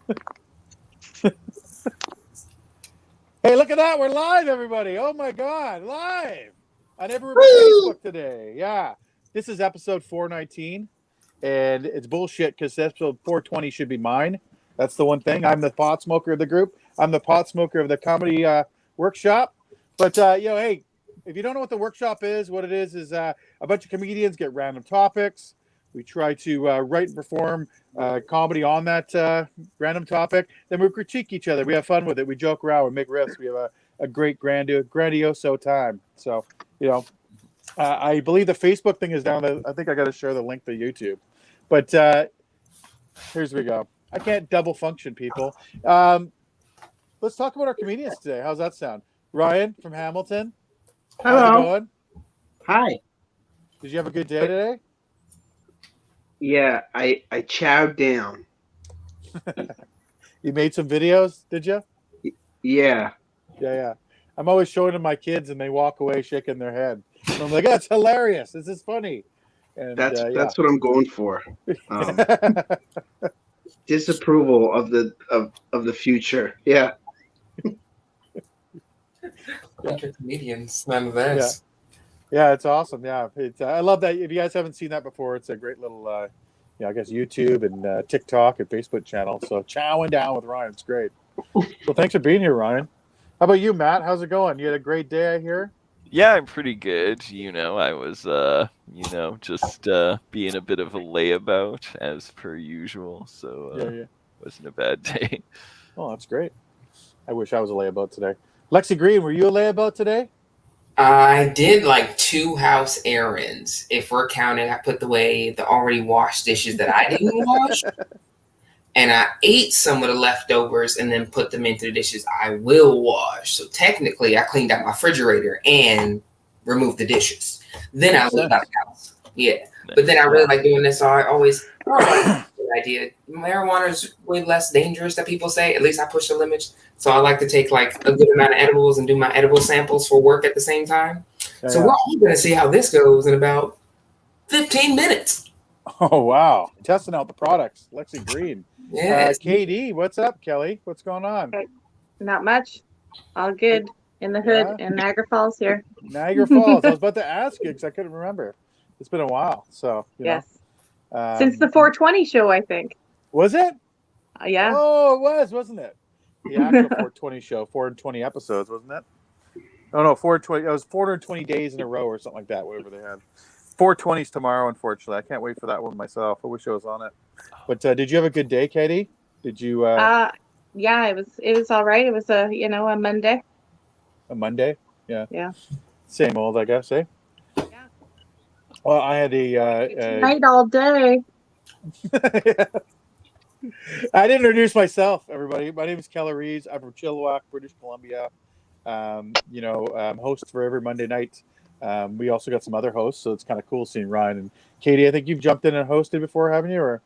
Hey, look at that. We're live, everybody. Oh, my God. Live on every Facebook today. Yeah. This is episode 419, and it's bullshit because episode 420 should be mine. That's the one thing. I'm the pot smoker of the group. I'm the pot smoker of the comedy workshop. But, hey, if you don't know what the workshop is, what it is a bunch of comedians get random topics. We try to write and perform comedy on that random topic. Then we critique each other. We have fun with it. We joke around. We make riffs. We have a great grandioso time. So, I believe the Facebook thing is down there. I think I got to share the link to YouTube. But here's we go. I can't double function, people. Let's talk about our comedians today. How's that sound? Ryan from Hamilton. Hello. How's it going? Hi. Did you have a good day today? Yeah, I chowed down. You made some videos, did you? Yeah. Yeah. I'm always showing them my kids, and they walk away shaking their head. And I'm like, that's hilarious. This is funny. And that's what I'm going for. Disapproval of the future. Yeah. Comedians, nonetheless. Yeah, it's awesome. Yeah, I love that. If you guys haven't seen that before, it's a great little, I guess YouTube and TikTok and Facebook channel. So chowing down with Ryan, it's great. Well, thanks for being here, Ryan. How about you, Matt? How's it going? You had a great day, I hear. Yeah, I'm pretty good. I was, just being a bit of a layabout as per usual. So it wasn't a bad day. Oh, that's great. I wish I was a layabout today. Lexi Green, were you a layabout today? I did like 2 house errands. If we're counting, I put away the already washed dishes that I didn't wash. And I ate some of the leftovers and then put them into the dishes I will wash. So technically, I cleaned out my refrigerator and removed the dishes. Then I lived out the house. Yeah. But then I really like doing this. So I always good idea. Marijuana is way less dangerous than people say. At least I push the limits. So I like to take like a good amount of edibles and do my edible samples for work at the same time. So we're all going to see how this goes in about 15 minutes. Oh, wow. Testing out the products. Lexi Green. Yeah. KD, what's up, Kelly? What's going on? Not much. All good in the hood in Niagara Falls here. Niagara Falls. I was about to ask you because I couldn't remember. It's been a while. So, yes. Since the 420 show, I think. Was it? Yeah. Oh, it was, wasn't it? The actual 420 show, 420 episodes, wasn't it? Oh, no, 420. It was 420 days in a row or something like that, whatever they had. 420's tomorrow, unfortunately. I can't wait for that one myself. I wish I was on it. But did you have a good day, Katie? Did you? Yeah, it was all right. It was a Monday. A Monday? Yeah. Yeah. Same old, I guess, eh? Yeah. Well, I had a night all day. I didn't introduce myself, everybody. My name is Kelly Reeves. I'm from Chilliwack, British Columbia. Host for every Monday night. We also got some other hosts, so it's kind of cool seeing Ryan and Katie. I think you've jumped in and hosted before, haven't you? Or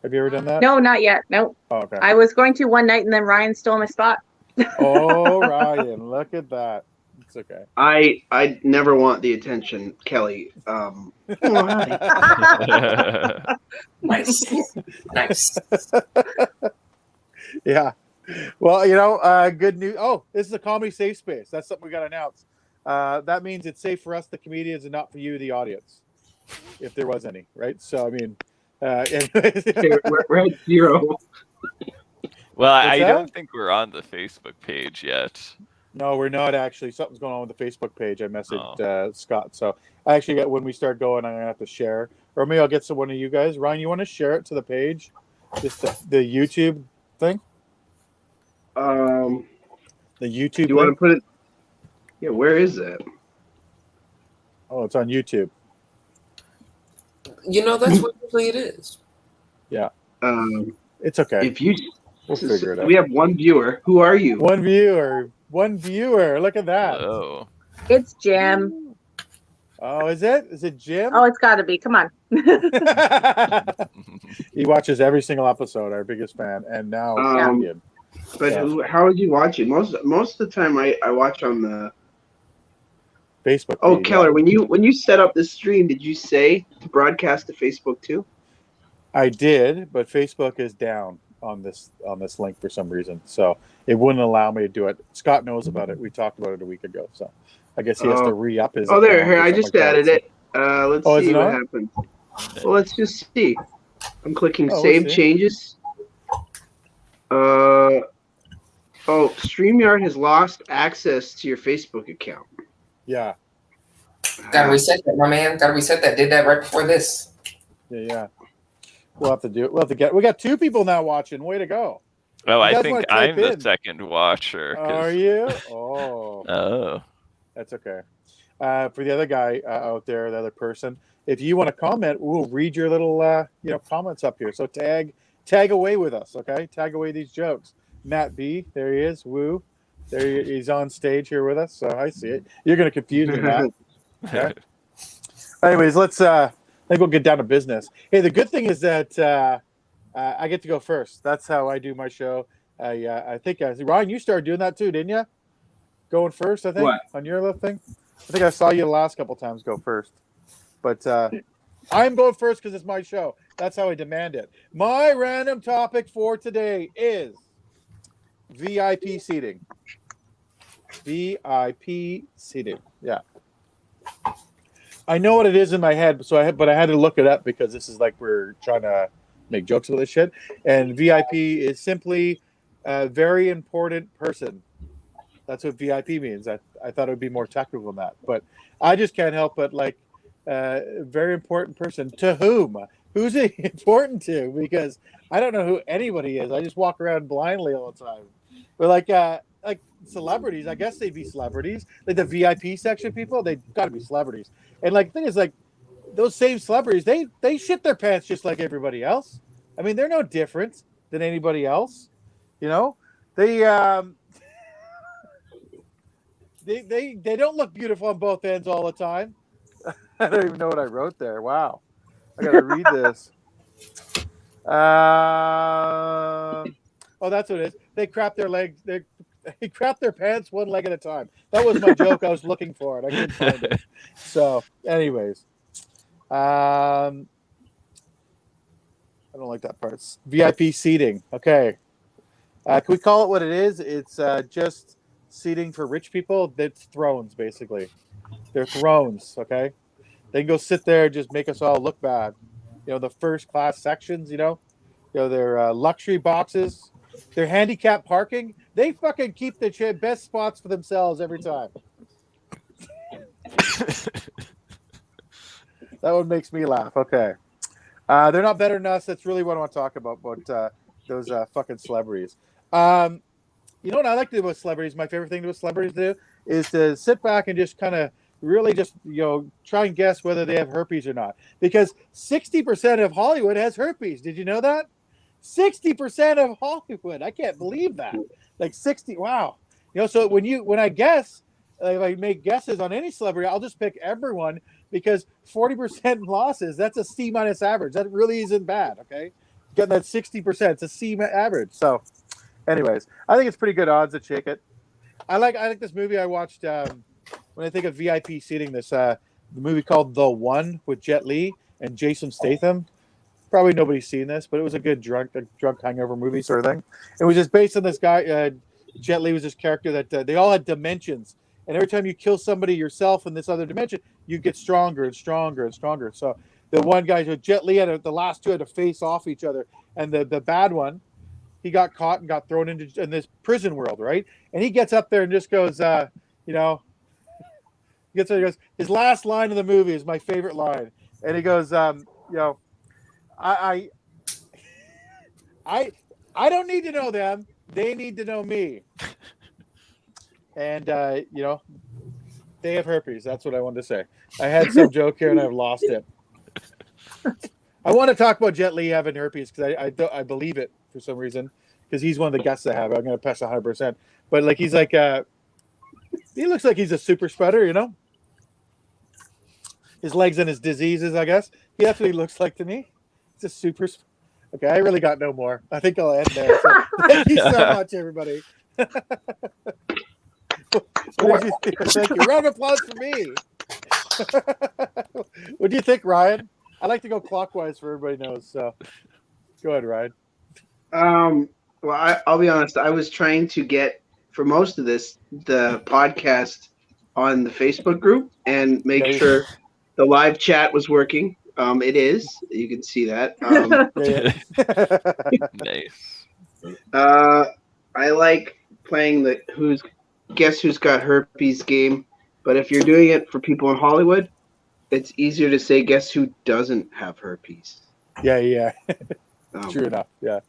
have you ever done that? No, not yet. Nope. Oh, okay. I was going to one night, and then Ryan stole my spot. Oh, Ryan, look at that. It's okay. I never want the attention, Kelly. Nice. Yeah. Well, good news. Oh, this is a comedy safe space. That's something we got to announce. That means it's safe for us, the comedians, and not for you, the audience, if there was any, right? So, I mean, we're at 0. Well, I don't think we're on the Facebook page yet. No, we're not actually. Something's going on with the Facebook page. I messaged Scott. So I actually got, when we start going, I'm going to have to share. Or maybe I'll get one of you guys. Ryan, you want to share it to the page? Just the YouTube thing? The YouTube you want to put it? Yeah, where is it? Oh, it's on YouTube. That's what usually it is. Yeah. It's okay. If you, we'll figure it out. We have one viewer. Who are you? One viewer. Look at that. Oh. It's Jim. Oh, is it? Is it Jim? Oh, it's got to be. Come on. He watches every single episode. Our biggest fan, and now champion. But how would you watch it? Most of the time, I watch on the Facebook. Oh, Keller, when you set up this stream, did you say to broadcast to Facebook too? I did, but Facebook is down. on this link for some reason, so it wouldn't allow me to do it. Scott knows about it. We talked about it a week ago, so I guess he has to re-up his. Oh, there. account Here, or I something just like that, added so. it. Let's Oh, is see it what on? happens. Well, let's just see. I'm clicking Oh, we'll save see. changes. StreamYard has lost access to your Facebook account. Yeah. Gotta reset that, my man. Gotta reset that. Did that right before this. Yeah. We'll have to do it. We'll have to get. We got 2 people now watching. Way to go! Oh, You I guys think wanna type I'm the in? second watcher. Are you? Oh, Oh. that's okay. For the other guy out there, the other person, if you want to comment, we'll read your little comments up here. So tag away with us, okay? Tag away these jokes. Matt B, there he is. Woo, he's on stage here with us. So I see it. You're gonna confuse me, Matt. Okay. Anyways, let's. I think we'll get down to business. Hey, the good thing is that I get to go first. That's how I do my show. I think Ryan, you started doing that too, didn't you? Going first, I think, What? on your little thing. I think I saw you the last couple times go first, but I'm going first because it's my show. That's how I demand it. My random topic for today is VIP seating. VIP seating. Yeah. I know what it is in my head, but I had to look it up because this is like we're trying to make jokes about this shit. And VIP is simply a very important person. That's what VIP means. I thought it would be more technical than that, but I just can't help but like very important person. To whom? Who's it important to? Because I don't know who anybody is. I just walk around blindly all the time. But like celebrities, I guess they'd be celebrities. Like the VIP section people, they've got to be celebrities. And like the thing is, like those same celebrities, they shit their pants just like everybody else. I mean, they're no different than anybody else. You know, they don't look beautiful on both ends all the time. I don't even know what I wrote there. Wow, I gotta read this. Oh, that's what it is. They crap their legs. They crap their pants one leg at a time. That was my joke. I was looking for it. I couldn't find it. So, anyways, I don't like that part. It's VIP seating. Okay, can we call it what it is? It's just seating for rich people. That's thrones, basically. They're thrones. Okay, they can go sit there and just make us all look bad. You know, the first class sections. You know, their luxury boxes. Their handicap parking, they fucking keep the best spots for themselves every time. That one makes me laugh. Okay. They're not better than us. That's really what I want to talk about those fucking celebrities. You know what I like to do with celebrities? My favorite thing to do with celebrities to do is to sit back and just kind of really just, try and guess whether they have herpes or not. Because 60% of Hollywood has herpes. Did you know that? 60% of Hollywood. I can't believe that. Like 60. Wow. So when I guess, if I make guesses on any celebrity, I'll just pick everyone because 40% losses. That's a C- average. That really isn't bad. Okay, getting that 60%. It's a C average. So, anyways, I think it's pretty good odds to shake it. I like this movie I watched when I think of VIP seating. This the movie called The One with Jet Li and Jason Statham. Probably nobody's seen this, but it was a good drunk hangover movie sort of thing. It was just based on this guy. Jet Li was this character that they all had dimensions, and every time you kill somebody yourself in this other dimension, you get stronger and stronger and stronger. So the one guy, Jet Li, the last two had to face off each other, and the bad one, he got caught and got thrown in this prison world, right? And he gets up there and just goes, he gets up and goes. His last line of the movie is my favorite line, and he goes, I don't need to know them. They need to know me. And they have herpes. That's what I wanted to say. I had some joke here and I've lost it. I want to talk about Jet Li having herpes because I believe it for some reason because he's one of the guests that have it. I'm going to pass 100%. But like he's like he looks like he's a super spreader, His legs and his diseases, I guess. That's what he looks like to me. It's a super. Okay, I really got no more. I think I'll end there. So, thank you so much, everybody. What did you think? Thank you. Round of applause for me. What do you think, Ryan? I like to go clockwise for everybody knows. So, go ahead, Ryan. Well, I'll be honest. I was trying to get, for most of this, the podcast on the Facebook group and make sure the live chat was working. It is. You can see that. Nice. I like playing the guess who's got herpes game, but if you're doing it for people in Hollywood, it's easier to say guess who doesn't have herpes. Yeah. True enough. Yeah.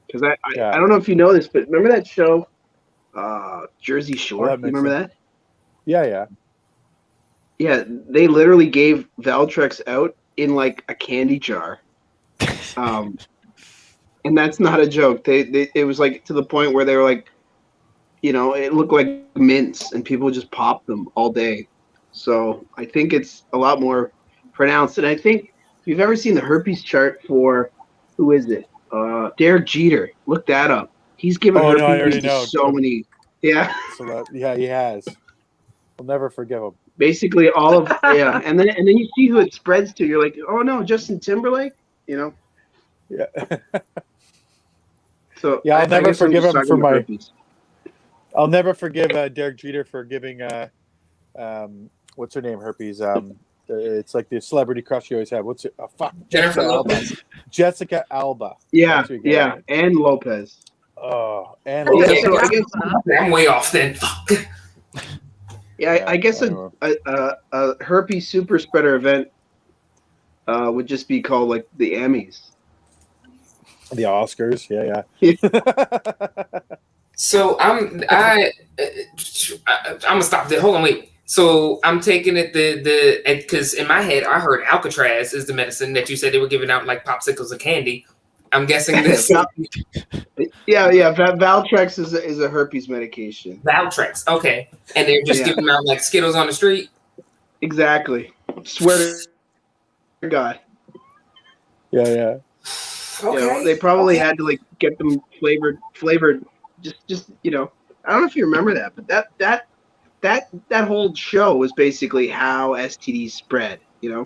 Because I don't know if you know this, but remember that show, Jersey Shore? You remember that? Yeah. Yeah, they literally gave Valtrex out in like a candy jar, and that's not a joke. It was like to the point where they were like, it looked like mints, and people just popped them all day. So I think it's a lot more pronounced. And I think if you've ever seen the herpes chart for who is it? Derek Jeter. Look that up. He's given herpes to so many. Yeah. Yeah, he has. We'll never forgive him. Basically, all of and then you see who it spreads to. You're like, oh no, Justin Timberlake. Yeah. So yeah, I'll never forgive him for my. herpes. I'll never forgive Derek Jeter for giving what's her name herpes. It's like the celebrity crush you always have. What's it? Oh, fuck. Jennifer Lopez. Jessica Alba. Yeah, and Lopez. Oh, and Okay, so I guess I'm way off then. Yeah, I guess a herpes super spreader event would just be called like the Emmys. The Oscars, yeah. So I'm gonna stop there. Hold on, wait. So I'm taking it because in my head I heard Alcatraz is the medicine that you said they were giving out like popsicles of candy. I'm guessing this. Yeah. Valtrex is a herpes medication. Valtrex, okay, and they're just giving out like Skittles on the street. Exactly. Swear to God. Yeah. Okay. They probably had to like get them flavored. Just I don't know if you remember that, but that whole show was basically how STDs spread. I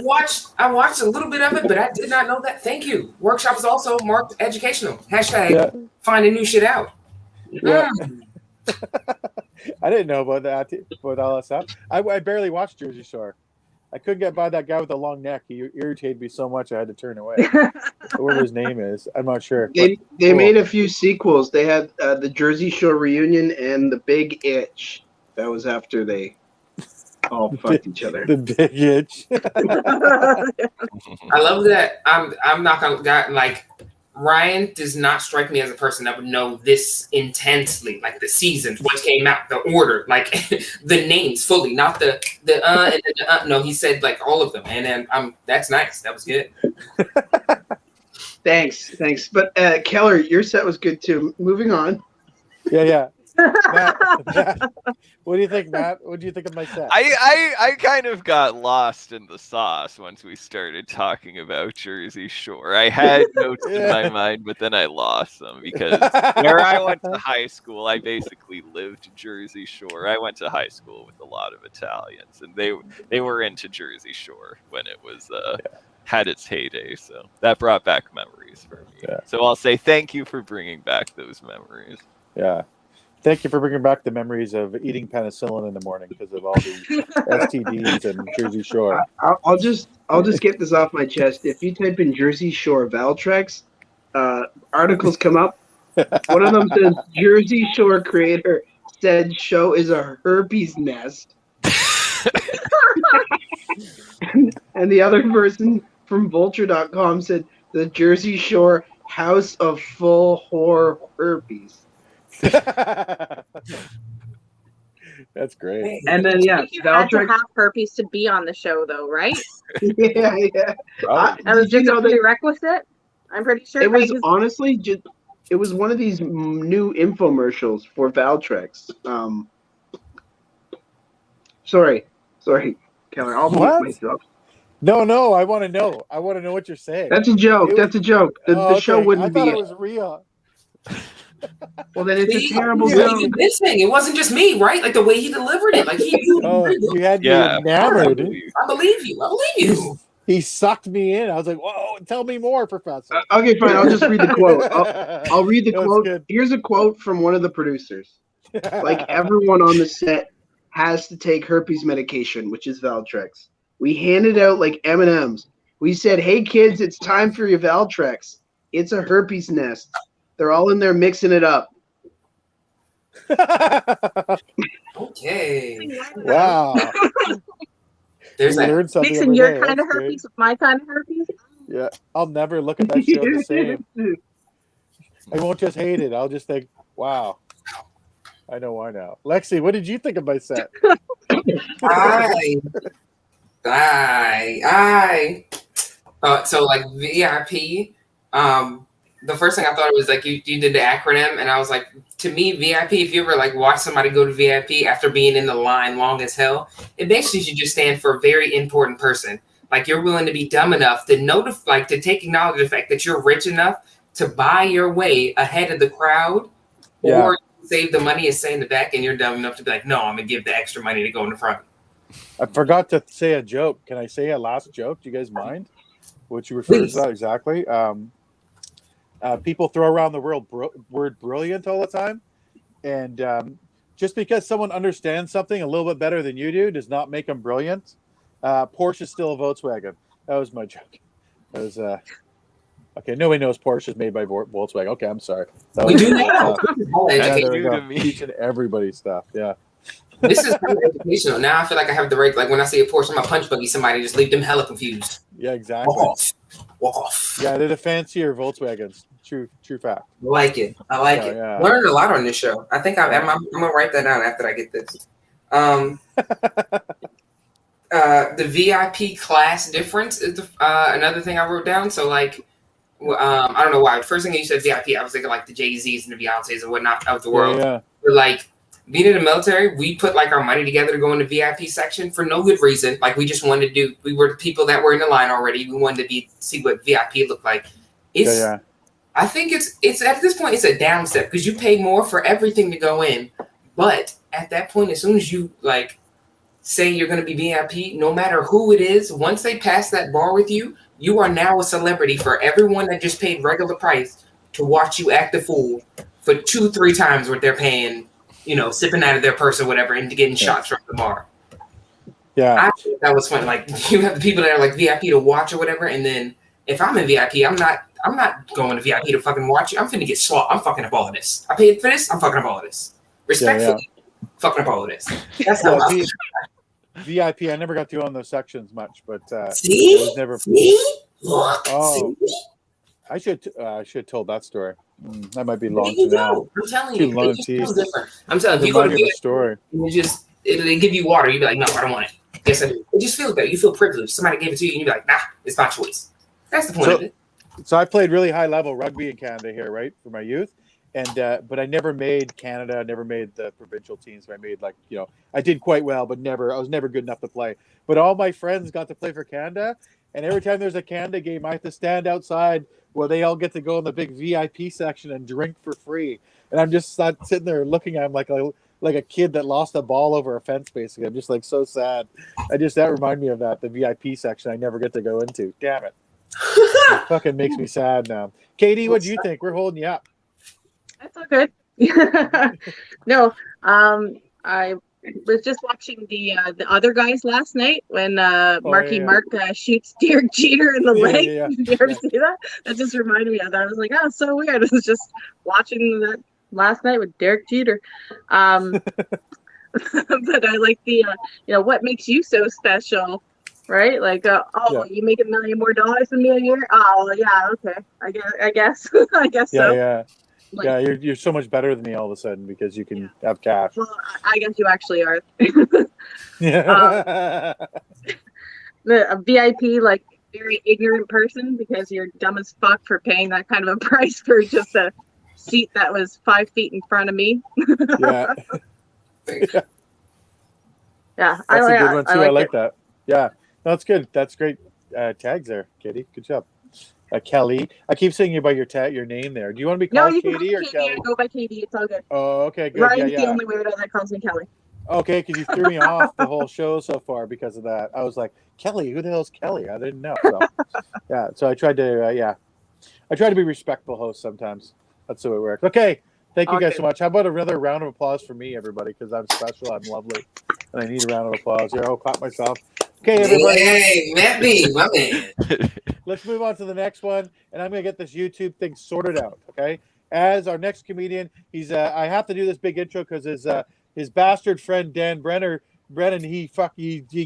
watched a little bit of it, but I did not know that. Thank you. Workshop is also marked educational. # finding new shit out. Yeah. I didn't know about that. About all that stuff. I barely watched Jersey Shore. I couldn't get by that guy with the long neck. He irritated me so much I had to turn away. Whatever his name is, I'm not sure. They made a few sequels. They had the Jersey Shore reunion and the Big Itch. That was after they all fucked each other. The Big Itch. I love that. I'm not gonna like Ryan does not strike me as a person that would know this intensely, like the seasons, what came out, the order, like the names fully, not the and the. No, he said like all of them, and then that's nice. That was good. Thanks. But Keller, your set was good too. Moving on. Yeah. Matt, what do you think, Matt? What do you think of my set? I kind of got lost in the sauce once we started talking about Jersey Shore. I had notes in my mind, but then I lost them because where I went to high school, I basically lived Jersey Shore. I went to high school with a lot of Italians, and they were into Jersey Shore when it was had its heyday. So that brought back memories for me. Yeah. So I'll say thank you for bringing back those memories. Yeah. Thank you for bringing back the memories of eating penicillin in the morning because of all the STDs and Jersey Shore. I'll just get this off my chest. If you type in Jersey Shore Valtrex, articles come up. One of them says Jersey Shore creator said show is a herpes nest, and the other person from Vulture.com said the Jersey Shore house of full whore herpes. That's great. And then you had to have herpes to be on the show, though, right? Yeah. That was just a prerequisite. I'm pretty sure it was honestly just. It was one of these new infomercials for Valtrex. Sorry, Keller. I'll mute myself. No. I want to know. I want to know what you're saying. That's a joke. That's a joke. The show wouldn't be. I thought it was real. Well, then it's a terrible joke. This thing, it wasn't just me, right? Like the way he delivered it, like he. You had me enamored. I believe you. He sucked me in. I was like, whoa, tell me more, Professor. Okay, fine. I'll just read the quote. I'll read the That's quote. good. Here's a quote from one of the producers. Like everyone on the set has to take herpes medication, which is Valtrex. We handed out like M&Ms. We said, hey, kids, it's time for your Valtrex. It's a herpes nest. They're all in there mixing it up. Okay. Wow. There's You that. learn something Mixing every your day. kind of That's great. herpes with my kind of herpes. Yeah, I'll never look at that show the same. I won't just hate it. I'll just think, wow. I know why now. Lexi, what did you think of my set? So like VIP, the first thing I thought was like you did the acronym, and I was like, to me, VIP, if you ever like watch somebody go to VIP after being in the line long as hell, it basically should just stand for a very important person. Like you're willing to be dumb enough to to take acknowledge the fact that you're rich enough to buy your way ahead of the crowd, Yeah. or save the money and stay in the back, and you're dumb enough to be like, no, I'm gonna give the extra money to go in the front. I forgot to say a joke. Can I say a last joke? Do you guys mind? What you refer to that exactly? People throw around the word brilliant all the time. And just because someone understands something a little bit better than you do does not make them brilliant. Porsche is still a Volkswagen. That was my joke. That was okay. Nobody knows Porsche is made by Volkswagen. Okay, I'm sorry. We do now. Yeah, there we new go. to me. Teaching everybody stuff. Yeah. This is kind of educational. Now I feel like I have the right. Like when I see a Porsche, I'm a punch buggy somebody, just leave them hella confused. Yeah, exactly. Walk off. Yeah, they're the fancier Volkswagens. True fact. I like it. Yeah. Learned a lot on this show. I think I'm gonna write that down after I get this. The VIP class difference is another thing I wrote down. So like, I don't know why. First thing you said VIP, I was thinking like the Jay-Z's and the Beyoncé's and whatnot of the world. Yeah. But like being in the military, we put like our money together to go in the VIP section for no good reason. Like we just wanted to do. We were the people that were in the line already. We wanted to see what VIP looked like. I think it's at this point it's a down step because you pay more for everything to go in. But at that point, as soon as you like say you're going to be VIP, no matter who it is, once they pass that bar with you, you are now a celebrity for everyone that just paid regular price to watch you act a fool for 2-3 times what they're paying, sipping out of their purse or whatever and getting shots from the bar. Yeah. I think that was fun. Like you have the people that are like VIP to watch or whatever, and then if I'm in VIP, I'm not going to VIP to fucking watch you. I'm finna get slaughtered. I'm fucking up all of this. I paid for this. I'm fucking up all of this. Respectfully, fucking up all of this. That's how I feel. VIP, I never got to go on those sections much, but See? it was never. Look, see? I should have told that story. That might be long to now. I'm telling Too you, long it just feels tease. different. I'm telling you, you go to the story. They give you water. You be like, no, I don't want it. Yes, I do. It just feels better. You feel privileged. Somebody gave it to you, and you be like, nah, it's my choice. That's the point of it. So I played really high level rugby in Canada here, right, for my youth, and but I never made Canada. I never made the provincial teams. I made I did quite well, but I was never good enough to play. But all my friends got to play for Canada, and every time there's a Canada game, I have to stand outside where they all get to go in the big VIP section and drink for free, and I'm just sitting there looking at them like a kid that lost a ball over a fence. Basically, I'm just like so sad. That reminded me of the VIP section I never get to go into. Damn it. It fucking makes me sad now. Katie, what do you think? We're holding you up. That's all good. No, I was just watching the other guys last night when Marky Mark shoots Derek Jeter in the leg. Yeah. Did you ever see that? That just reminded me of that. I was like, oh, so weird. I was just watching that last night with Derek Jeter. But I like the what makes you so special. Right? Like, you make $1 million more than me a year? Oh, yeah, okay. I guess. I guess so. Yeah. You're so much better than me all of a sudden because you can have cash. Well, I guess you actually are. Yeah. A VIP, like, very ignorant person because you're dumb as fuck for paying that kind of a price for just a seat that was 5 feet in front of me. Yeah. Yeah. That's a good one, too. I like it. that. Yeah. No, that's good. That's great tags there, Katie. Good job. Kelly. I keep saying about your name there. Do you want to be called Katie or Kelly? I go by Katie. It's all good. Oh, okay, good. Ryan's the only weirdo that calls me Kelly. Okay, because you threw me off the whole show so far because of that. I was like, Kelly, who the hell's Kelly? I didn't know. So, yeah, so I tried to, I try to be respectful host sometimes. That's the way it works. Okay, thank you guys so much. How about another round of applause for me, everybody? Because I'm special, I'm lovely, and I need a round of applause. Here, I'll clap myself. Okay, everybody. Hey, Matt B, my man. Let's move on to the next one, and I'm going to get this YouTube thing sorted out, okay? As our next comedian, he's I have to do this big intro because his bastard friend Dan Brennan, he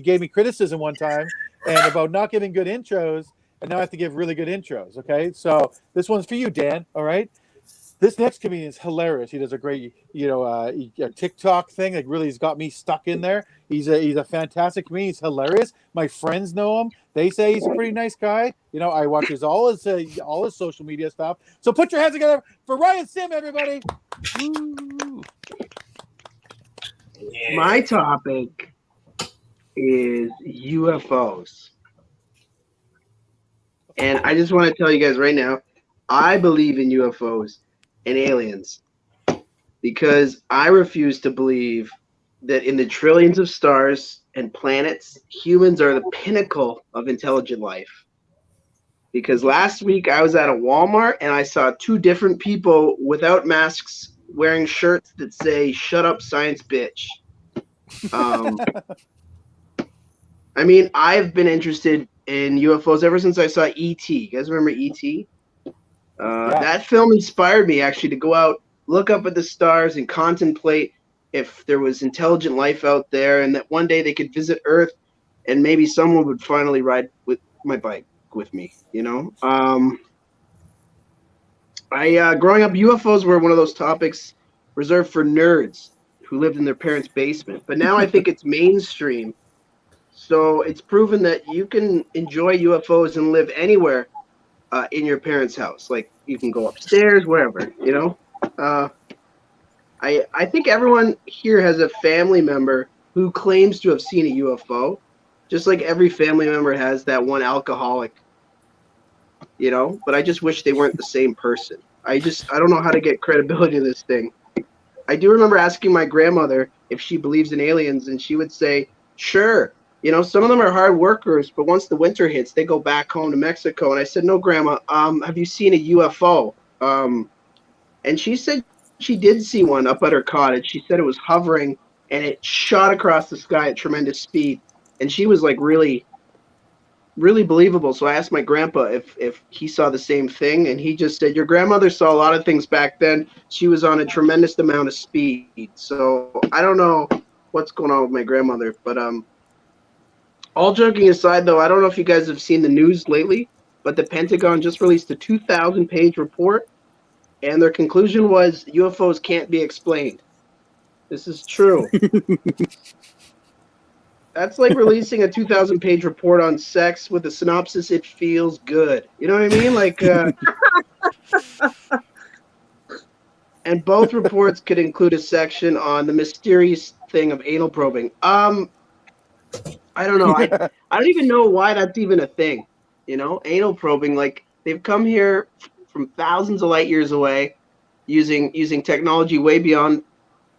gave me criticism one time and about not giving good intros, and now I have to give really good intros, okay? So this one's for you, Dan, all right? This next comedian is hilarious. He does a great, a TikTok thing. Like really, he's got me stuck in there. He's a fantastic comedian. He's hilarious. My friends know him. They say he's a pretty nice guy. You know, I watch all his social media stuff. So put your hands together for Ryan Sim, everybody. Woo. My topic is UFOs. And I just want to tell you guys right now, I believe in UFOs and aliens because I refuse to believe that in the trillions of stars and planets, humans are the pinnacle of intelligent life. Because last week I was at a Walmart and I saw two different people without masks wearing shirts that say, "Shut up, science bitch." I mean, I've been interested in UFOs ever since I saw E.T. You guys remember E.T.? That film inspired me actually to go out, look up at the stars, and contemplate if there was intelligent life out there, and that one day they could visit Earth, and maybe someone would finally ride with my bike with me. You know, growing up, UFOs were one of those topics reserved for nerds who lived in their parents' basement. But now I think it's mainstream. So it's proven that you can enjoy UFOs and live anywhere in your parents' house. Like you can go upstairs, wherever, you know. I think everyone here has a family member who claims to have seen a UFO, just like every family member has that one alcoholic, you know. But I just wish they weren't the same person. I don't know how to get credibility to this thing. I do remember asking my grandmother if she believes in aliens, and she would say, "Sure. You know, some of them are hard workers, but once the winter hits, they go back home to Mexico." And I said, "No, Grandma, have you seen a UFO?" And she said she did see one up at her cottage. She said it was hovering, and it shot across the sky at tremendous speed. And she was like really, really believable. So I asked my grandpa if he saw the same thing, and he just said, "Your grandmother saw a lot of things back then. She was on a tremendous amount of speed." So I don't know what's going on with my grandmother, but all joking aside, though, I don't know if you guys have seen the news lately, but the Pentagon just released a 2,000-page report, and their conclusion was UFOs can't be explained. This is true. That's like releasing a 2,000-page report on sex with a synopsis, "It feels good." You know what I mean? Like, and both reports could include a section on the mysterious thing of anal probing. I don't know. I don't even know why that's even a thing. You know, anal probing. Like they've come here from thousands of light years away, using technology way beyond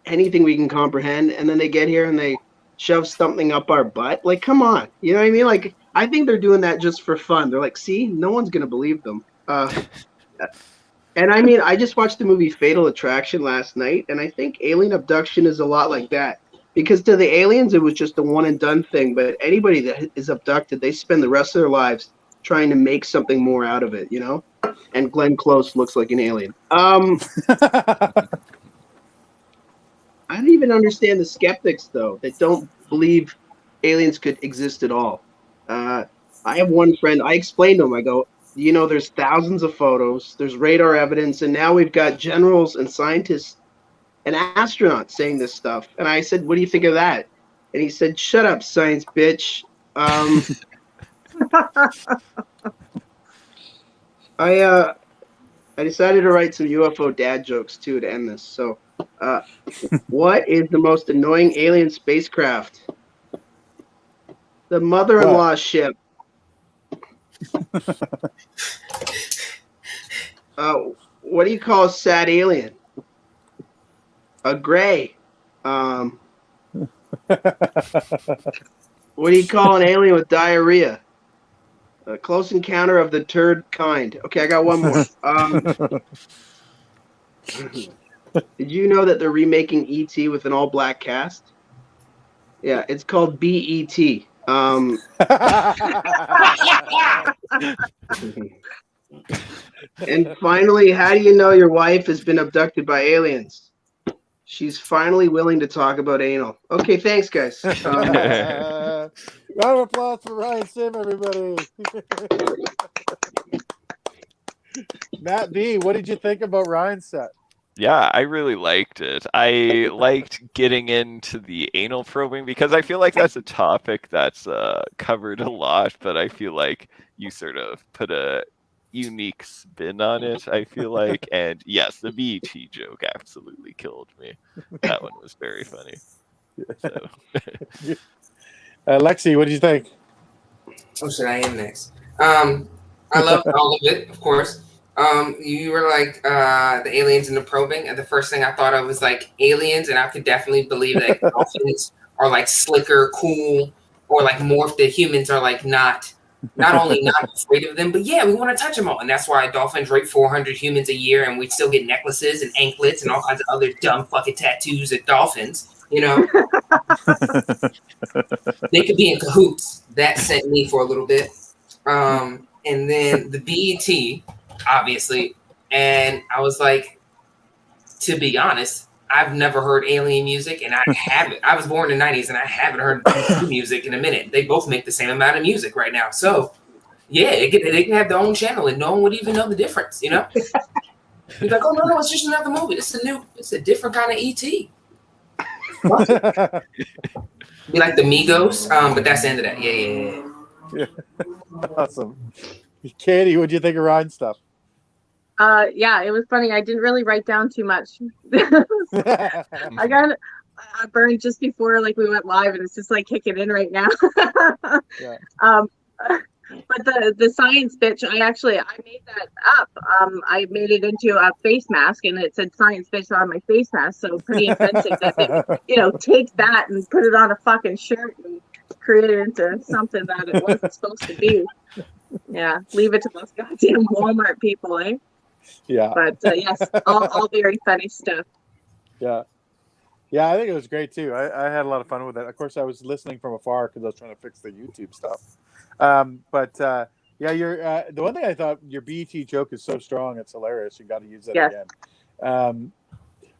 anything we can comprehend, and then they get here and they shove something up our butt. Like, come on. You know what I mean? Like, I think they're doing that just for fun. They're like, see, no one's gonna believe them. And I mean, I just watched the movie Fatal Attraction last night, and I think alien abduction is a lot like that. Because to the aliens, it was just a one and done thing. But anybody that is abducted, they spend the rest of their lives trying to make something more out of it, you know? And Glenn Close looks like an alien. I don't even understand the skeptics, though, that don't believe aliens could exist at all. I have one friend, I explained to him, I go, you know, there's thousands of photos, there's radar evidence, and now we've got generals and scientists and astronauts saying this stuff. And I said, what do you think of that? And he said, "Shut up, science bitch." I decided to write some UFO dad jokes too to end this. So, what is the most annoying alien spacecraft? The mother-in-law ship. What do you call a sad alien? A gray. What do you call an alien with diarrhea? A close encounter of the turd kind. Okay, I got one more. Did you know that they're remaking E.T. with an all-black cast? Yeah, it's called BET. And finally, how do you know your wife has been abducted by aliens? She's finally willing to talk about anal. Okay, thanks, guys. Round of applause for Ryan Sim, everybody. Matt B, what did you think about Ryan's set? Yeah, I really liked it. I liked getting into the anal probing because I feel like that's a topic that's covered a lot, but I feel like you sort of put a unique spin on it, I feel like. And yes, the BET joke absolutely killed me. That one was very funny. So. Lexi, what did you think? Oh shit, I am next. I loved all of it, of course. You were like the aliens and the probing, and the first thing I thought of was like aliens, and I could definitely believe that dolphins are like slicker, cool, or like morphed that humans are like not only not afraid of them, but yeah, we want to touch them all, and that's why dolphins rape 400 humans a year, and we still get necklaces and anklets and all kinds of other dumb fucking tattoos at dolphins. You know, they could be in cahoots. That sent me for a little bit, and then the BET. Obviously, and I was like, to be honest, I've never heard alien music, and I haven't. I was born in the 90s, and I haven't heard music in a minute. They both make the same amount of music right now, so yeah, they can have their own channel, and no one would even know the difference. You know, you're like, oh no, it's just another movie. It's a different kind of ET. Be like the Migos, but that's the end of that. Yeah. Awesome. Katie, what do you think of Ryan's stuff? Yeah, it was funny. I didn't really write down too much. I got burned just before like we went live, and it's just like kicking in right now. Yeah. But the science bitch, I made that up. I made it into a face mask, and it said science bitch on my face mask. So pretty offensive that they, take that and put it on a fucking shirt and create it into something that it wasn't supposed to be. Yeah, leave it to those goddamn Walmart people, eh? Yeah. But yes, all very funny stuff. Yeah. Yeah, I think it was great too. I had a lot of fun with it. Of course, I was listening from afar because I was trying to fix the YouTube stuff. Yeah, the one thing I thought, your BET joke is so strong, it's hilarious. You got to use that again.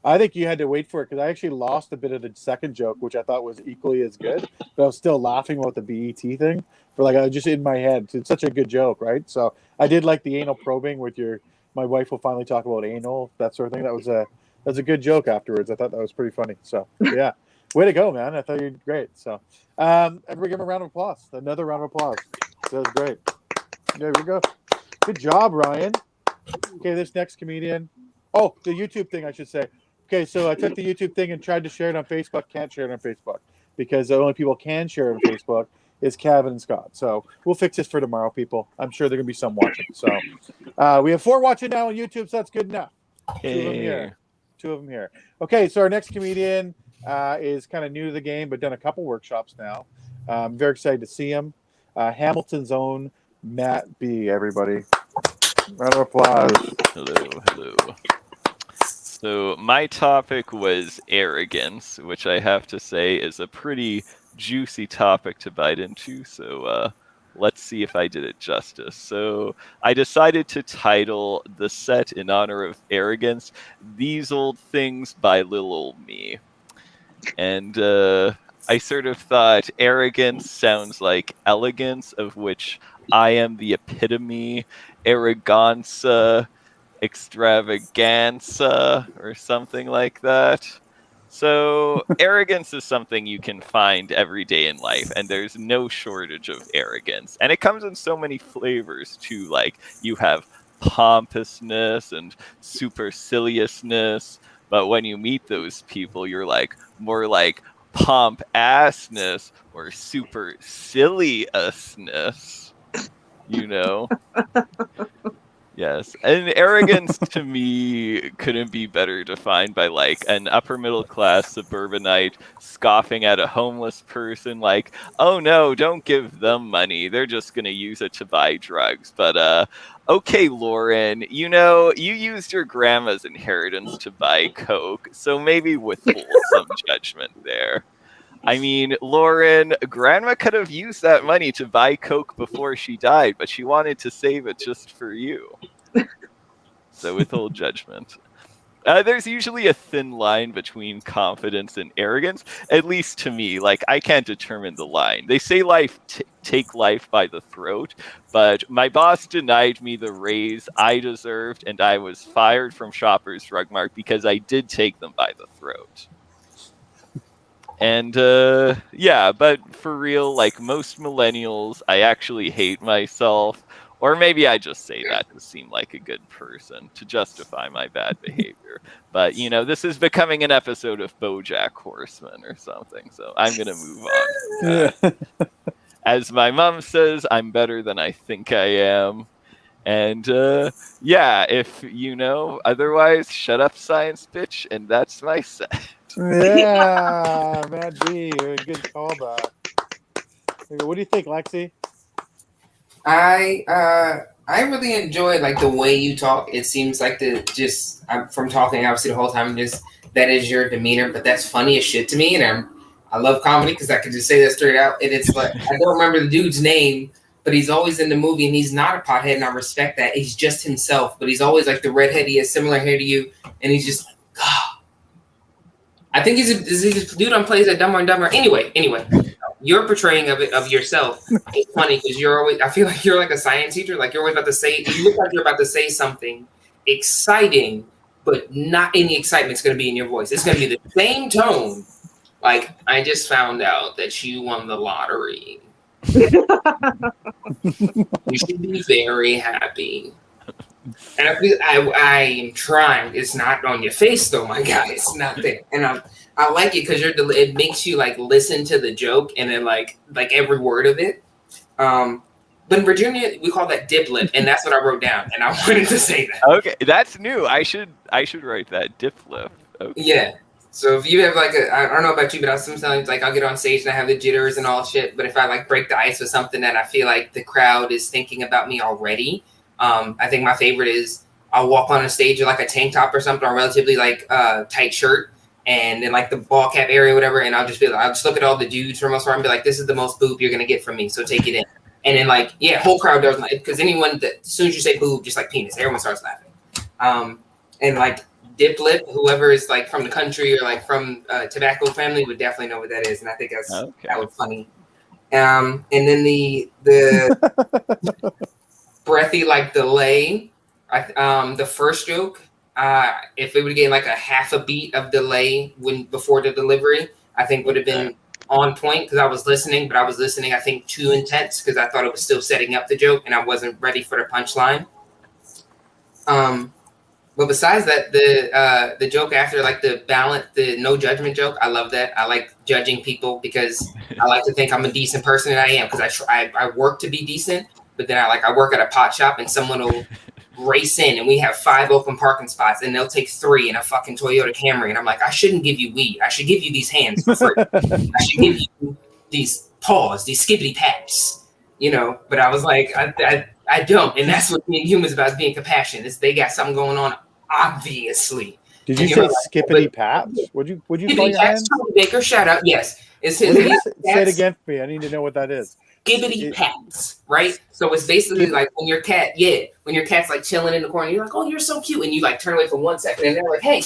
I think you had to wait for it because I actually lost a bit of the second joke, which I thought was equally as good, but I was still laughing about the BET thing. For like, I was just in my head. It's such a good joke, right? So I did like the anal probing with my wife will finally talk about anal, that sort of thing. That was a good joke afterwards. I thought that was pretty funny. So yeah, way to go, man. I thought you were great. So everybody give him a round of applause. Another round of applause. That was great. There we go. Good job, Ryan. Okay, this next comedian. Oh, the YouTube thing, I should say. Okay, so I took the YouTube thing and tried to share it on Facebook. Can't share it on Facebook because the only people can share it on Facebook is Kevin and Scott. So we'll fix this for tomorrow, people. I'm sure there are going to be some watching. So we have 4 watching now on YouTube, so that's good enough. Hey. 2 of them here. Okay, so our next comedian is kind of new to the game, but done a couple workshops now. I'm very excited to see him. Hamilton's own Matt B, everybody. Round of applause. Hello. So my topic was arrogance, which I have to say is a pretty juicy topic to bite into. So let's see if I did it justice. So I decided to title the set in honor of arrogance, These Old Things by Lil Ol' Me. And I sort of thought arrogance sounds like elegance, of which I am the epitome, arroganza, extravaganza, or something like that. So arrogance is something you can find every day in life, and there's no shortage of arrogance. And it comes in so many flavors too, like you have pompousness and superciliousness, but when you meet those people, you're like more like pomp-assness or superciliousness, you know? Yes, and arrogance to me couldn't be better defined by like an upper middle class suburbanite scoffing at a homeless person like, "Oh no, don't give them money. They're just going to use it to buy drugs." But okay, Lauren, you know, you used your grandma's inheritance to buy coke, so maybe withhold some judgment there. I mean, Lauren, Grandma could have used that money to buy coke before she died, but she wanted to save it just for you. So withhold judgment. There's usually a thin line between confidence and arrogance, at least to me. Like, I can't determine the line. They say take life by the throat, but my boss denied me the raise I deserved, and I was fired from Shoppers Drug Mart because I did take them by the throat. And yeah, but for real, like most millennials, I actually hate myself. Or maybe I just say that to seem like a good person, to justify my bad behavior. But, you know, this is becoming an episode of BoJack Horseman or something, so I'm going to move on. As my mom says, I'm better than I think I am. And yeah, if you know otherwise, shut up, science bitch, and that's my set. Yeah, Matt B, a good callback. What do you think, Lexi? I really enjoy like the way you talk. It seems like from talking obviously the whole time, just that is your demeanor. But that's funny as shit to me, and I love comedy because I can just say that straight out. And it's like I don't remember the dude's name, but he's always in the movie, and he's not a pothead, and I respect that. He's just himself, but he's always like the redhead. He has similar hair to you, and he's just like, God. I think he's a dude on plays at Dumber and Dumber. Anyway, your portraying of yourself is funny because I feel like you're like a science teacher. Like you're always about to say, you look like you're about to say something exciting, but not any excitement's going to be in your voice. It's going to be the same tone. Like, I just found out that you won the lottery. You should be very happy. And I am trying. It's not on your face though, my guy. It's not there. And I like it because it makes you like listen to the joke and then like every word of it. But in Virginia, we call that dip lip, and that's what I wrote down. And I wanted to say that. Okay, that's new. I should write that, dip lip. Okay. Yeah. So if you have like I don't know about you, but sometimes like I'll get on stage and I have the jitters and all shit. But if I like break the ice with something that I feel like the crowd is thinking about me already. I think my favorite is I'll walk on a stage with like a tank top or something, or a relatively like tight shirt, and then like the ball cap area, or whatever, and I'll just look at all the dudes for the most part and be like, "This is the most boob you're gonna get from me, so take it in." And then like whole crowd does, because anyone that as soon as you say boob, just like penis, everyone starts laughing. And like dip lip, whoever is like from the country or like from tobacco family would definitely know what that is, and I think that was funny. And then the breathy like delay. The first joke, if it would get like a half a beat of delay before the delivery, I think would have been on point because I was listening, but I was listening I think too intense because I thought it was still setting up the joke and I wasn't ready for the punchline. But besides that, the joke after like the no judgment joke, I love that. I like judging people because I like to think I'm a decent person, and I am because I work to be decent. But then I work at a pot shop and someone will race in and we have 5 open parking spots and they'll take 3 in a fucking Toyota Camry. And I'm like, I shouldn't give you weed. I should give you these hands for free. I should give you these paws, these skibbity paps, you know? But I was like, I don't. And that's what being human is about, is being compassionate. They got something going on, obviously. Did you say skippity paps? Would you call your hand? Baker, shout out. Yes. It's his say it again for me. I need to know what that is. Skibbity pats, right? So it's basically like when your cat's like chilling in the corner, you're like, oh, you're so cute, and you like turn away for 1 second, and they're like, hey,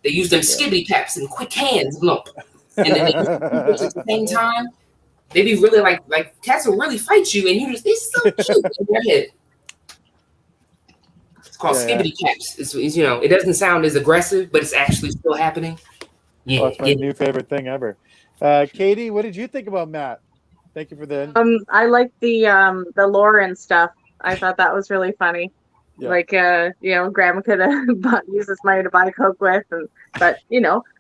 they use them skibbity paps and quick hands, look, and then they use at the same time. They be really like cats will really fight you, and you just it's so cute in your head. It's called skibbity paps. It's it doesn't sound as aggressive, but it's actually still happening. Yeah, it's my new favorite thing ever. Katie, what did you think about Matt? Thank you for the. I like the Lauren stuff. I thought that was really funny. Yeah. Like Grandma could have used this money to buy Coke with, but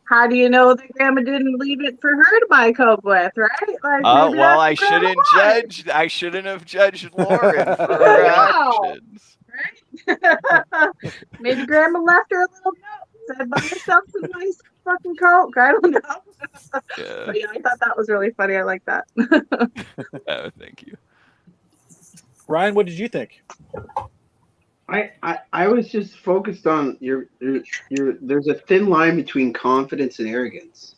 how do you know that Grandma didn't leave it for her to buy Coke with, right? Like, well, I shouldn't judge. I shouldn't have judged Lauren for her actions. right? Maybe grandma left her a little note. Said, buy yourself some nice fucking Coke. I don't know. Yeah. But yeah, I thought that was really funny. I like that. Oh, thank you. Ryan, what did you think? I was just focused on your there's a thin line between confidence and arrogance.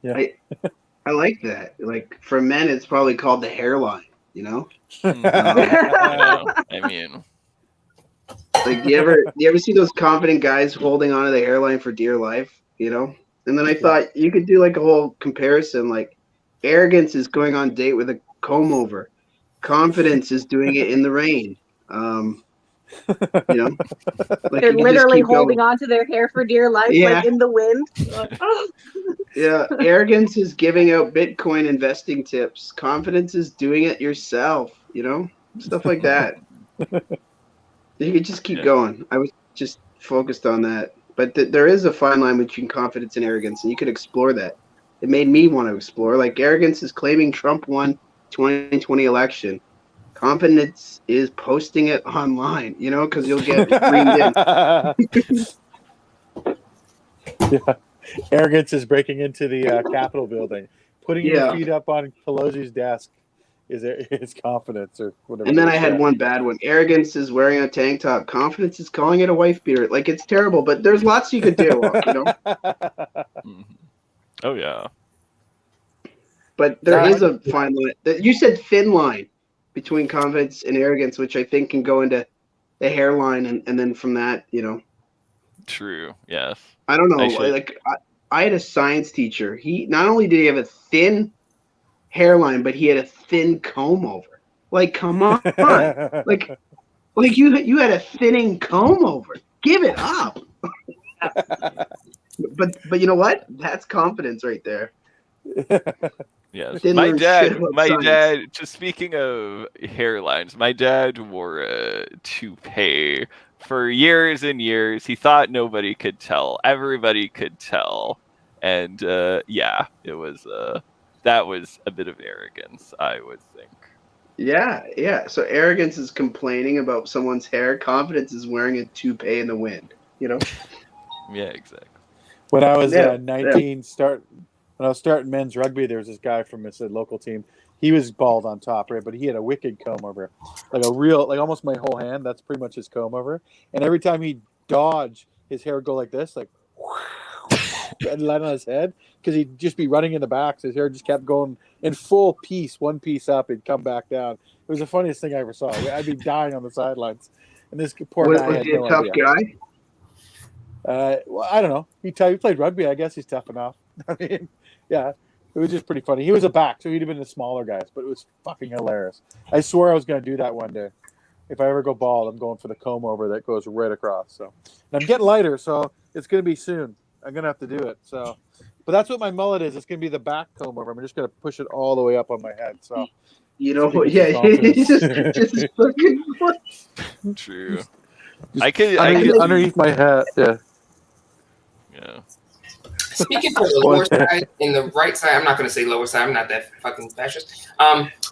Yeah. I like that. Like for men, it's probably called the hairline. You know, Yeah, I mean, like do you ever see those confident guys holding onto the hairline for dear life? You know, and then I thought you could do like a whole comparison. Like arrogance is going on date with a comb over. Confidence is doing it in the rain. You know, like They're you can just literally keep holding going. on to their hair for dear life, Yeah. like in the wind. Oh. Yeah, arrogance is giving out Bitcoin investing tips. Confidence is doing it yourself, you know? Stuff like that. You could just keep Yeah. going. I was just focused on that. But there is a fine line between confidence and arrogance, and you could explore that. It made me want to explore. Like, arrogance is claiming Trump won 2020 election. Confidence is posting it online, you know, because you'll get streamed in. Yeah. Arrogance is breaking into the Capitol building. Putting your Yeah. feet up on Pelosi's desk is confidence or whatever. And then it I is. had Yeah. one bad one. Arrogance is wearing a tank top. Confidence is calling it a wife beater. Like, it's terrible, but there's lots you could do, you know? mhm. Oh yeah. But there Yeah. is a fine line. You said thin line between confidence and arrogance, which I think can go into the hairline, and then from that, you know, True. Yes. I don't know. I should- Like, I had a science teacher. He not only did he have a thin hairline, but he had a thin comb over. Like, come on, like you had a thinning comb over. Give it up. But you know what? That's confidence right there. Yes. Didn't My learn dad. shit about My science. dad. Just speaking of hairlines, my dad wore a toupee for years and years. He thought nobody could tell. Everybody could tell, and yeah, it was. That was a bit of arrogance, I would think. Yeah. So arrogance is complaining about someone's hair. Confidence is wearing a toupee in the wind. You know. Yeah, exactly. When I was Yeah, 19, when I was starting men's rugby, there was this guy from his local team. He was bald on top, right? But he had a wicked comb over, like a real, like almost my whole hand. That's pretty much his comb over. And every time he dodged, his hair would go like this, like and land on his head, because he'd just be running in the back. So his hair just kept going in full piece, one piece up, it'd come back down. It was the funniest thing I ever saw. I'd be dying on the sidelines, and this poor Was guy had he a no tough idea. guy? Well, I don't know. He played rugby. I guess he's tough enough. I mean, yeah, it was just pretty funny. He was a back, so he'd have been the smaller guys, but it was fucking hilarious. I swore I was going to do that one day. If I ever go bald, I'm going for the comb over that goes right across. So, and I'm getting lighter, so it's going to be soon. I'm going to have to do it. So, but that's what my mullet is. It's going to be the back comb over. I'm just going to push it all the way up on my head. So, You know, So yeah, confidence. just fucking. True. underneath my head. Yeah. Yeah. Speaking for the lower side and the right side, I'm not going to say lower side. I'm not that fucking fascist.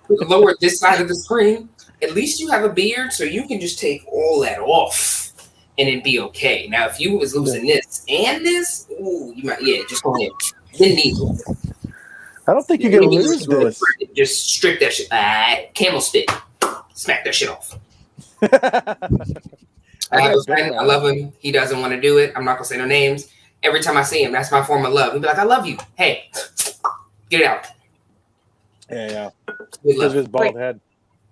Lower this side of the screen. At least you have a beard, so you can just take all that off, and it'd be okay. Now, if you was losing this and this, ooh, you might, just go ahead. Then needle. I don't think you can lose this. Just strip that shit. Camel spit. Smack that shit off. I have a friend. I love him. He doesn't want to do it. I'm not gonna say no names. Every time I see him, that's my form of love. He'll be like, "I love you. Hey, get it out." Yeah. We Because love of his bald head.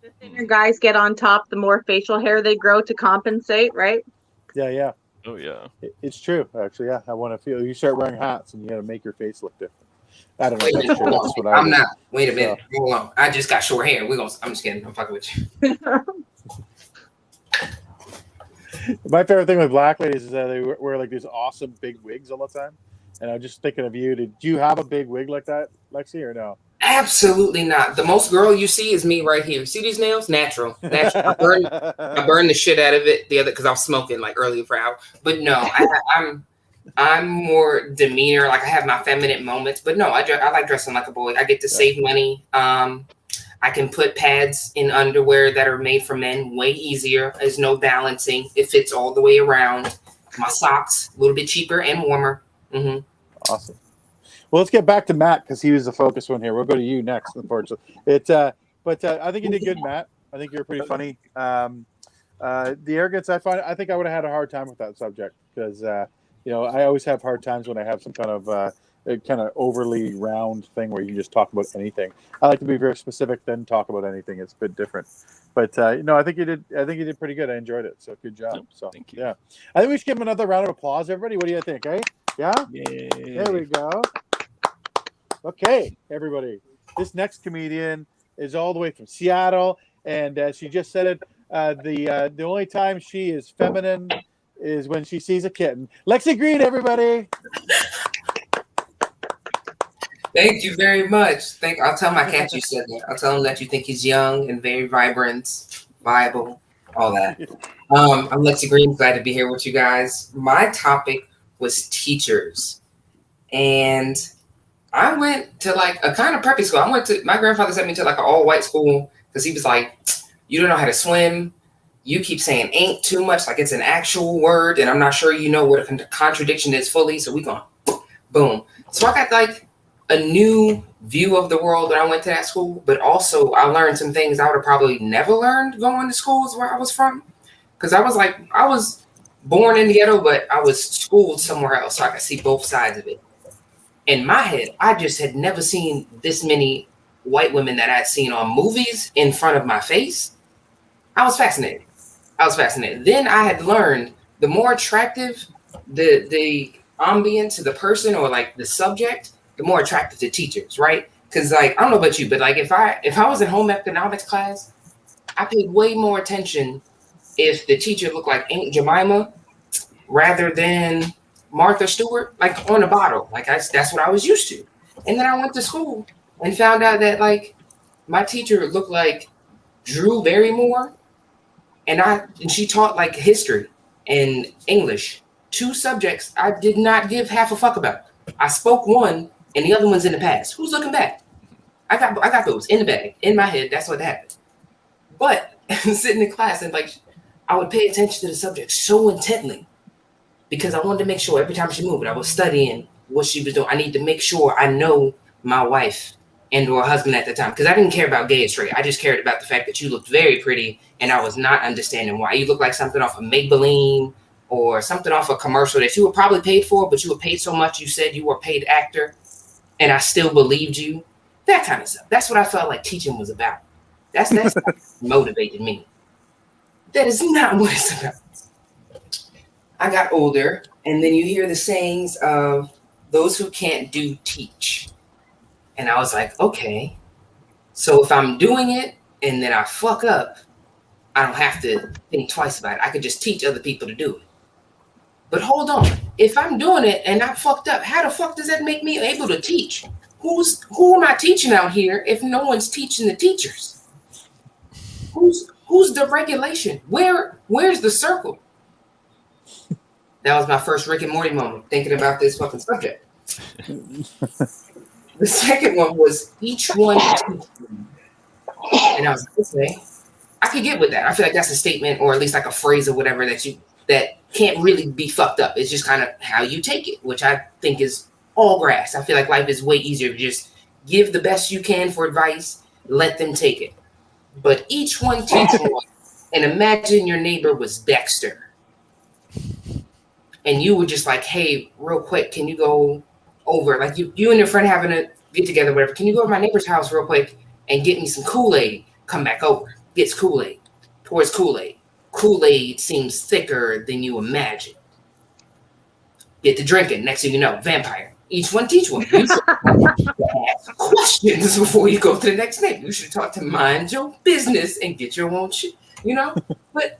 The thinner guys get on top, the more facial hair they grow to compensate, right? Yeah. Oh yeah. It's true, actually. Yeah, I want to feel. You start wearing hats, and you got to make your face look different. I don't know. Wait a If minute, that's true. hold That's on. what I I'm do. not. Wait a minute. Hold on. I just got short hair. I'm just kidding. I'm fucking with you. My favorite thing with black ladies is that they wear like these awesome big wigs all the time. And I'm just thinking of you. Did you have a big wig like that, Lexi, or no? Absolutely not. The most girl you see is me right here. See these nails? Natural. I burned the shit out of it the other because I was smoking like earlier for hours. But no, I'm more demeanor. Like I have my feminine moments. But no, I like dressing like a boy. I get to save money. I I can put pads in underwear that are made for men way easier. There's no balancing. It fits all the way around. My socks, a little bit cheaper and warmer. Mm-hmm. Awesome. Well, let's get back to Matt because he was the focus one here. We'll go to you next, unfortunately. But I think you did good, Matt. I think you're pretty funny. The arrogance, I think I would have had a hard time with that subject because I always have hard times when I have some kind of overly round thing where you can just talk about anything. I like to be very specific, then talk about anything. It's a bit different. But I think you did pretty good. I enjoyed it. So good job. So thank you. Yeah, I think we should give him another round of applause, everybody. What do you think? Eh? Yeah. Yay. There we go. Okay, everybody. This next comedian is all the way from Seattle, and she just said it. The only time she is feminine is when she sees a kitten. Lexi Green, everybody. Thank you very much. I'll tell my cat you said that. I'll tell him that you think he's young and very vibrant, viable, all that. I'm Lexi Green, glad to be here with you guys. My topic was teachers. And I went to like a kind of preppy school. My grandfather sent me to like an all-white school because he was like, you don't know how to swim. You keep saying ain't too much, like it's an actual word, and I'm not sure you know what a contradiction is fully, so we going boom. So I got like a new view of the world when I went to that school, but also I learned some things I would have probably never learned going to schools where I was from. Because I was born in the ghetto, but I was schooled somewhere else, so I could see both sides of it. In my head, I just had never seen this many white women that I'd seen on movies in front of my face. I was fascinated. Then I had learned the more attractive the ambience to the person or like the subject, the more attractive to teachers, right? Because like, I don't know about you, but like if I was in home economics class, I paid way more attention if the teacher looked like Aunt Jemima rather than Martha Stewart, like on the bottle. Like that's what I was used to. And then I went to school and found out that like my teacher looked like Drew Barrymore, and she taught like history and English, 2 subjects I did not give half a fuck about. I spoke one, and the other one's in the past. Who's looking back? I got those in the bag, in my head. That's what happened. But sitting in class and like I would pay attention to the subject so intently because I wanted to make sure every time she moved, I was studying what she was doing. I need to make sure I know my wife and or husband at the time, because I didn't care about gay or straight. I just cared about the fact that you looked very pretty, and I was not understanding why. You looked like something off of Maybelline or something off a commercial that you were probably paid for, but you were paid so much you said you were a paid actor, and I still believed you. That kind of stuff. That's what I felt like teaching was about. That's what motivated me. That is not what it's about. I got older, and then you hear the sayings of those who can't do teach. And I was like, okay, so if I'm doing it and then I fuck up, I don't have to think twice about it. I could just teach other people to do it. But hold on, if I'm doing it and I fucked up, how the fuck does that make me able to teach? Who am I teaching out here if no one's teaching the teachers? Who's the regulation? Where's the circle? That was my first Rick and Morty moment, thinking about this fucking subject. The second one was each one teach one. And I was like, okay, I could get with that. I feel like that's a statement or at least like a phrase or whatever that can't really be fucked up. It's just kind of how you take it, which I think is all grass. I feel like life is way easier to just give the best you can for advice, let them take it. But each one teach one. And imagine your neighbor was Dexter. And you were just like, hey, real quick, can you go over, like you and your friend having a get together, whatever. Can you go to my neighbor's house real quick and get me some Kool-Aid? Come back over. Gets Kool-Aid. Pours Kool-Aid. Kool-Aid seems thicker than you imagined. Get to drinking. Next thing you know, vampire. Each one teach one. You should ask questions before you go to the next neighbor. You should talk to mind your business and get your own shit, you know? But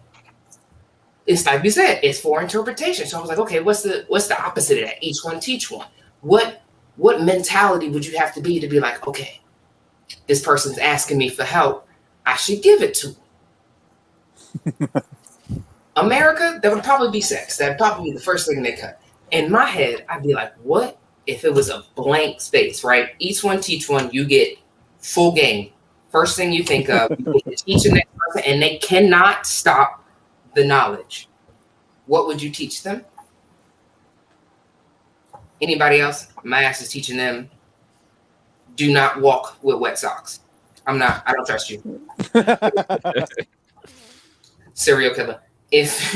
it's like we said, it's for interpretation. So I was like, okay, what's the opposite of that? Each one teach one. What mentality would you have to be like, okay, this person's asking me for help, I should give it to them. America, that would probably be sex. That'd probably be the first thing they cut. In my head, I'd be like, what if it was a blank space, right? Each one teach one, you get full game, First thing you think of, you need to teach the next person, and they cannot stop the knowledge. What would you teach them? Anybody else? My ass is teaching them, do not walk with wet socks. I don't trust you. Serial killer. If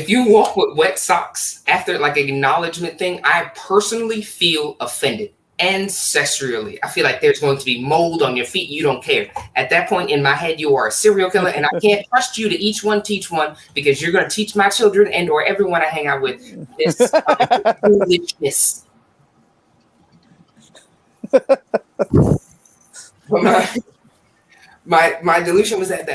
you walk with wet socks after like an acknowledgement thing, I personally feel offended. Ancestrally, I feel like there's going to be mold on your feet. You don't care. At that point in my head, you are a serial killer, and I can't trust you to each one teach one, because you're going to teach my children and or everyone I hang out with this foolishness. My delusion was that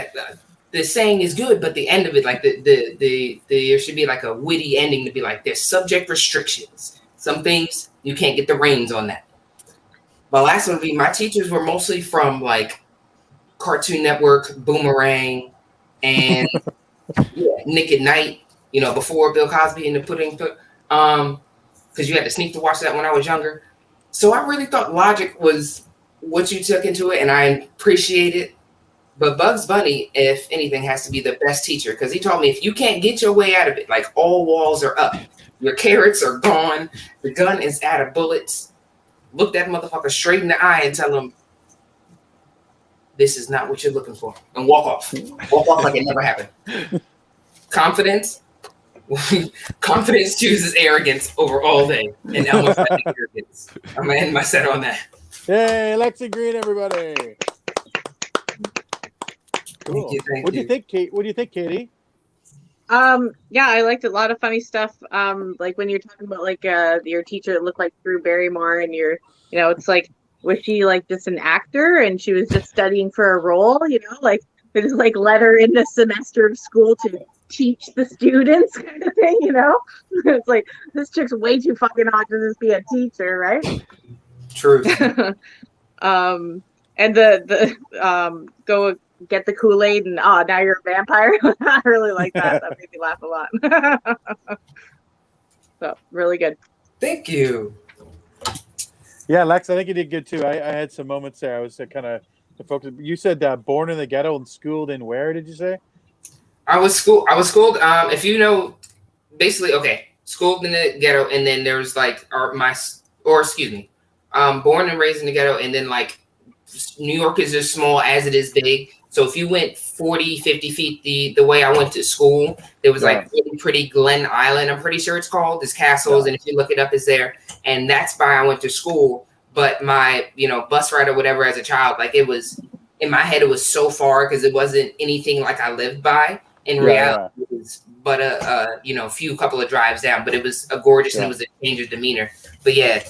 the saying is good, but the end of it, like there should be like a witty ending to be like, there's subject restrictions. Some things you can't get the reins on that. My last one would be, my teachers were mostly from like Cartoon Network, Boomerang, and Nick at Night. You know, before Bill Cosby and the Pudding, because you had to sneak to watch that when I was younger. So I really thought logic was what you took into it, and I appreciate it. But Bugs Bunny, if anything, has to be the best teacher, because he taught me if you can't get your way out of it, like all walls are up, your carrots are gone, the gun is out of bullets, look that motherfucker straight in the eye and tell him, this is not what you're looking for, and walk off. Walk off like it never happened. Confidence chooses arrogance over all day, and almost arrogance. I'm gonna end my set on that. Hey, Lexi Green, everybody. Cool. What do you think, Kate? What do you think, Katie? Yeah, I liked a lot of funny stuff. Like when you're talking about like your teacher that looked like Drew Barrymore, and it's like, was she like just an actor and she was just studying for a role? Like they just like let her in the semester of school to teach the students, kind of thing. It's like, this chick's way too fucking hot to just be a teacher, right? True. And the go get the Kool-Aid and now you're a vampire. I really like that. That made me laugh a lot. So really good. Thank you. Yeah, Lex, I think you did good too. I had some moments there. I was kind of focused. You said born in the ghetto and schooled in where? Did you say? I was schooled. If you know, basically, okay, schooled in the ghetto, and then there was like born and raised in the ghetto, and then like New York is as small as it is big. So if you went 40, 50 feet the way I went to school, there was like really pretty Glen Island, I'm pretty sure it's called. There's castles, and if you look it up, it's there. And that's why I went to school. But my, bus ride or whatever as a child, like it was, in my head, it was so far because it wasn't anything like I lived by. In reality, it was but a few couple of drives down. But it was a gorgeous, and it was a change of demeanor. But yeah.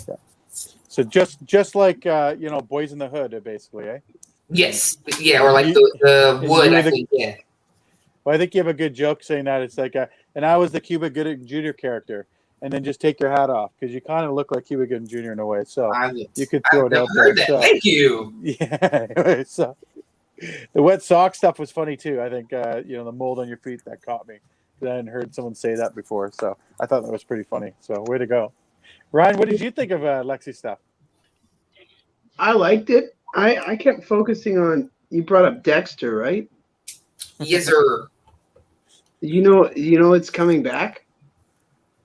So just like Boys in the Hood, basically, eh? Yes, yeah, or like the wood. I think, yeah. Well, I think you have a good joke saying that. It's like, and I was the Cuba Gooding Jr. character, and then just take your hat off because you kind of look like Cuba Gooding Jr. in a way. So you could throw it out there. So, thank you. Yeah. Anyway, so the wet sock stuff was funny too. I think the mold on your feet that caught me. I hadn't heard someone say that before, so I thought that was pretty funny. So way to go, Ryan. What did you think of Lexi stuff? I liked it. I kept focusing on, you brought up Dexter, right? Yes, sir. You know it's coming back?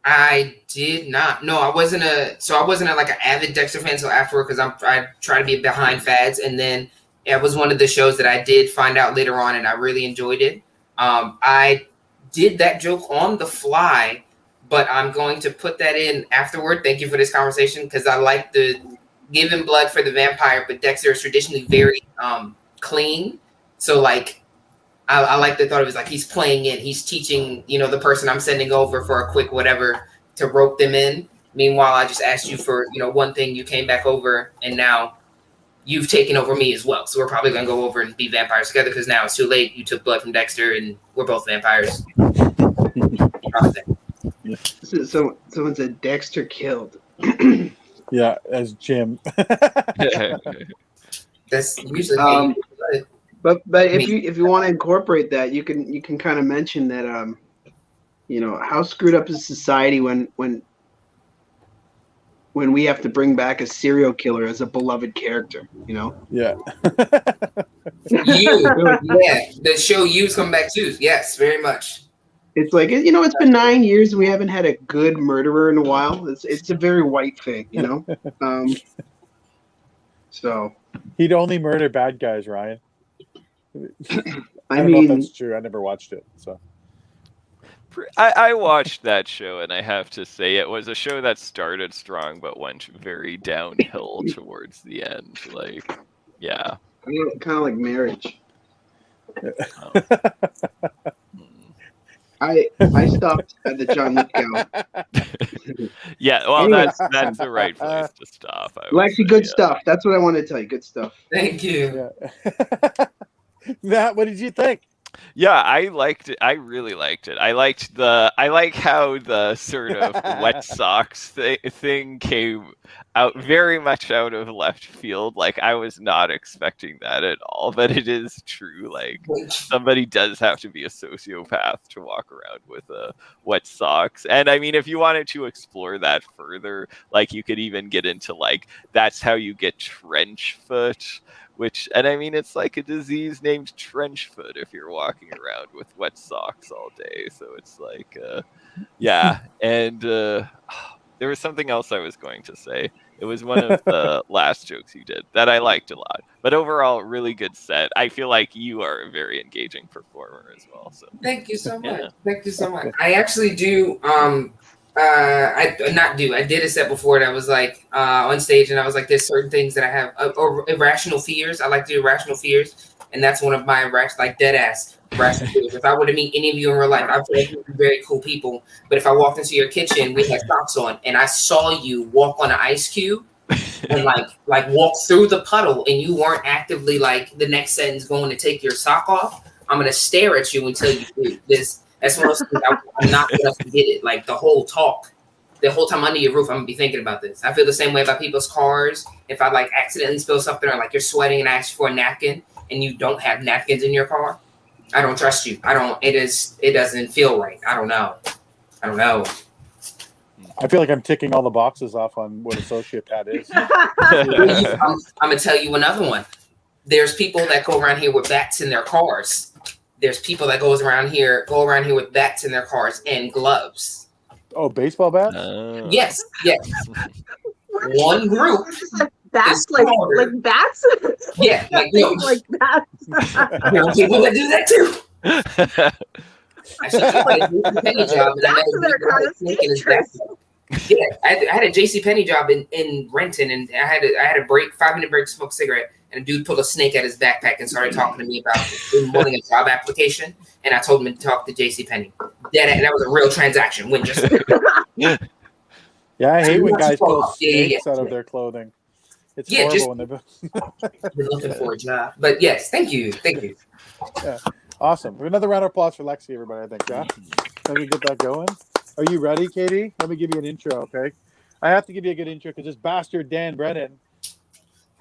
I did not. No, I wasn't like an avid Dexter fan until afterward, because I try to be behind fads, and then it was one of the shows that I did find out later on, and I really enjoyed it. I did that joke on the fly, but I'm going to put that in afterward. Thank you for this conversation, because I like the giving blood for the vampire, but Dexter is traditionally very clean. So like I like the thought of it, like he's playing it, he's teaching, the person I'm sending over for a quick whatever to rope them in. Meanwhile, I just asked you for, one thing, you came back over, and now you've taken over me as well. So we're probably gonna go over and be vampires together, because now it's too late. You took blood from Dexter and we're both vampires. So someone said Dexter killed. Yeah, as Jim. That's usually. But if you want to incorporate that, you can kind of mention that how screwed up is society when when we have to bring back a serial killer as a beloved character, you know? Yeah. The show You's come back too. Yes, very much. It's like, you know, it's been 9 years and we haven't had a good murderer in a while. It's a very white thing, you know? So He'd only murder bad guys, Ryan. I don't know mean, if that's true. I never watched it, so. I watched that show, and I have to say it was a show that started strong but went very downhill towards the end. Like, yeah. kind of like marriage. Um, I stopped at the John Lithgow. yeah, well, Anyway. that's the right place to stop. Well, actually, good stuff. That's what I wanted to tell you. Good stuff. Thank you. Yeah. Matt, what did you think? Yeah, I liked it. I really liked it. I like how the sort of wet socks thing came out very much out of left field. Like, I was not expecting that at all, but it is true. Like, somebody does have to be a sociopath to walk around with wet socks. And I mean, if you wanted to explore that further, like, you could even get into like, that's how you get trench foot. And I mean, it's like a disease named trench foot if you're walking around with wet socks all day. So it's like, yeah. And there was something else I was going to say. It was one of the last jokes you did that I liked a lot. But overall, really good set. I feel like you are a very engaging performer as well. So Thank you so much. Yeah. Thank you so much. I actually do. I did a set before that was like on stage, and I was like, there's certain things that I have irrational fears. I like to do irrational fears, and that's one of my like dead ass irrational fears. If I were to meet any of you in real life, I feel like you're very cool people. But if I walked into your kitchen, we had socks on, and I saw you walk on an ice cube and like walk through the puddle, and you weren't actively like the next sentence going to take your sock off, I'm gonna stare at you until you do this. That's one of those things I'm not gonna forget it. Like the whole time under your roof, I'm gonna be thinking about this. I feel the same way about people's cars. If I like accidentally spill something or like you're sweating and I ask for a napkin and you don't have napkins in your car, I don't trust you. It doesn't feel right. I don't know. I feel like I'm ticking all the boxes off on what a sociopath is. I'm gonna tell you another one. There's people that go around here with bats in their cars. There's people that go around here with bats in their cars and gloves. Oh, baseball bat? Yes. One group. Bats, like bats? Yeah, like bats. There are people that do that too. I had a JCPenney job, and I met a dude that had a snake in his backpack. Yeah, I had a JCPenney job in Renton, and I had a break, 5-minute break to smoke a cigarette, and a dude pulled a snake out his backpack and started talking to me about wanting a job application, and I told him to talk to JCPenney. That was a real transaction. When just Yeah, I hate when guys pull snakes Yeah. out of their clothing. It's Yeah, horrible when been looking for a job. But yes, thank you. Yeah, awesome. Another round of applause for Lexi, everybody. I think. Yeah, let me get that going. Are you ready, Katie? Let me give you an intro, okay? I have to give you a good intro because this bastard Dan Brennan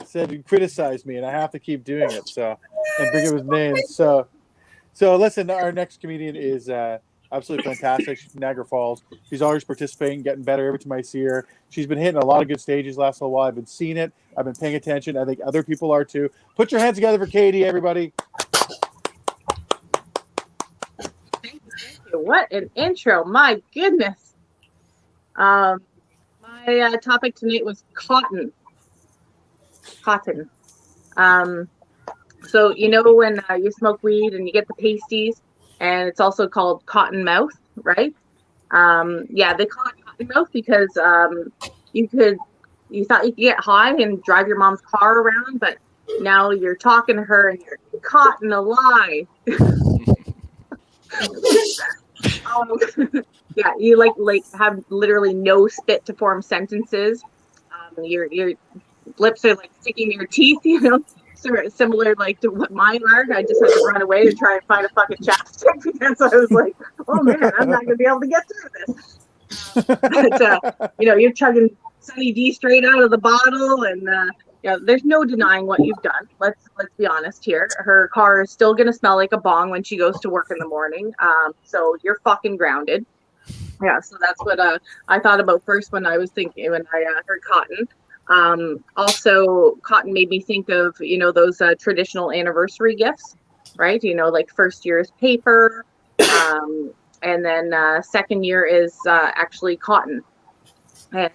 said he criticized me, and I have to keep doing it. So, and bring up his name. So listen. Our next comedian is absolutely fantastic. She's from Niagara Falls. She's always participating, getting better every time I see her. She's been hitting a lot of good stages last little while. I've been seeing it. I've been paying attention. I think other people are too. Put your hands together for Katie, everybody. What an intro. My goodness. My topic tonight was cotton. So, you know, when you smoke weed and you get the pasties, and it's also called cotton mouth, right? Yeah, they call it cotton mouth because you thought you could get high and drive your mom's car around, but now you're talking to her and you're caught in a lie. Yeah, you like have literally no spit to form sentences. Your lips are like sticking to your teeth, you know, similar like to what mine are. I just had to run away to try and find a fucking chapstick because I was like, oh man, I'm not gonna be able to get through this. But you know, you're chugging Sunny D straight out of the bottle, and you know, there's no denying what you've done. Let's be honest here. Her car is still gonna smell like a bong when she goes to work in the morning. So you're fucking grounded. Yeah, so that's what I thought about first when I was thinking when I heard cotton. Also, cotton made me think of those traditional anniversary gifts, right? Like first year is paper, and then second year is actually cotton. And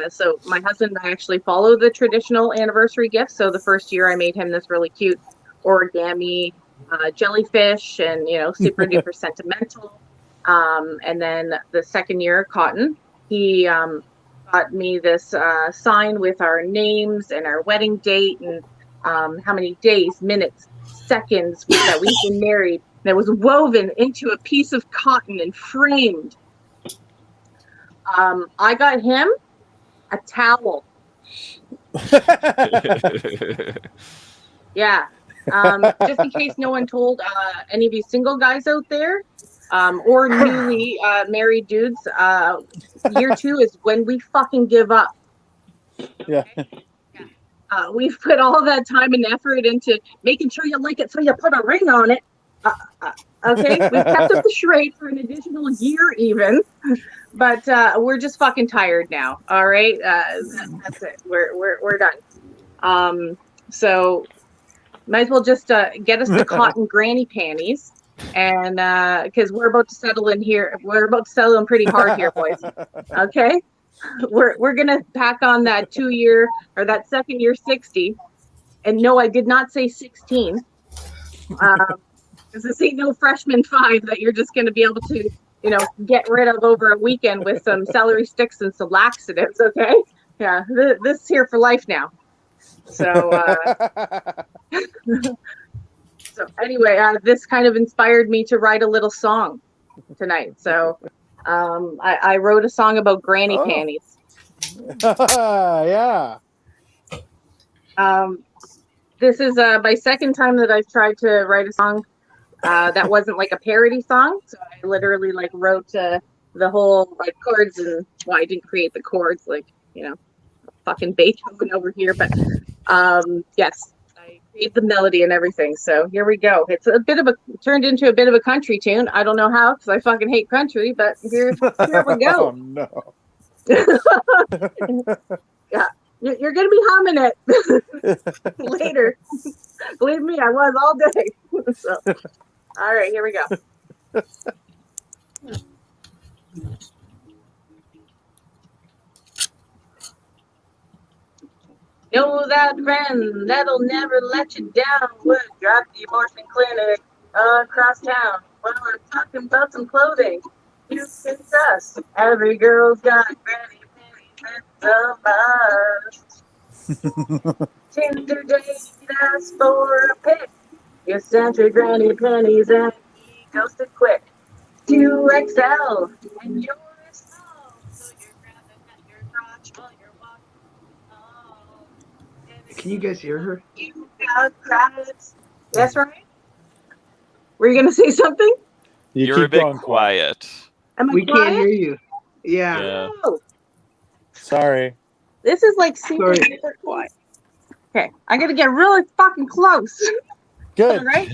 so my husband and I actually follow the traditional anniversary gifts. So the first year I made him this really cute origami jellyfish, and super duper sentimental. And then the second year, cotton, he got me this sign with our names and our wedding date and how many days, minutes, seconds that we've been married. And it was woven into a piece of cotton and framed. I got him a towel. Yeah. Just in case no one told any of you single guys out there, or newly married dudes, year 2 is when we fucking give up. Yeah. We've put all that time and effort into making sure you like it, so you put a ring on it. Okay, we've kept up the charade for an additional year even, but we're just fucking tired now. All right, that's it. We're done. So might as well just get us the cotton granny panties, and because we're about to settle in here. We're about to settle in pretty hard here, boys. Okay, we're gonna pack on that 2-year or that second year 60. And no, I did not say 16. Because this ain't no freshman 5 that you're just going to be able to, get rid of over a weekend with some celery sticks and some laxatives. Okay, yeah, this is here for life now. So, so anyway, this kind of inspired me to write a little song tonight. So, I wrote a song about granny panties. Yeah. This is my second time that I've tried to write a song that wasn't like a parody song. So I literally wrote the whole chords, and I didn't create the chords fucking Beethoven over here, but yes, I created the melody and everything. So here we go. It's turned into a bit of a country tune. I don't know how, because I fucking hate country, but here we go. Oh no. Yeah. You're going to be humming it later. Believe me, I was all day. So, all right, here we go. Know that friend that'll never let you down would drive the abortion clinic across town. Well, I'm talking about some clothing you can trust. Every girl's got granny panties and some bust. Tinder date asks for a pic. You sent your granny panties and he ghosted quick. 2XL and you're small, so you're grabbing at your crotch while you're walking. Can you guys hear her? You got crabs. That's right. Were you gonna say something? You're a bit quiet. Am I We quiet? can't hear you. Yeah. Yeah. Oh, Sorry. this is super Sorry. quiet. Okay, I gotta get really fucking close. Good. All right.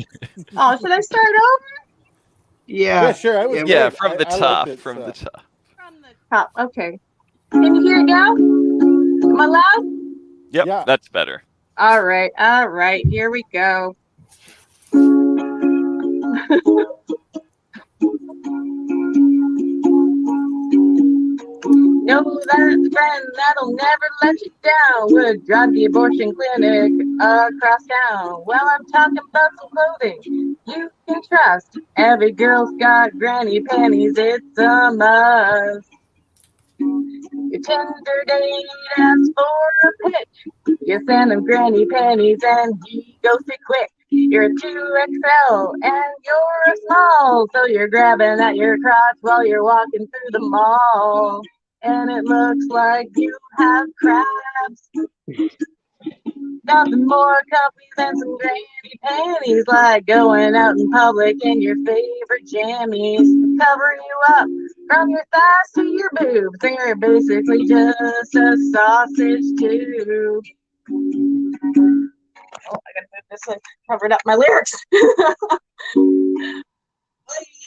Oh, should I start over? Yeah. Yeah, sure. I was Yeah, good. from the I top. liked it, From so. the top. From the top. Okay. Can you hear it now? Am I loud? Yep, Yeah. that's better. All right. Here we go. Know that friend that'll never let you down would drive the abortion clinic across town. Well, I'm talking about some clothing you can trust. Every girl's got granny panties, it's a must. Your Tinder date asks for a pic. You send him granny panties and he ghosted quick. You're a 2XL and you're a small, so you're grabbing at your crotch while you're walking through the mall. And it looks like you have crabs. Nothing more comfy than some granny panties, like going out in public in your favorite jammies, cover you up from your thighs to your boobs. They're basically just a sausage tube. Oh, I gotta move this and covered up my lyrics. Well, you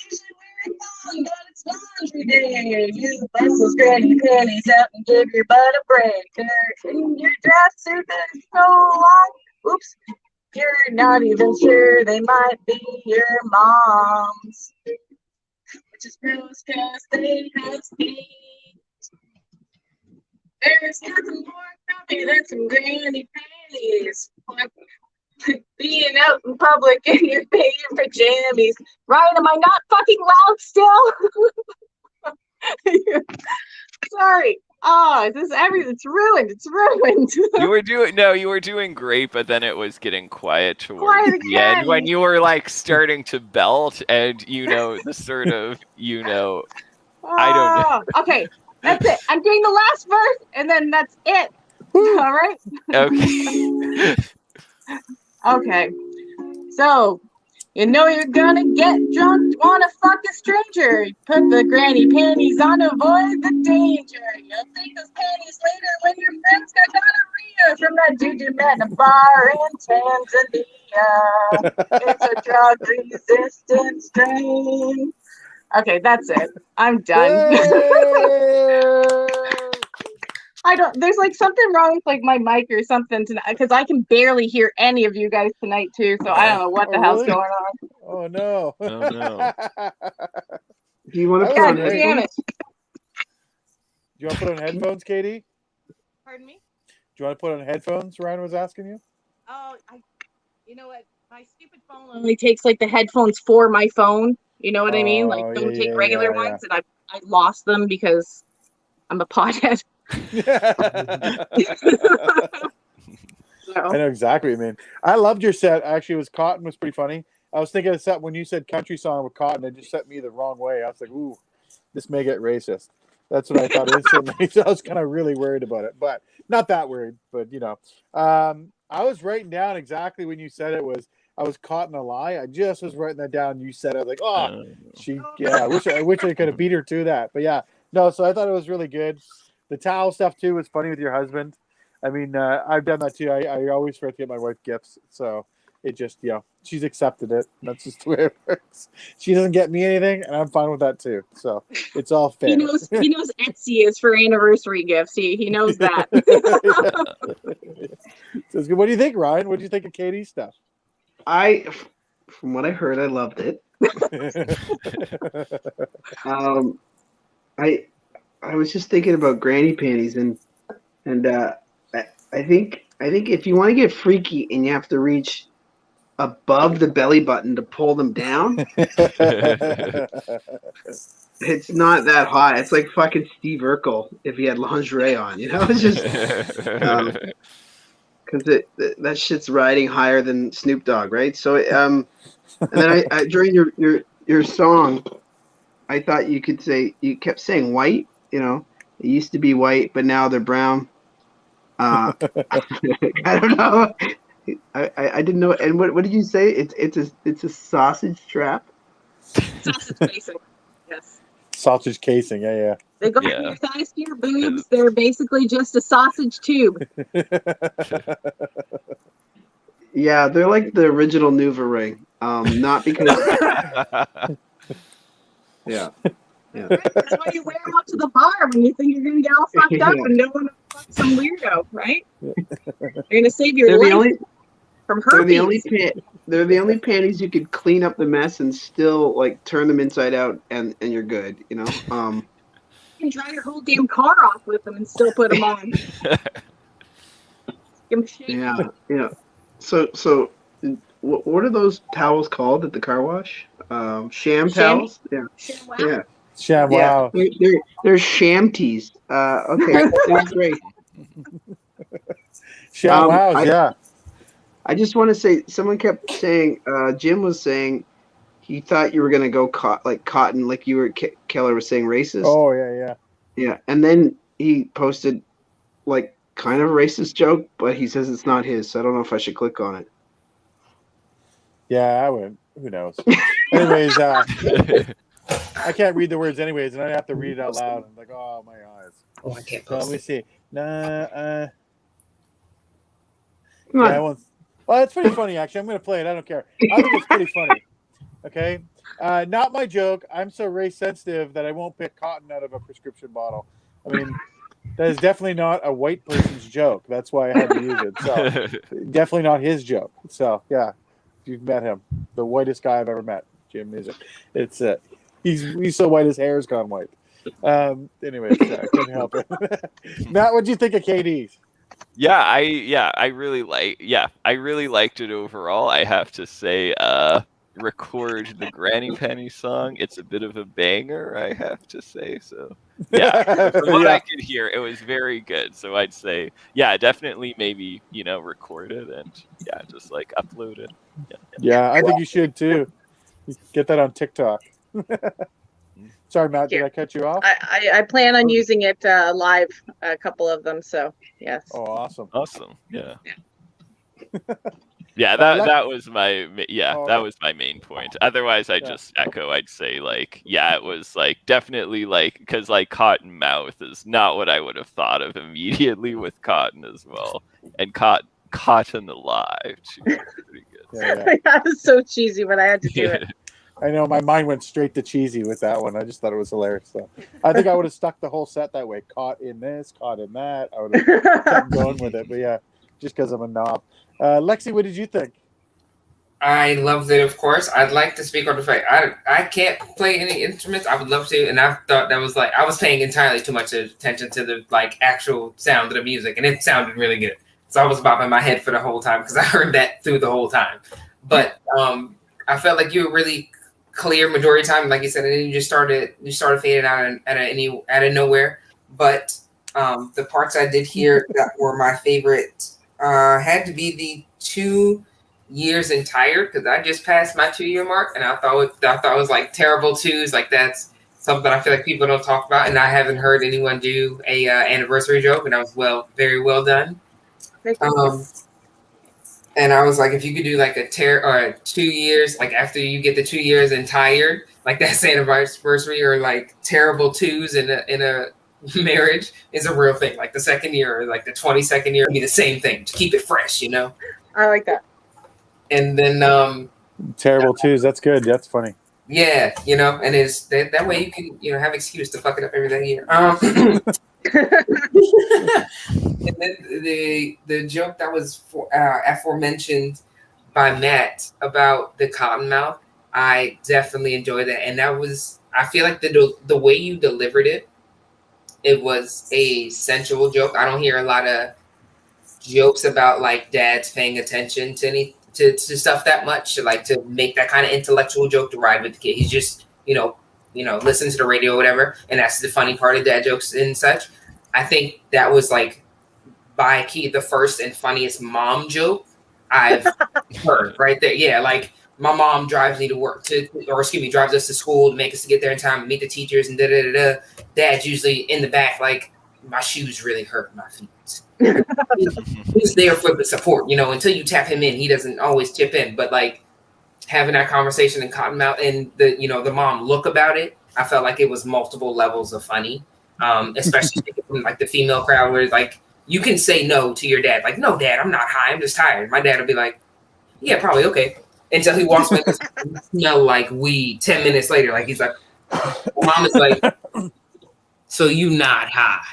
usually wear it on, but it's laundry every day. You bust those granny panties out and give your butt a break. In your dress suit that's so long. Oops. You're not even sure they might be your moms. Which is gross because they have feet. There's nothing more comfy than some granny panties. Like being out in public in your favorite jammies. Ryan, am I not fucking loud still? Sorry. Oh, it's ruined. It's ruined. You were doing great, but then it was getting quiet towards the end when you were like starting to belt and the sort of I don't know. Okay, that's it. I'm doing the last verse and then that's it. All right. Okay. Okay. So, you're gonna get drunk, wanna fuck a stranger. Put the granny panties on, avoid the danger. You'll take those panties later when your friends got gonorrhea from that dude you met in a bar in Tanzania. It's a drug-resistant strain. Okay, that's it. I'm done. There's like something wrong with like my mic or something tonight because I can barely hear any of you guys tonight too. So I don't know what the hell's going on. Oh no. Oh no. Do you want to put God on damn headphones? it. Do you want to put on headphones, Katie? Pardon me? Do you want to put on headphones? Ryan was asking you. Oh, you know what? My stupid phone only takes like the headphones for my phone. You know what I mean? Like don't take regular ones, and I lost them because I'm a pothead. I know exactly what you mean. I loved your set. Actually, it was Cotton was pretty funny. I was thinking of set when you said country song with Cotton. It just set me the wrong way. I was like, ooh, this may get racist. That's what I thought instantly. So I was kind of really worried about it, but not that worried. But I was writing down exactly when you said it was. I was caught in a lie. I just was writing that down. You said it. I was like, oh, I wish I could have beat her to that. But yeah, no. So I thought it was really good. The towel stuff too was funny with your husband. I mean, I've done that too. I always forget to get my wife gifts, so it just she's accepted it. That's just the way it works. She doesn't get me anything, and I'm fine with that too. So it's all fair. He knows Etsy is for anniversary gifts. He knows that. So it's good. What do you think, Ryan? What do you think of Katie's stuff? From what I heard, I loved it. I was just thinking about granny panties and I think if you want to get freaky and you have to reach above the belly button to pull them down, it's not that hot. It's like fucking Steve Urkel if he had lingerie on, It's just because that shit's riding higher than Snoop Dogg, right? So and then I during your song, I thought you kept saying white, It used to be white, but now they're brown. I don't know. I didn't know. And what did you say? It's a sausage trap. Sausage casing. Yes. Sausage casing. Yeah. They go from your thighs to your boobs. They're basically just a sausage tube. Yeah, they're like the original Nuva ring. Not because. Yeah. That's why you wear them up to the bar when you think you're gonna get all fucked up and no one fuck some weirdo, right? You're gonna save your life from herpes. They're the only panties you could clean up the mess and still like turn them inside out and you're good, You can dry your whole damn car off with them and still put them on. Give them shape. Yeah. So what are those towels called at the car wash? Sham towels? Yeah. ShamWow? Yeah. ShamWow. Yeah. They're shamties. Okay, they're great. ShamWows, yeah. I just want to say, someone kept saying, Jim was saying he thought you were going to go cotton, like you were, Keller was saying racist. Oh, yeah. Yeah, and then he posted like kind of a racist joke, but he says it's not his, so I don't know if I should click on it. Yeah, I would. Who knows? Anyways, I can't read the words anyways, and I have to read it out loud. I'm like, oh, my eyes. Oh, I can't So post let me it. see. Come on. Well, it's pretty funny, actually. I'm going to play it. I don't care. I think it's pretty funny. Okay? Not my joke. I'm so race sensitive that I won't pick cotton out of a prescription bottle. I mean, that is definitely not a white person's joke. That's why I had to use it. So definitely not his joke. So yeah, if you've met him, the whitest guy I've ever met, Jim Music. It's he's so white his hair's gone white. Anyways, I couldn't help it. Matt, what'd you think of KD's? I really liked it overall. I have to say, record the Granny Penny song. It's a bit of a banger, I have to say. So yeah, from what I could hear, it was very good. So I'd say, yeah, definitely maybe, record it and just like upload it. Yeah, I think you should too. Get that on TikTok. Sorry, Matt, did I cut you off? I plan on using it live, a couple of them. So yes. Oh, awesome. Yeah. Yeah, that was my that was my main point. Otherwise, I just echo. I'd say it was definitely because Cottonmouth is not what I would have thought of immediately with Cotton as well, and Cotton Alive too. Pretty good. Yeah. That was so cheesy, but I had to do it. I know my mind went straight to cheesy with that one. I just thought it was hilarious. So I think I would have stuck the whole set that way. Caught in this, caught in that. I would have kept going with it. But yeah, just because I'm a knob. Lexi, what did you think? I loved it, of course. I'd like to speak on the fact I can't play any instruments. I would love to, and I thought that was I was paying entirely too much attention to the actual sound of the music, and it sounded really good. So I was bobbing my head for the whole time because I heard that through the whole time. But I felt like you were really clear majority of the time, like you said, and then you started fading out out of nowhere. But the parts I did hear that were my favorite had to be the 2 years and tired, because I just passed my 2-year mark, and I thought it was like terrible twos. Like that's something I feel like people don't talk about, and I haven't heard anyone do a anniversary joke, and that was very well done. And I was like, if you could do like a 2 years, like after you get the 2 years and tired, like that's anniversary, or like terrible twos in a marriage is a real thing. Like the second year or like the 22nd year would be the same thing to keep it fresh, I like that. And then terrible twos. That's good. That's funny. Yeah, and it's that way you can have excuse to fuck it up every day year. And then the joke that was aforementioned by Matt about the Cottonmouth, I definitely enjoyed that, and I feel like the way you delivered it was a sensual joke. I don't hear a lot of jokes about dads paying attention to stuff that much, to make that kind of intellectual joke to ride with the kid. He's just listen to the radio or whatever, and that's the funny part of dad jokes and such. I think that was by key the first and funniest mom joke I've heard right there. Yeah, my mom drives me to work drives us to school to make us to get there in time to meet the teachers and da. Dad's usually in the back, my shoes really hurt my feet. He's there for the support, until you tap him in, he doesn't always chip in. But having that conversation in Cottonmouth and the mom look about it, I felt like it was multiple levels of funny. Especially from the female crowd, where you can say no to your dad, no, Dad, I'm not high, I'm just tired. My dad will be like, yeah, probably okay, until he walks away and smell like weed 10 minutes later. He's like, mom is like, so you not high,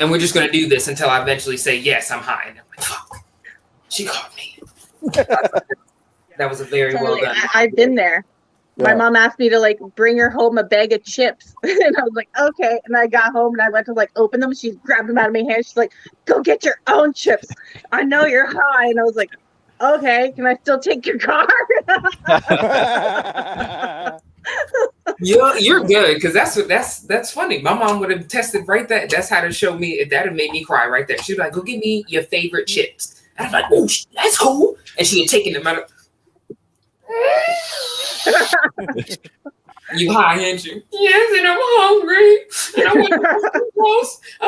and we're just gonna do this until I eventually say yes, I'm high. And I'm like, fuck, she caught me. That was a very well done. I've been there. Yeah. My mom asked me to bring her home a bag of chips, and I was like, okay. And I got home and I went to open them. She grabbed them out of my hand. She's like, go get your own chips. I know you're high. And I was like, okay, can I still take your car? You're good, because that's funny. My mom would have tested right there. That's how to show me if that had made me cry right there. She'd be like, go get me your favorite chips. And I'm like, oh, that's cool. And she had taken them out of. You high, ain't you? Yes, and I'm hungry. And I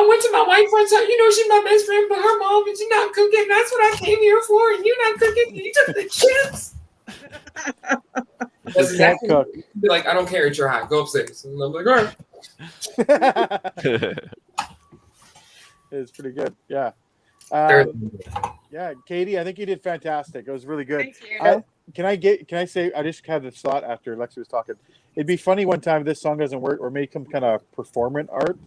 went to my white friend's house. She's my best friend, but her mom is not cooking. That's what I came here for. And you're not cooking. You took the chips. That's exactly. Cook. Be like, I don't care. It's your high. Go upstairs. And I'm like, all right. It's pretty good. Yeah. Yeah, Katie, I think you did fantastic. It was really good. Thank you. can I say, I just had this thought after Lexi was talking. It'd be funny one time if this song doesn't work or make some kind of performance art.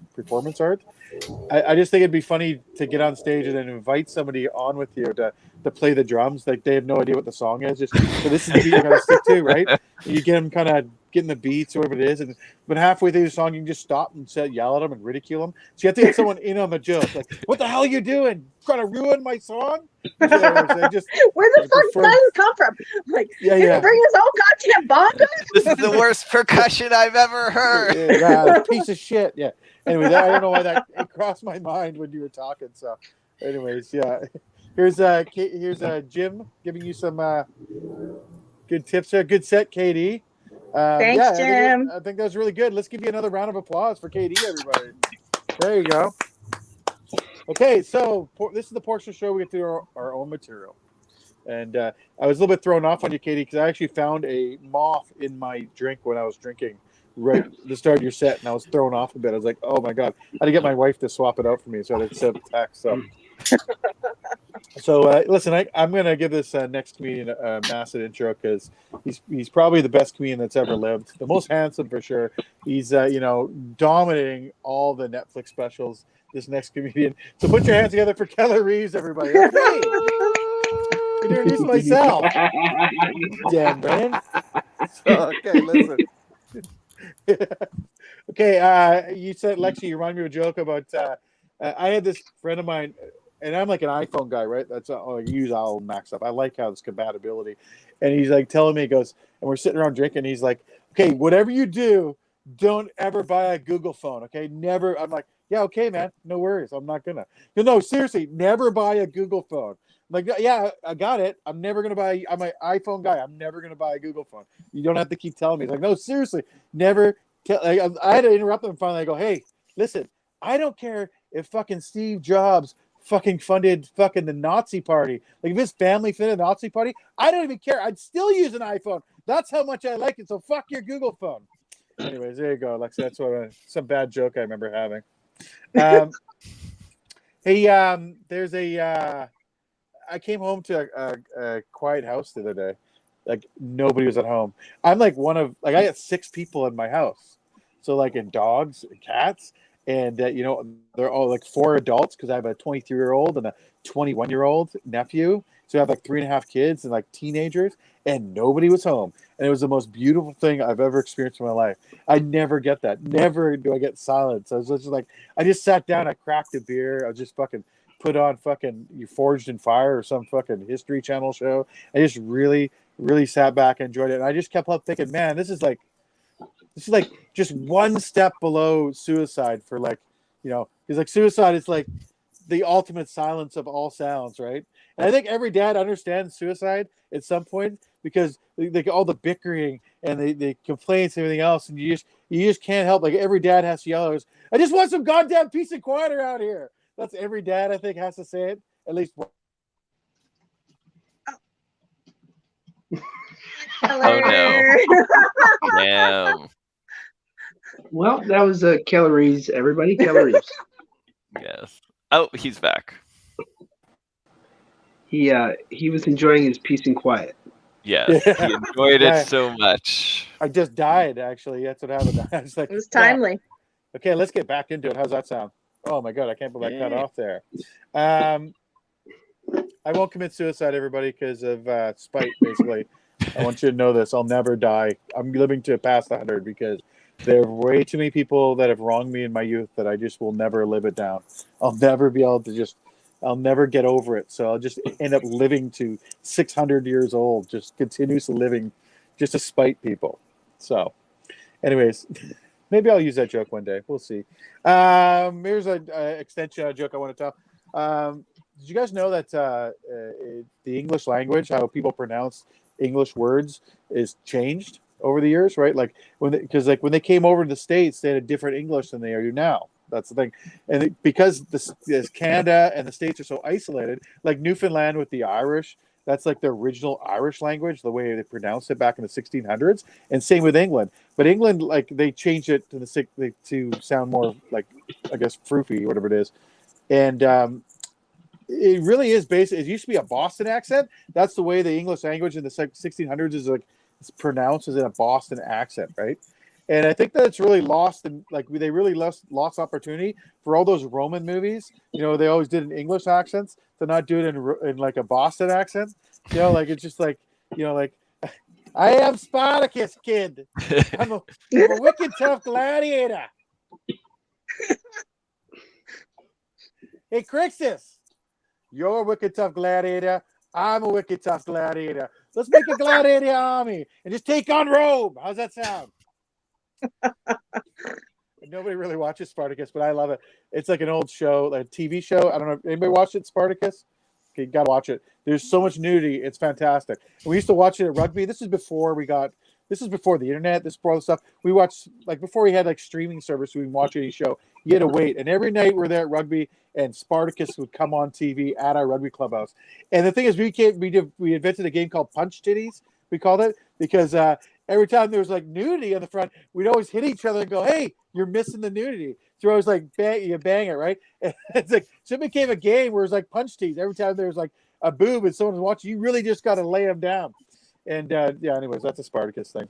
I just think it'd be funny to get on stage and then invite somebody on with you to play the drums. Like they have no idea what the song is. Just so this is the beat you're gonna stick to, right? And you get them kind of getting the beats or whatever it is, and but halfway through the song you can just stop and yell at them and ridicule them. So you have to get someone in on the joke. Like, what the hell are you doing? Trying to ruin my song? So they just, Where the fuck did that come from? Like, Yeah, did yeah. he bring his own goddamn bongos? This is the worst percussion I've ever heard. Yeah, piece of shit. Yeah. Anyway, I don't know why it crossed my mind when you were talking. So, anyways, yeah. Here's Jim giving you some good tips there. Good set, KD. Thanks, Jim. I think that was really good. Let's give you another round of applause for KD, everybody. There you go. Okay, so this is the portion of the show we get through our own material. And I was a little bit thrown off on you, Katie, because I actually found a moth in my drink when I was drinking right at the start of your set, and I was thrown off a bit. I was like, oh my God. I had to get my wife to swap it out for me, so I had to send a text. So listen, I'm going to give this next comedian a massive intro because he's probably the best comedian that's ever lived. The most handsome for sure. He's dominating all the Netflix specials. This next comedian. So put your hands together for Keller Reeves, everybody. Okay. Introduce myself. Dan Brennan. So, okay, listen. Okay, you said, Lexi, you reminded me of a joke about I had this friend of mine, and I'm like an iPhone guy, right? That's I use all maxed up. I like how it's compatibility. And he's like telling me, he goes, and we're sitting around drinking, he's like, okay, whatever you do, don't ever buy a Google phone, okay? Never. I'm like, yeah, okay, man, no worries. I'm not gonna. No, seriously, never buy a Google phone. I'm like, yeah, I got it. I'm never gonna buy. I'm an iPhone guy. I'm never gonna buy a Google phone. You don't have to keep telling me. He's like, no, seriously, never. I had to interrupt him finally. I go, hey, listen, I don't care if fucking Steve Jobs fucking funded fucking the Nazi party. Like if his family funded the Nazi party, I don't even care. I'd still use an iPhone. That's how much I like it. So fuck your Google phone. Anyways, there you go, Alexa. That's what some bad joke I remember having. Hey, there's I came home to a quiet house the other day. Like nobody was at home. I'm like I got 6 people in my house. So like in dogs and cats, and they're all like 4 adults because I have a 23-year-old and a 21-year-old nephew. So I have like 3.5 kids and like teenagers, and nobody was home. And it was the most beautiful thing I've ever experienced in my life. I never get that. Never do I get silence. I was just like, I just sat down, I cracked a beer, I just fucking put on fucking You Forged in Fire or some fucking History Channel show. I just really, really sat back and enjoyed it. And I just kept up thinking, man, this is like just one step below suicide for like, because like suicide is like the ultimate silence of all sounds, right? And I think every dad understands suicide at some point because they all the bickering and the complaints and everything else, and you just can't help. Like every dad has to yell, I just want some goddamn peace and quiet around here. That's every dad, I think, has to say it at least once. Oh no. Damn. Well, that was calories, everybody. Calories. Yes. Oh, he's back. He was enjoying his peace and quiet. Yes, Yeah. he enjoyed it so much. I just died, actually. That's what happened. I was like, It was timely. Okay, let's get back into it. How's that sound? Oh my God, I can't believe I cut off there. I won't commit suicide, everybody, because of spite, basically. I want you to know this. I'll never die. I'm living to past 100 because there are way too many people that have wronged me in my youth that I just will never live it down. I'll never be able to I'll never get over it. So I'll just end up living to 600 years old, just continuously living just to spite people. So anyways, maybe I'll use that joke one day. We'll see. Here's an extension of a joke I want to tell. Did you guys know that the English language, how people pronounce English words, is changed over the years, right? Like when they came over to the States, they had a different English than they do now. That's the thing. And because this Canada and the States are so isolated, like Newfoundland with the Irish, that's like the original Irish language, the way they pronounced it back in the 1600s. And same with England. But England, like they changed it to sound more like, I guess, froofy, whatever it is. And it really is based. It used to be a Boston accent. That's the way the English language in the 1600s is like it's pronounced as in a Boston accent, right? And I think that it's really lost, and like they really lost opportunity for all those Roman movies. You know, they always did in English accents to not do it in like a Boston accent. You know, like it's just like, you know, like I am Spartacus, kid. I'm a wicked tough gladiator. Hey, Crixus, you're a wicked tough gladiator. I'm a wicked tough gladiator. Let's make a gladiator army and just take on Rome. How's that sound? Nobody really watches Spartacus, but I love it. It's like an old show, like a TV show. I don't know if anybody watched it, Spartacus. Okay, you gotta watch it. There's so much nudity, it's fantastic. And we used to watch it at rugby. This is before the internet, this before the stuff. We watched like before we had like streaming service, we would watch any show. You had to wait. And every night we're there at rugby and Spartacus would come on TV at our rugby clubhouse. And the thing is we invented a game called Punch Titties, we called it, because every time there was like nudity on the front, we'd always hit each other and go, "Hey, you're missing the nudity." So I was like, bang it, right? And it's like, so it became a game where it's like punch tees. Every time there's like a boob and someone's watching, you really just got to lay them down. And yeah, anyways, that's a Spartacus thing.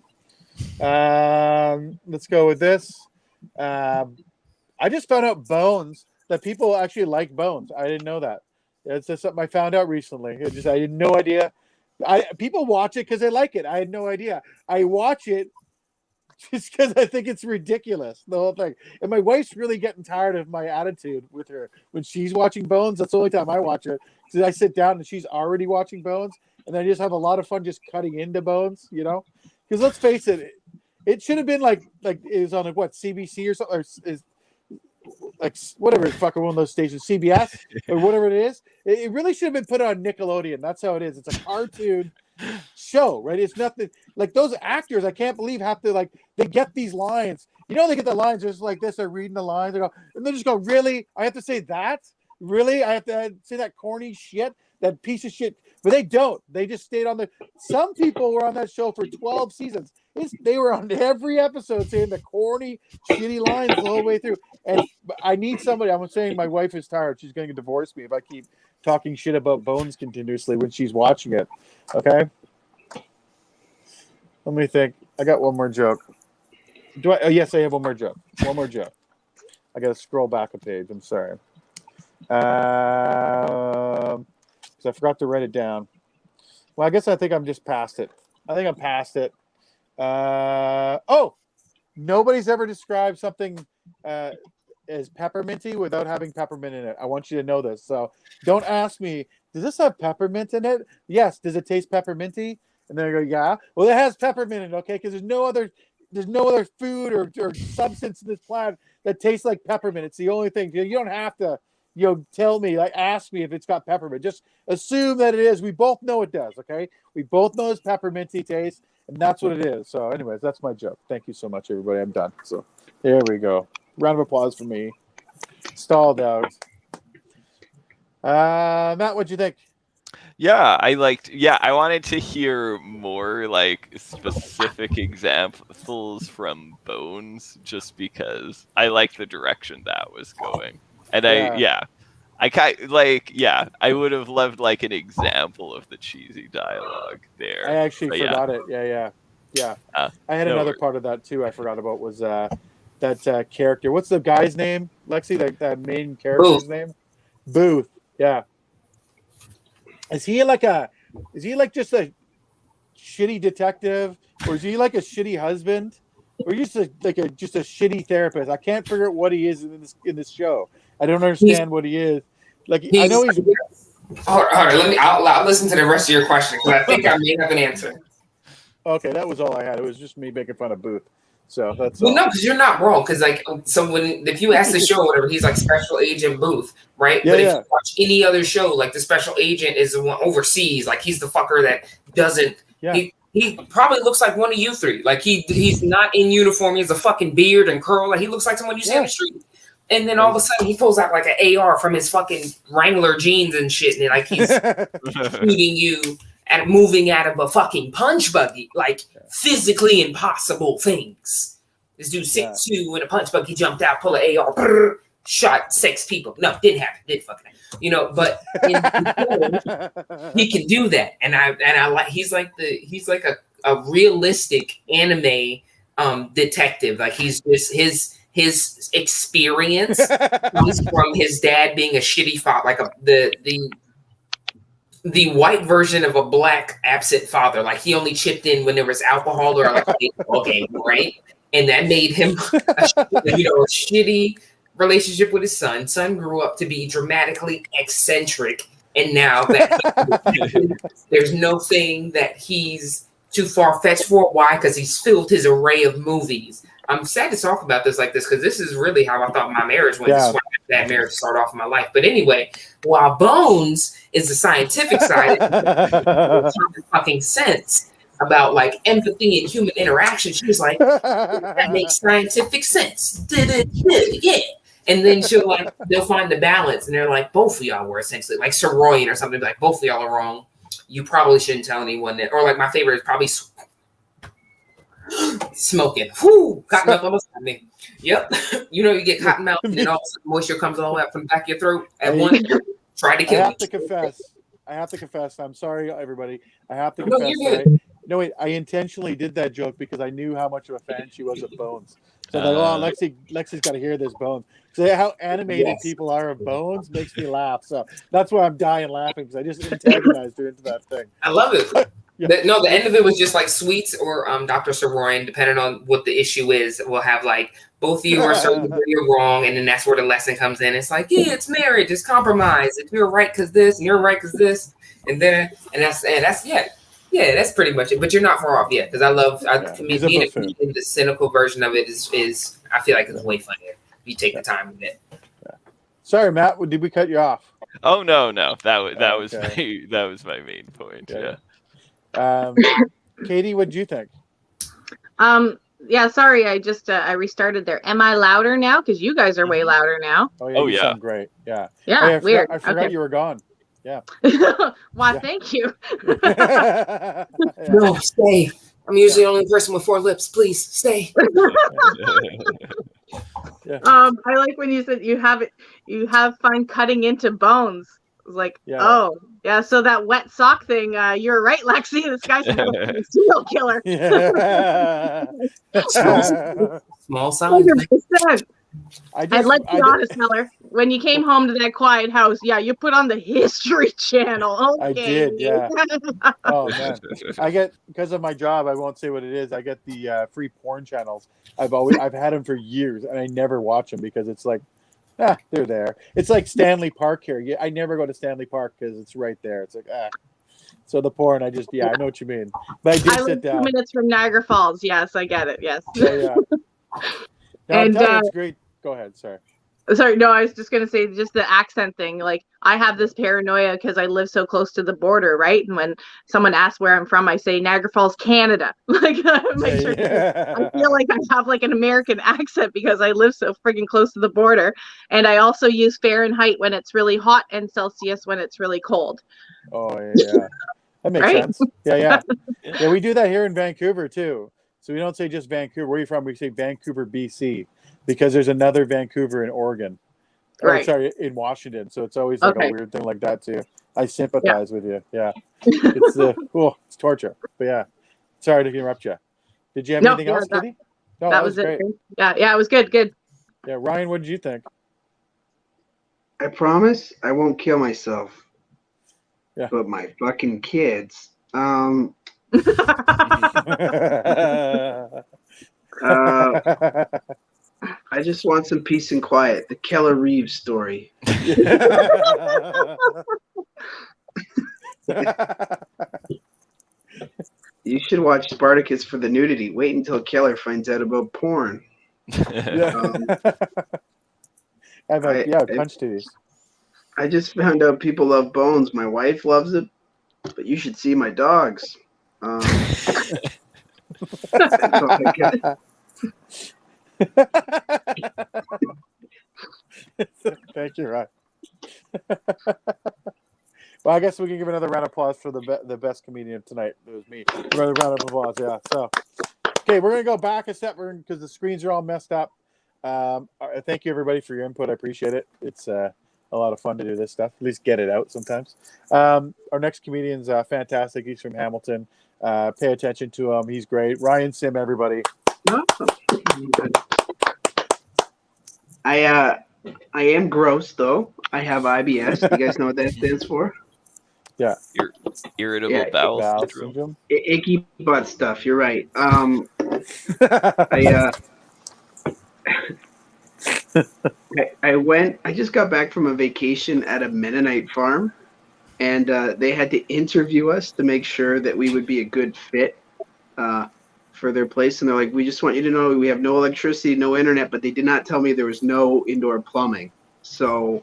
Let's go with this. I just found out Bones, that people actually like Bones. I didn't know that. It's just something I found out recently. I had no idea. People watch it because they like it. I had no idea. I watch it just because I think it's ridiculous, the whole thing. And my wife's really getting tired of my attitude with her when she's watching Bones. That's the only time I watch it, because I sit down and she's already watching Bones, and I just have a lot of fun just cutting into Bones, you know? Because let's face it, it should have been like it was on like what, CBC or something, or is like whatever fucking one of those stations, CBS or whatever it is. It really should have been put on Nickelodeon. That's how it is. It's a cartoon show, right? It's nothing like those actors. I can't believe have to like they get these lines. You know, they get the lines just like this. They're reading the lines. They go, and they just go, "Really? I have to say that? Really? I have to say that corny shit, that piece of shit." But they don't. They just stayed on the. Some people were on that show for 12 seasons. They were on every episode saying the corny, shitty lines the whole way through. And I need somebody. I'm saying my wife is tired. She's going to divorce me if I keep talking shit about Bones continuously when she's watching it. Okay? Let me think. I got one more joke. Oh, yes, I have one more joke. One more joke. I got to scroll back a page. I'm sorry. Because I forgot to write it down. Well, I guess I think I'm just past it. I think I'm past it. Nobody's ever described something as pepperminty without having peppermint in it. I want you to know this. So don't ask me, does this have peppermint in it? Yes. Does it taste pepperminty? And then I go, yeah. Well, it has peppermint in it, okay? Because there's no other food or substance in this plant that tastes like peppermint. It's the only thing. You don't have to, tell me, like, ask me if it's got peppermint. Just assume that it is. We both know it does, okay? We both know it's pepperminty taste, and that's what it is. So, anyways, that's my joke. Thank you so much, everybody. I'm done. So, there we go. Round of applause for me. Stalled out. Matt, what'd you think? Yeah, I wanted to hear more like specific examples from Bones, just because I like the direction that was going. And I would have loved like an example of the cheesy dialogue there. I actually forgot it. Yeah. I had another part of that too. I forgot about was that character. What's the guy's name, Lexi? That main character's name? Booth. Yeah. Is he like just a shitty detective, or is he like a shitty husband, or just a shitty therapist? I can't figure out what he is in this show. I don't understand what he is. Like, I know he's. Hold on. I'll listen to the rest of your question because I think I may have an answer. Okay, that was all I had. It was just me making fun of Booth. So that's no, because you're not wrong. Because if you ask the show, whatever, he's like Special Agent Booth, right? Yeah, but if you watch any other show, like the Special Agent is the one overseas. Like he's the fucker that doesn't. Yeah. He probably looks like one of you three. Like he's not in uniform. He has a fucking beard and curl. Like he looks like someone you see on the street. And then all of a sudden he pulls out like an AR from his fucking Wrangler jeans and shit, and like he's shooting you and moving out of a fucking punch buggy, like physically impossible things. This dude 6'2" in a punch buggy jumped out, pull an AR, shot 6 people. No, didn't happen. Didn't fucking happen. You know, but he can do that. And I like he's like a realistic anime detective. Like he's just his experience comes from his dad being a shitty father, like the white version of a black absent father. Like he only chipped in when there was alcohol or like okay, right? And that made him a shitty relationship with his son. Son grew up to be dramatically eccentric, and now that there's no thing that he's too far-fetched for. Why? Because he's filled his array of movies. I'm sad to talk about this like this because this is really how I thought my marriage went. Yeah. This is why that marriage started off in my life. But anyway, while Bones is the scientific side, it makes fucking sense about like empathy and human interaction. She was like, that makes scientific sense. Yeah. And then they'll find the balance, and they're like, both of y'all were essentially like Soroyan or something. Like both of y'all are wrong. You probably shouldn't tell anyone that. Or like my favorite is probably smoking. Whoo, cotton mouth almost got me. Yep. You get cotton mouth and then all of a sudden moisture comes all the way up from the back of your throat at once. Try to kill I have to confess. I'm sorry, everybody. I have to confess. Wait. I intentionally did that joke because I knew how much of a fan she was of Bones. So Lexi's got to hear this Bones. So how animated people are of Bones makes me laugh. So that's why I'm dying laughing because I just antagonized her into that thing. I love it. Yeah. The end of it was just like Sweets or Dr. Soroyan, depending on what the issue is. We'll have like both of you are so you're wrong, and then that's where the lesson comes in. It's like, yeah, it's marriage, it's compromise. If you're right because this, and you're right because this, and that's that's pretty much it. But you're not far off yet because being the cynical version of it is I feel like it's way funnier. If you take the time with it. Yeah. Sorry, Matt. Did we cut you off? Oh no. That was my main point. Yeah. Katie, what did you think? Yeah, sorry, I just I restarted there. Am I louder now? Because you guys are way louder now. Oh yeah, sound great. Yeah. Yeah, weird. I forgot you were gone. Yeah. Thank you. No, stay. I'm usually the only person with 4 lips. Please stay. I like when you said you have fun cutting into bones. I was like, oh yeah, so that wet sock thing, you're right, Lexi. This guy's a serial killer. Small sound. 100%. I'd like to be honest, Miller. When you came home to that quiet house, you put on the History Channel. Okay. I did, yeah. Oh man, I get, because of my job, I won't say what it is. I get the free porn channels. I've had them for years, and I never watch them because it's like, they're there. It's like Stanley Park here. I never go to Stanley Park because it's right there. It's like, So the porn, I know what you mean. But I did sit down. 2 minutes from Niagara Falls. Yes, I get it. Yes. Yeah. No, and it's great. Go ahead. Sorry, no, I was just going to say just the accent thing. Like, I have this paranoia because I live so close to the border, right? And when someone asks where I'm from, I say Niagara Falls, Canada. Like, I feel like I have like an American accent because I live so freaking close to the border. And I also use Fahrenheit when it's really hot and Celsius when it's really cold. Oh, yeah. That makes sense. Yeah. Yeah, we do that here in Vancouver, too. So we don't say just Vancouver. Where are you from? We say Vancouver, BC. Because there's another Vancouver in Oregon. Right. In Washington. So it's always like a weird thing like that too. I sympathize with you. Yeah. It's it's torture. But yeah. Sorry to interrupt you. Did you have anything else, Kitty? No, that was it. Great. Yeah, it was good. Yeah, Ryan, what did you think? I promise I won't kill myself. Yeah. But my fucking kids. I just want some peace and quiet. The Keller Reeves story. You should watch Spartacus for the nudity. Wait until Keller finds out about porn. Punch titties. I just found out people love Bones. My wife loves it, but you should see my dogs. That's all I got. Thank you, Ryan. Well, I guess we can give another round of applause for the best comedian of tonight. It was me. Another round of applause, yeah. So, okay, we're gonna go back a step because the screens are all messed up. Thank you everybody for your input. I appreciate it. It's a lot of fun to do this stuff. At least get it out sometimes. Our next comedian's fantastic. He's from Hamilton. Pay attention to him. He's great. Ryan Sim, everybody. No. I am gross though. I have IBS. Do you guys know what that stands for? Yeah. Irritable bowel syndrome. Icky butt stuff. You're right. I just got back from a vacation at a Mennonite farm, and they had to interview us to make sure that we would be a good fit for their place. And they're like, we just want you to know we have no electricity, no internet, but they did not tell me there was no indoor plumbing. So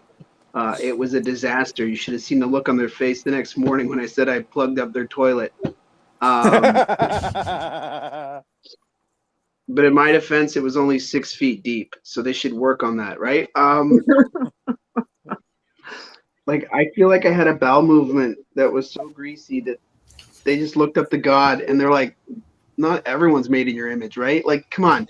it was a disaster. You should have seen the look on their face the next morning when I said I plugged up their toilet. But in my defense, it was only 6 feet deep, so they should work on that, right? Like, I feel like I had a bowel movement that was so greasy that they just looked up to God, and they're like, not everyone's made in your image, right? Like, come on.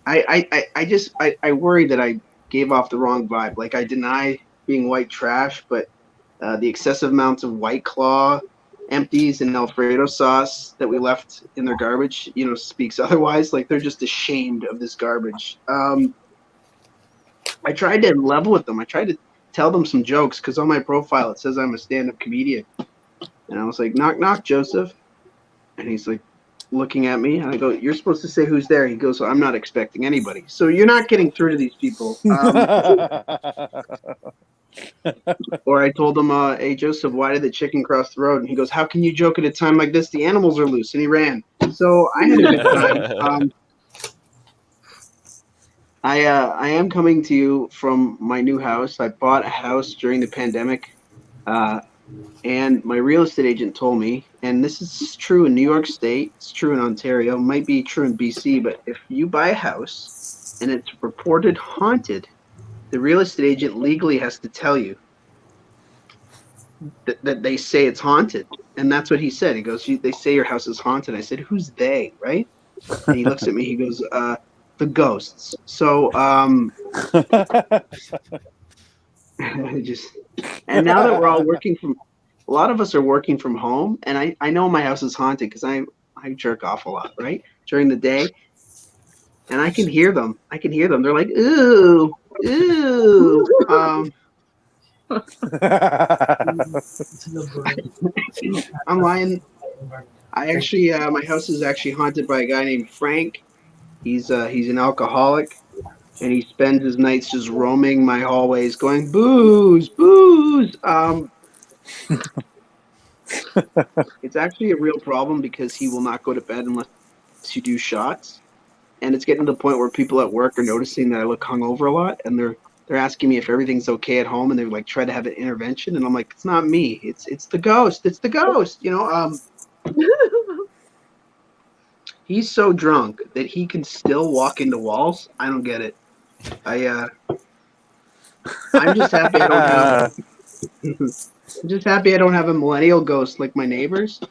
I worry that I gave off the wrong vibe. Like, I deny being white trash, but the excessive amounts of White Claw empties and Alfredo sauce that we left in their garbage, speaks otherwise. Like, they're just ashamed of this garbage. I tried to level with them. I tried to tell them some jokes because on my profile it says I'm a stand-up comedian. And I was like, knock, knock, Joseph. And he's like looking at me. And I go, you're supposed to say who's there. He goes, well, I'm not expecting anybody. So you're not getting through to these people. Or I told him, hey, Joseph, why did the chicken cross the road? And he goes, how can you joke at a time like this? The animals are loose. And he ran. So I had a good time. I am coming to you from my new house. I bought a house during the pandemic. And my real estate agent told me, and this is true in New York State, it's true in Ontario, might be true in BC, but if you buy a house and it's reported haunted, the real estate agent legally has to tell you that they say it's haunted. And that's what he said. He goes, they say your house is haunted. I said, who's they, right? And he looks at me, he goes, the ghosts. So, and now that we're all a lot of us are working from home, and I know my house is haunted because I jerk off a lot, right? During the day. And I can hear them. They're like, ooh, ooh. I'm lying. I actually, my house is actually haunted by a guy named Frank. He's an alcoholic, and he spends his nights just roaming my hallways, going booze, booze. It's actually a real problem because he will not go to bed unless you do shots, and it's getting to the point where people at work are noticing that I look hungover a lot, and they're asking me if everything's okay at home, and they're like try to have an intervention, and I'm like, it's not me, it's the ghost, He's so drunk that he can still walk into walls. I don't get it. I'm just happy I don't have. I'm just happy I don't have a millennial ghost like my neighbors.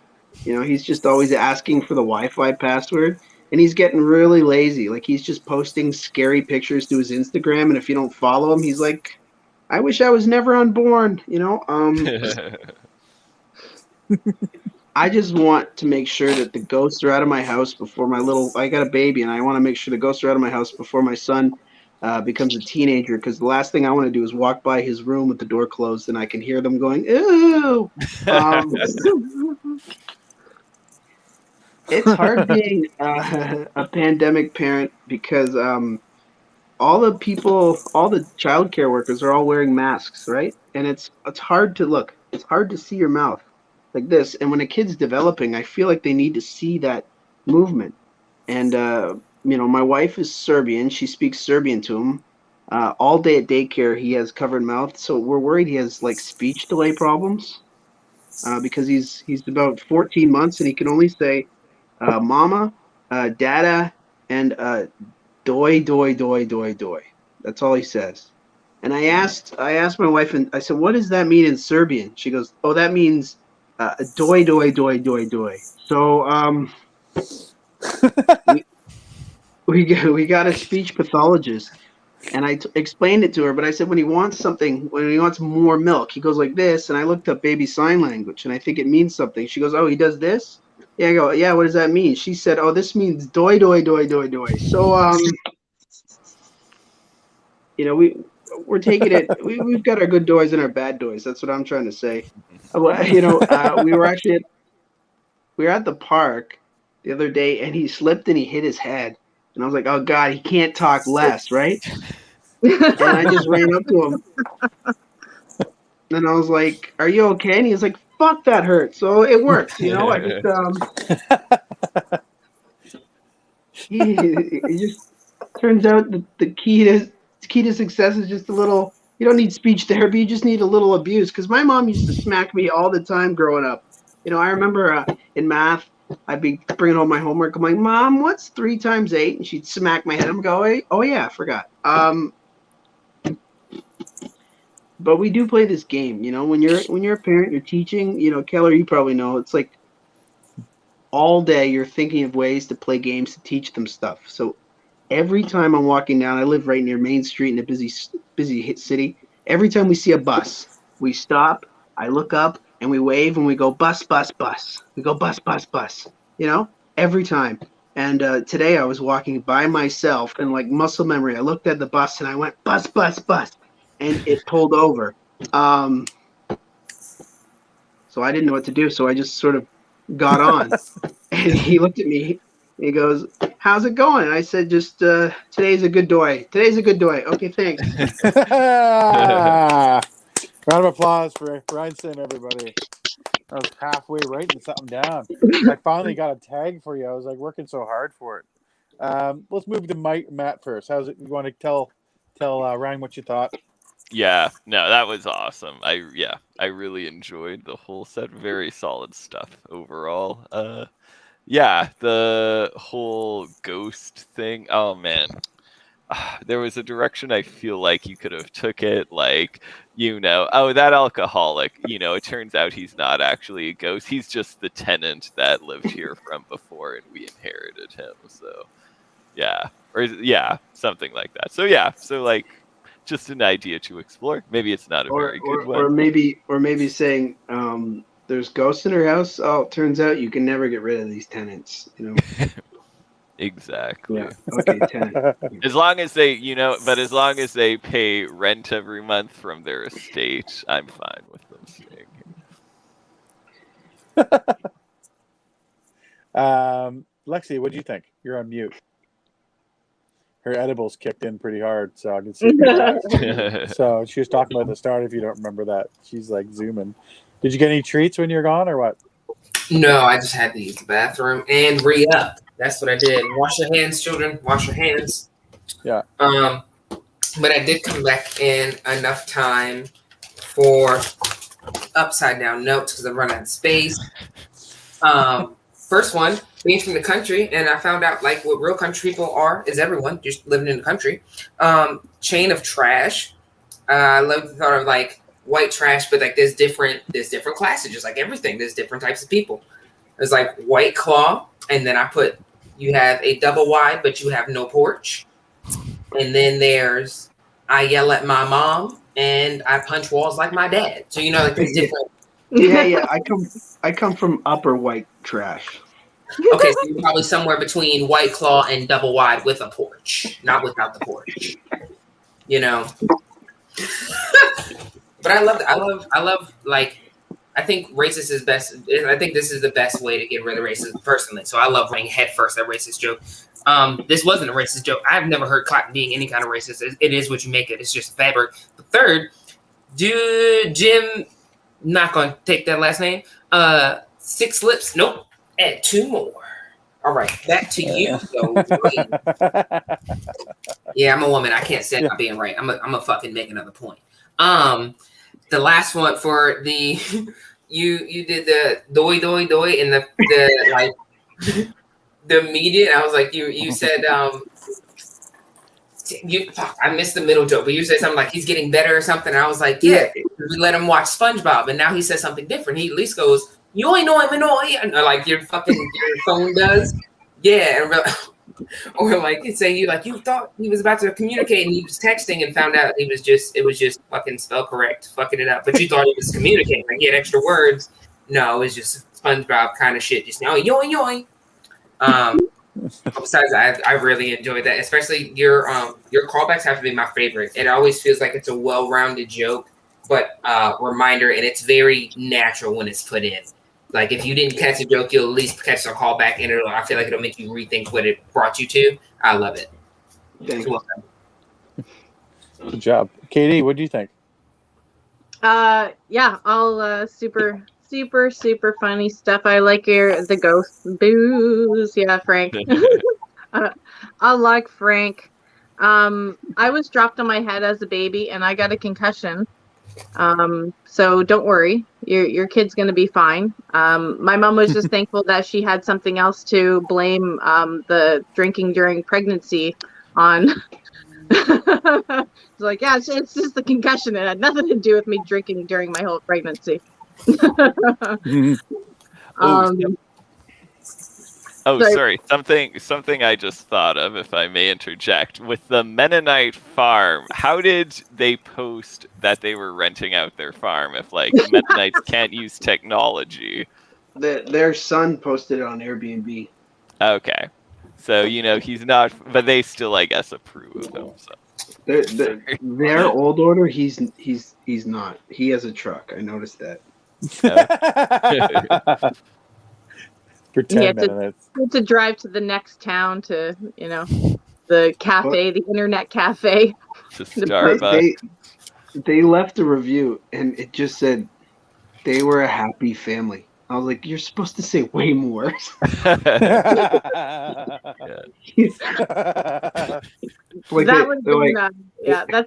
He's just always asking for the Wi-Fi password, and he's getting really lazy. Like, he's just posting scary pictures to his Instagram, and if you don't follow him, he's like, I wish I was never unborn. I just want to make sure that the ghosts are out of my house before I got a baby, and I want to make sure the ghosts are out of my house before my son becomes a teenager, because the last thing I want to do is walk by his room with the door closed and I can hear them going, ooh. It's hard being a pandemic parent because all the childcare workers are all wearing masks, right? And it's hard to look. It's hard to see your mouth like this. And when a kid's developing, I feel like they need to see that movement. And my wife is Serbian. She speaks Serbian to him. All day at daycare, he has covered mouth. So we're worried he has like speech delay problems because he's about 14 months and he can only say mama, dada, and doi, doi, doi, doi, doi. That's all he says. And I asked my wife, and I said, what does that mean in Serbian? She goes, oh, that means doi, doi, doi, doi, doi. So we got a speech pathologist, and I explained it to her. But I said when he wants more milk, he goes like this. And I looked up baby sign language, and I think it means something. She goes, "Oh, he does this." Yeah, I go, "Yeah, what does that mean?" She said, "Oh, this means doi doi doi doi doi." So we're taking it. We've got our good doys and our bad doys. That's what I'm trying to say. We were at the park the other day, and he slipped and he hit his head. And I was like, "Oh God, he can't talk less, right?" And I just ran up to him, and I was like, "Are you okay?" And he was like, "Fuck, that hurt." So it works, I just it just turns out that the key to success is just a little. You don't need speech therapy. You just need a little abuse. Because my mom used to smack me all the time growing up. I remember in math, I'd be bringing home my homework. I'm like, "Mom, what's 3 times 8?" And she'd smack my head. I'm going, "Oh yeah, I forgot." But we do play this game. When you're a parent, you're teaching. Keller, you probably know. It's like all day you're thinking of ways to play games to teach them stuff. So every time I'm walking down, I live right near Main Street in a busy city. Every time we see a bus, we stop. I look up and we wave and we go bus, bus, bus. We go bus, bus, bus. Every time. And today I was walking by myself and like muscle memory, I looked at the bus and I went bus, bus, bus, and it pulled over. So I didn't know what to do. So I just sort of got on. And he looked at me. He goes, "How's it going?" And I said, "Just today's a good day. Today's a good day." Okay, thanks. Round of applause for Einstein, everybody. I was halfway writing something down. I finally got a tag for you. I was like working so hard for it. Let's move to Matt first. How's it? You want to tell Ryan what you thought? Yeah, no, that was awesome. I really enjoyed the whole set. Very solid stuff overall. Yeah, the whole ghost thing. Oh man, there was a direction I feel like you could have took it. Like, oh, that alcoholic. It turns out he's not actually a ghost. He's just the tenant that lived here from before, and we inherited him. So, yeah, something like that. So yeah, like. Just an idea to explore. Maybe it's not a very good one. Or maybe saying there's ghosts in her house. Oh, it turns out you can never get rid of these tenants. Exactly. Yeah. Okay, tenant. As long as they, but as long as they pay rent every month from their estate, I'm fine with them staying. Lexi, what do you think? You're on mute. Her edibles kicked in pretty hard, so I can see. So she was talking about at the start. If you don't remember that, she's like zooming. Did you get any treats when you're gone, or what? No, I just had to use the bathroom and re-up. That's what I did. Wash your hands, children. Wash your hands. Yeah. But I did come back in enough time for upside down notes because I'm running out of space. First one, being from the country, and I found out like what real country people are is everyone just living in the country. Chain of trash. I love the thought of like white trash, but like there's different classes, just like everything. There's different types of people. There's like White Claw, and then you have a double wide, but you have no porch. And then there's I yell at my mom and I punch walls like my dad. So like there's different. Yeah. I come from upper white trash. Okay, so you're probably somewhere between White Claw and double wide with a porch, not without the porch. But I love like I think racist is best. I think this is the best way to get rid of racism personally. So I love running head first that racist joke. This wasn't a racist joke. I've never heard cotton being any kind of racist. It is what you make it. It's just fabric. The third, dude, Jim, not gonna take that last name. 6 lips. Nope. Add 2 more. All right, back to you. Yeah, I'm a woman. I can't stand not being right. I'm a fucking make another point. The last one for the you did the doi and the like the media. I was like you said I missed the middle joke, but you said something like he's getting better or something. And I was like, yeah, we let him watch SpongeBob, and now he says something different. He at least goes, "You ain't know him, and like your phone does." Yeah, or like say you thought he was about to communicate and he was texting and found out it was just fucking spell correct, fucking it up. But you thought he was communicating, like he had extra words. No, it was just SpongeBob kind of shit. Just yoing yoing. Besides, I really enjoyed that, especially your callbacks have to be my favorite. It always feels like it's a well-rounded joke, but reminder, and it's very natural when it's put in. Like if you didn't catch a joke, you'll at least catch a callback, and I feel like it'll make you rethink what it brought you to. I love it. Thanks. Good job, Katie. What do you think? Yeah, all super funny stuff. I like the ghost booze. Yeah, Frank. I like Frank. I was dropped on my head as a baby and I got a concussion. So don't worry, your kid's gonna be fine. My mom was just thankful that she had something else to blame the drinking during pregnancy on. It's like, yeah, it's just the concussion. It had nothing to do with me drinking during my whole pregnancy. Sorry. Something I just thought of, if I may interject. With the Mennonite farm, how did they post that they were renting out their farm if, like, Mennonites can't use technology? Their son posted it on Airbnb. Okay. So, he's not, but they still, I guess, approve of him. So. Their old order, he's not. He has a truck. I noticed that. For 10 minutes. To drive to the next town to, the cafe, the internet cafe. To Starbucks. They left a review and it just said they were a happy family. I was like, you're supposed to say way more. That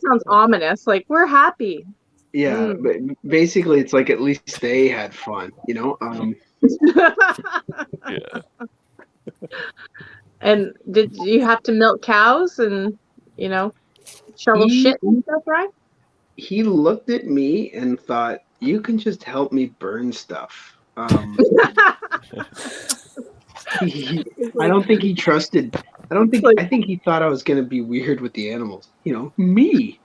sounds ominous. Like, we're happy. Yeah, but basically it's like at least they had fun, Yeah. And did you have to milk cows and, shovel shit and stuff, right? He looked at me and thought, you can just help me burn stuff. I don't think he trusted. I think he thought I was going to be weird with the animals. Me.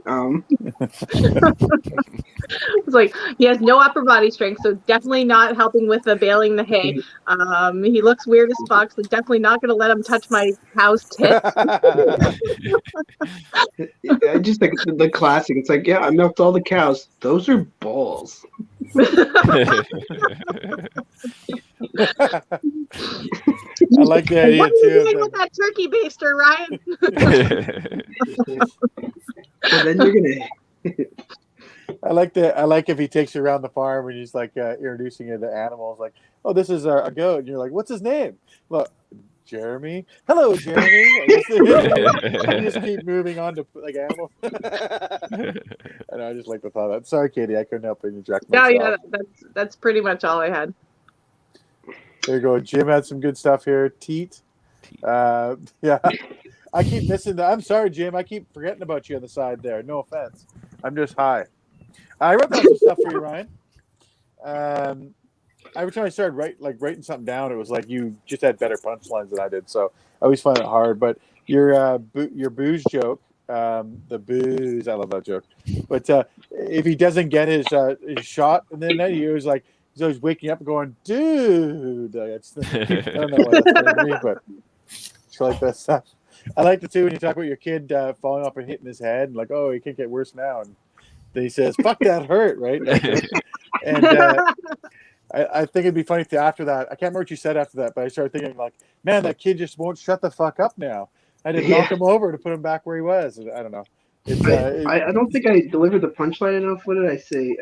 It's like he has no upper body strength, so definitely not helping with the baling the hay. He looks weird as fuck, so definitely not going to let him touch my cow's tits. I just like the classic. It's like, yeah, I milked all the cows. Those are balls. I like the idea too. With that turkey baster, Ryan. So then you're gonna. I like if he takes you around the farm and he's like introducing you to animals, like, oh, this is a goat, and you're like, what's his name? Look, Jeremy. Hello, Jeremy. And just keep moving on to like animals. And I just like the thought of that. Sorry, Katie, I couldn't help but interject myself. Yeah, that's pretty much all I had. There you go. Jim had some good stuff here. Teat. Yeah. I keep missing that. I'm sorry, Jim. I keep forgetting about you on the side there. No offense. I'm just high. I wrote down some stuff for you, Ryan. Every time I started writing something down, it was like you just had better punchlines than I did. So I always find it hard. But your booze joke, the booze, I love that joke. But if he doesn't get his shot, and then he was like, he's always waking up and going, dude. I don't know what that's going to mean, but it's like that stuff. I like it too when you talk about your kid falling off and hitting his head, and like, oh, he can't get worse now. And then he says, fuck, that hurt, right? And I think it'd be funny after that. I can't remember what you said after that, but I started thinking like, man, that kid just won't shut the fuck up now. I had to knock him over to put him back where he was. I don't know. I don't think I delivered the punchline enough. What did I say?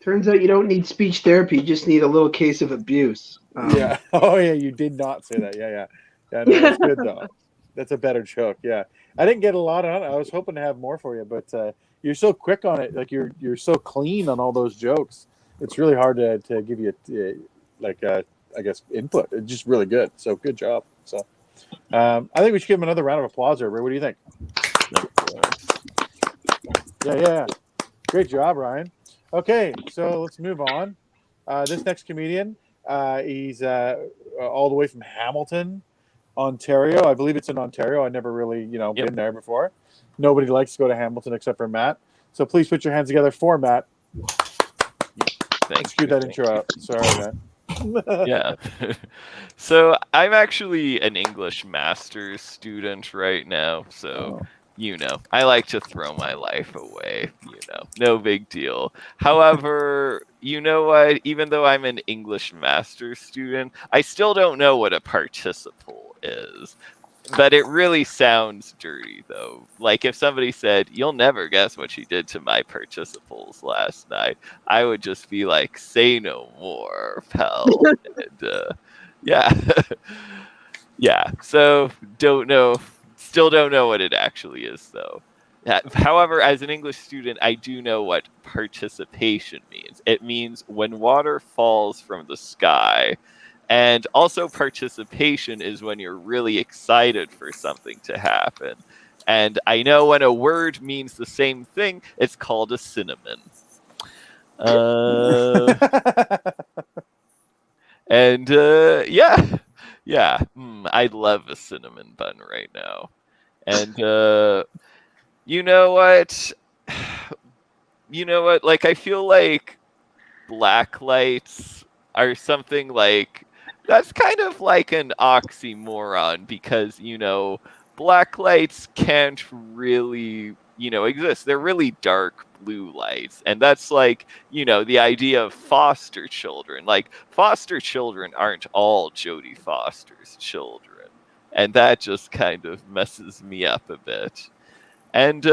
Turns out you don't need speech therapy. You just need a little case of abuse. Yeah. Oh, yeah. You did not say that. Yeah. Yeah, no, that's good though. That's a better joke. Yeah. I didn't get a lot on it. I was hoping to have more for you, but you're so quick on it. Like you're so clean on all those jokes. It's really hard to give you I guess input. It's just really good. So good job. So I think we should give him another round of applause there. What do you think? Yeah. Great job, Ryan. Okay, so let's move on. This next comedian, He's all the way from Hamilton, Ontario. I believe it's in Ontario. I never really, been there before. Nobody likes to go to Hamilton except for Matt. So please put your hands together for Matt. Thanks. Screw that intro out. Sorry, Matt. Yeah. So I'm actually an English master's student right now. So, I like to throw my life away. No big deal. However, you know what? Even though I'm an English master's student, I still don't know what a participle is. But it really sounds dirty, though. Like if somebody said, "You'll never guess what she did to my participles last night," I would just be like, "Say no more, pal." And yeah, yeah. So still don't know what it actually is, though. However, as an English student, I do know what participation means. It means when water falls from the sky. And also participation is when you're really excited for something to happen. And I know when a word means the same thing, it's called a synonym. And yeah. I'd love a cinnamon bun right now. And you know what? Like I feel like black lights are something like that's kind of like an oxymoron because black lights can't really exist. They're really dark blue lights, and that's like the idea of foster children. Like foster children aren't all Jodie Foster's children, and that just kind of messes me up a bit. And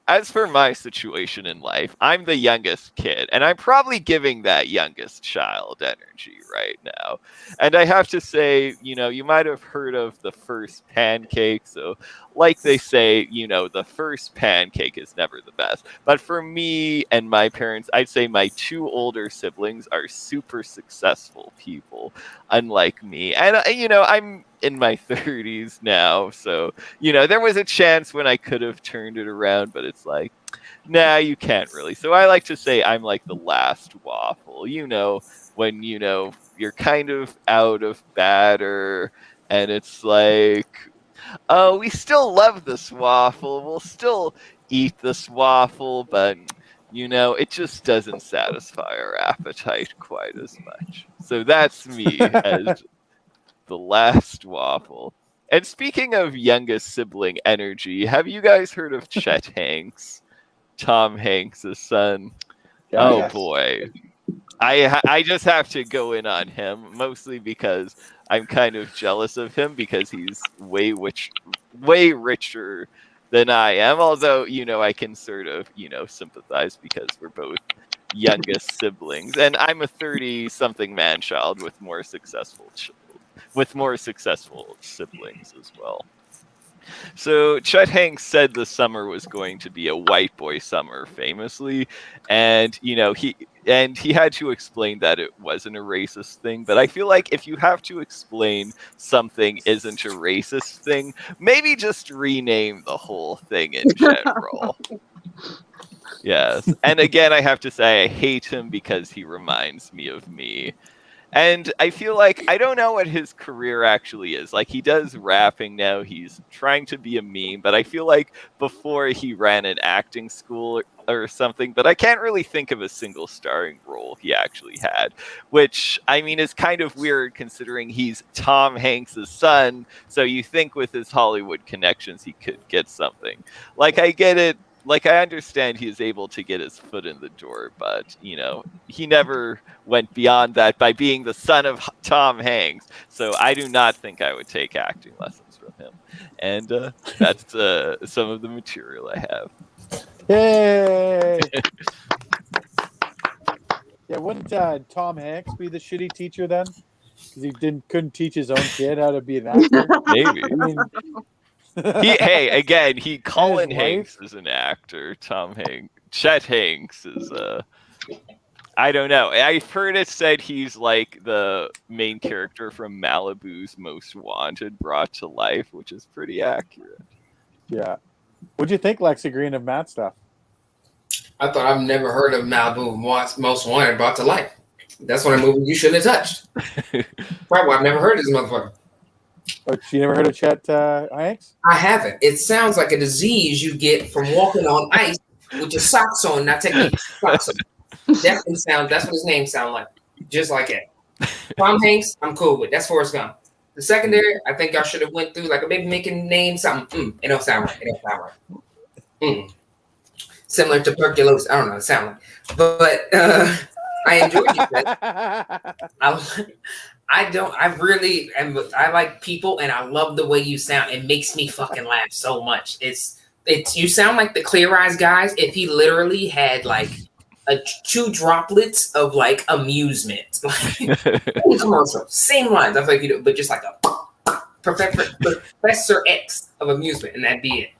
as for my situation in life, I'm the youngest kid, and I'm probably giving that youngest child energy right now. And I have to say, you might have heard of the first pancake. So, like they say, the first pancake is never the best. But for me and my parents, I'd say my two older siblings are super successful people, unlike me. And, I'm in my 30s now. So, there was a chance when I could have turned it around, but it's like, nah, you can't really. So I like to say I'm like the last waffle, when, you're kind of out of batter and it's like, oh, we still love this waffle. We'll still eat this waffle, but, it just doesn't satisfy our appetite quite as much. So that's me as the last waffle. And speaking of youngest sibling energy, have you guys heard of Chet Hanks, Tom Hanks' son? Yes. Boy, I just have to go in on him mostly because I'm kind of jealous of him because he's way richer than I am. Although I can sort of sympathize because we're both youngest siblings, and I'm a 30-something man child with more successful siblings as well. So Chet Hanks said the summer was going to be a white boy summer, famously, and he had to explain that it wasn't a racist thing. But I feel like if you have to explain something isn't a racist thing, maybe just rename the whole thing in general. Yes, and again, I have to say I hate him because he reminds me of me. And I feel like I don't know what his career actually is. Like, he does rapping now. He's trying to be a meme, but I feel like before he ran an acting school or something, but I can't really think of a single starring role he actually had, which, I mean, is kind of weird considering he's Tom Hanks' son. So you think with his Hollywood connections, he could get something. Like, I get it. Like, I understand he is able to get his foot in the door, but, he never went beyond that by being the son of Tom Hanks. So I do not think I would take acting lessons from him. And that's some of the material I have. Yay! Yeah, wouldn't Tom Hanks be the shitty teacher then? Because he couldn't teach his own kid how to be an actor? Maybe. I mean... Colin Hanks is an actor. Chet Hanks is I don't know. I've heard it said he's like the main character from Malibu's Most Wanted brought to life, which is pretty accurate. Yeah. What'd you think, Lexi Green, of Matt stuff? I thought I've never heard of Malibu Most Wanted brought to life. That's one of the movies you shouldn't have touched. Probably, I've never heard of this motherfucker. Oh, you never heard of Chet Hanks? I haven't. It sounds like a disease you get from walking on ice with your socks on, not taking your socks off. Definitely sound. That's what his name sounds like. Just like it. Tom Hanks, I'm cool with. That's Forrest Gump. The secondary, I think y'all should have went through like a maybe making name something. It don't sound right. It don't sound right. Similar to tuberculosis. I don't know. It sound like. But I enjoyed it. I like people, and I love the way you sound. It makes me fucking laugh so much. It's you sound like the Clear Eyes guys if he literally had like two droplets of like amusement, like commercial, same lines. That's like you do, but just like a Professor X of amusement, and that'd be it.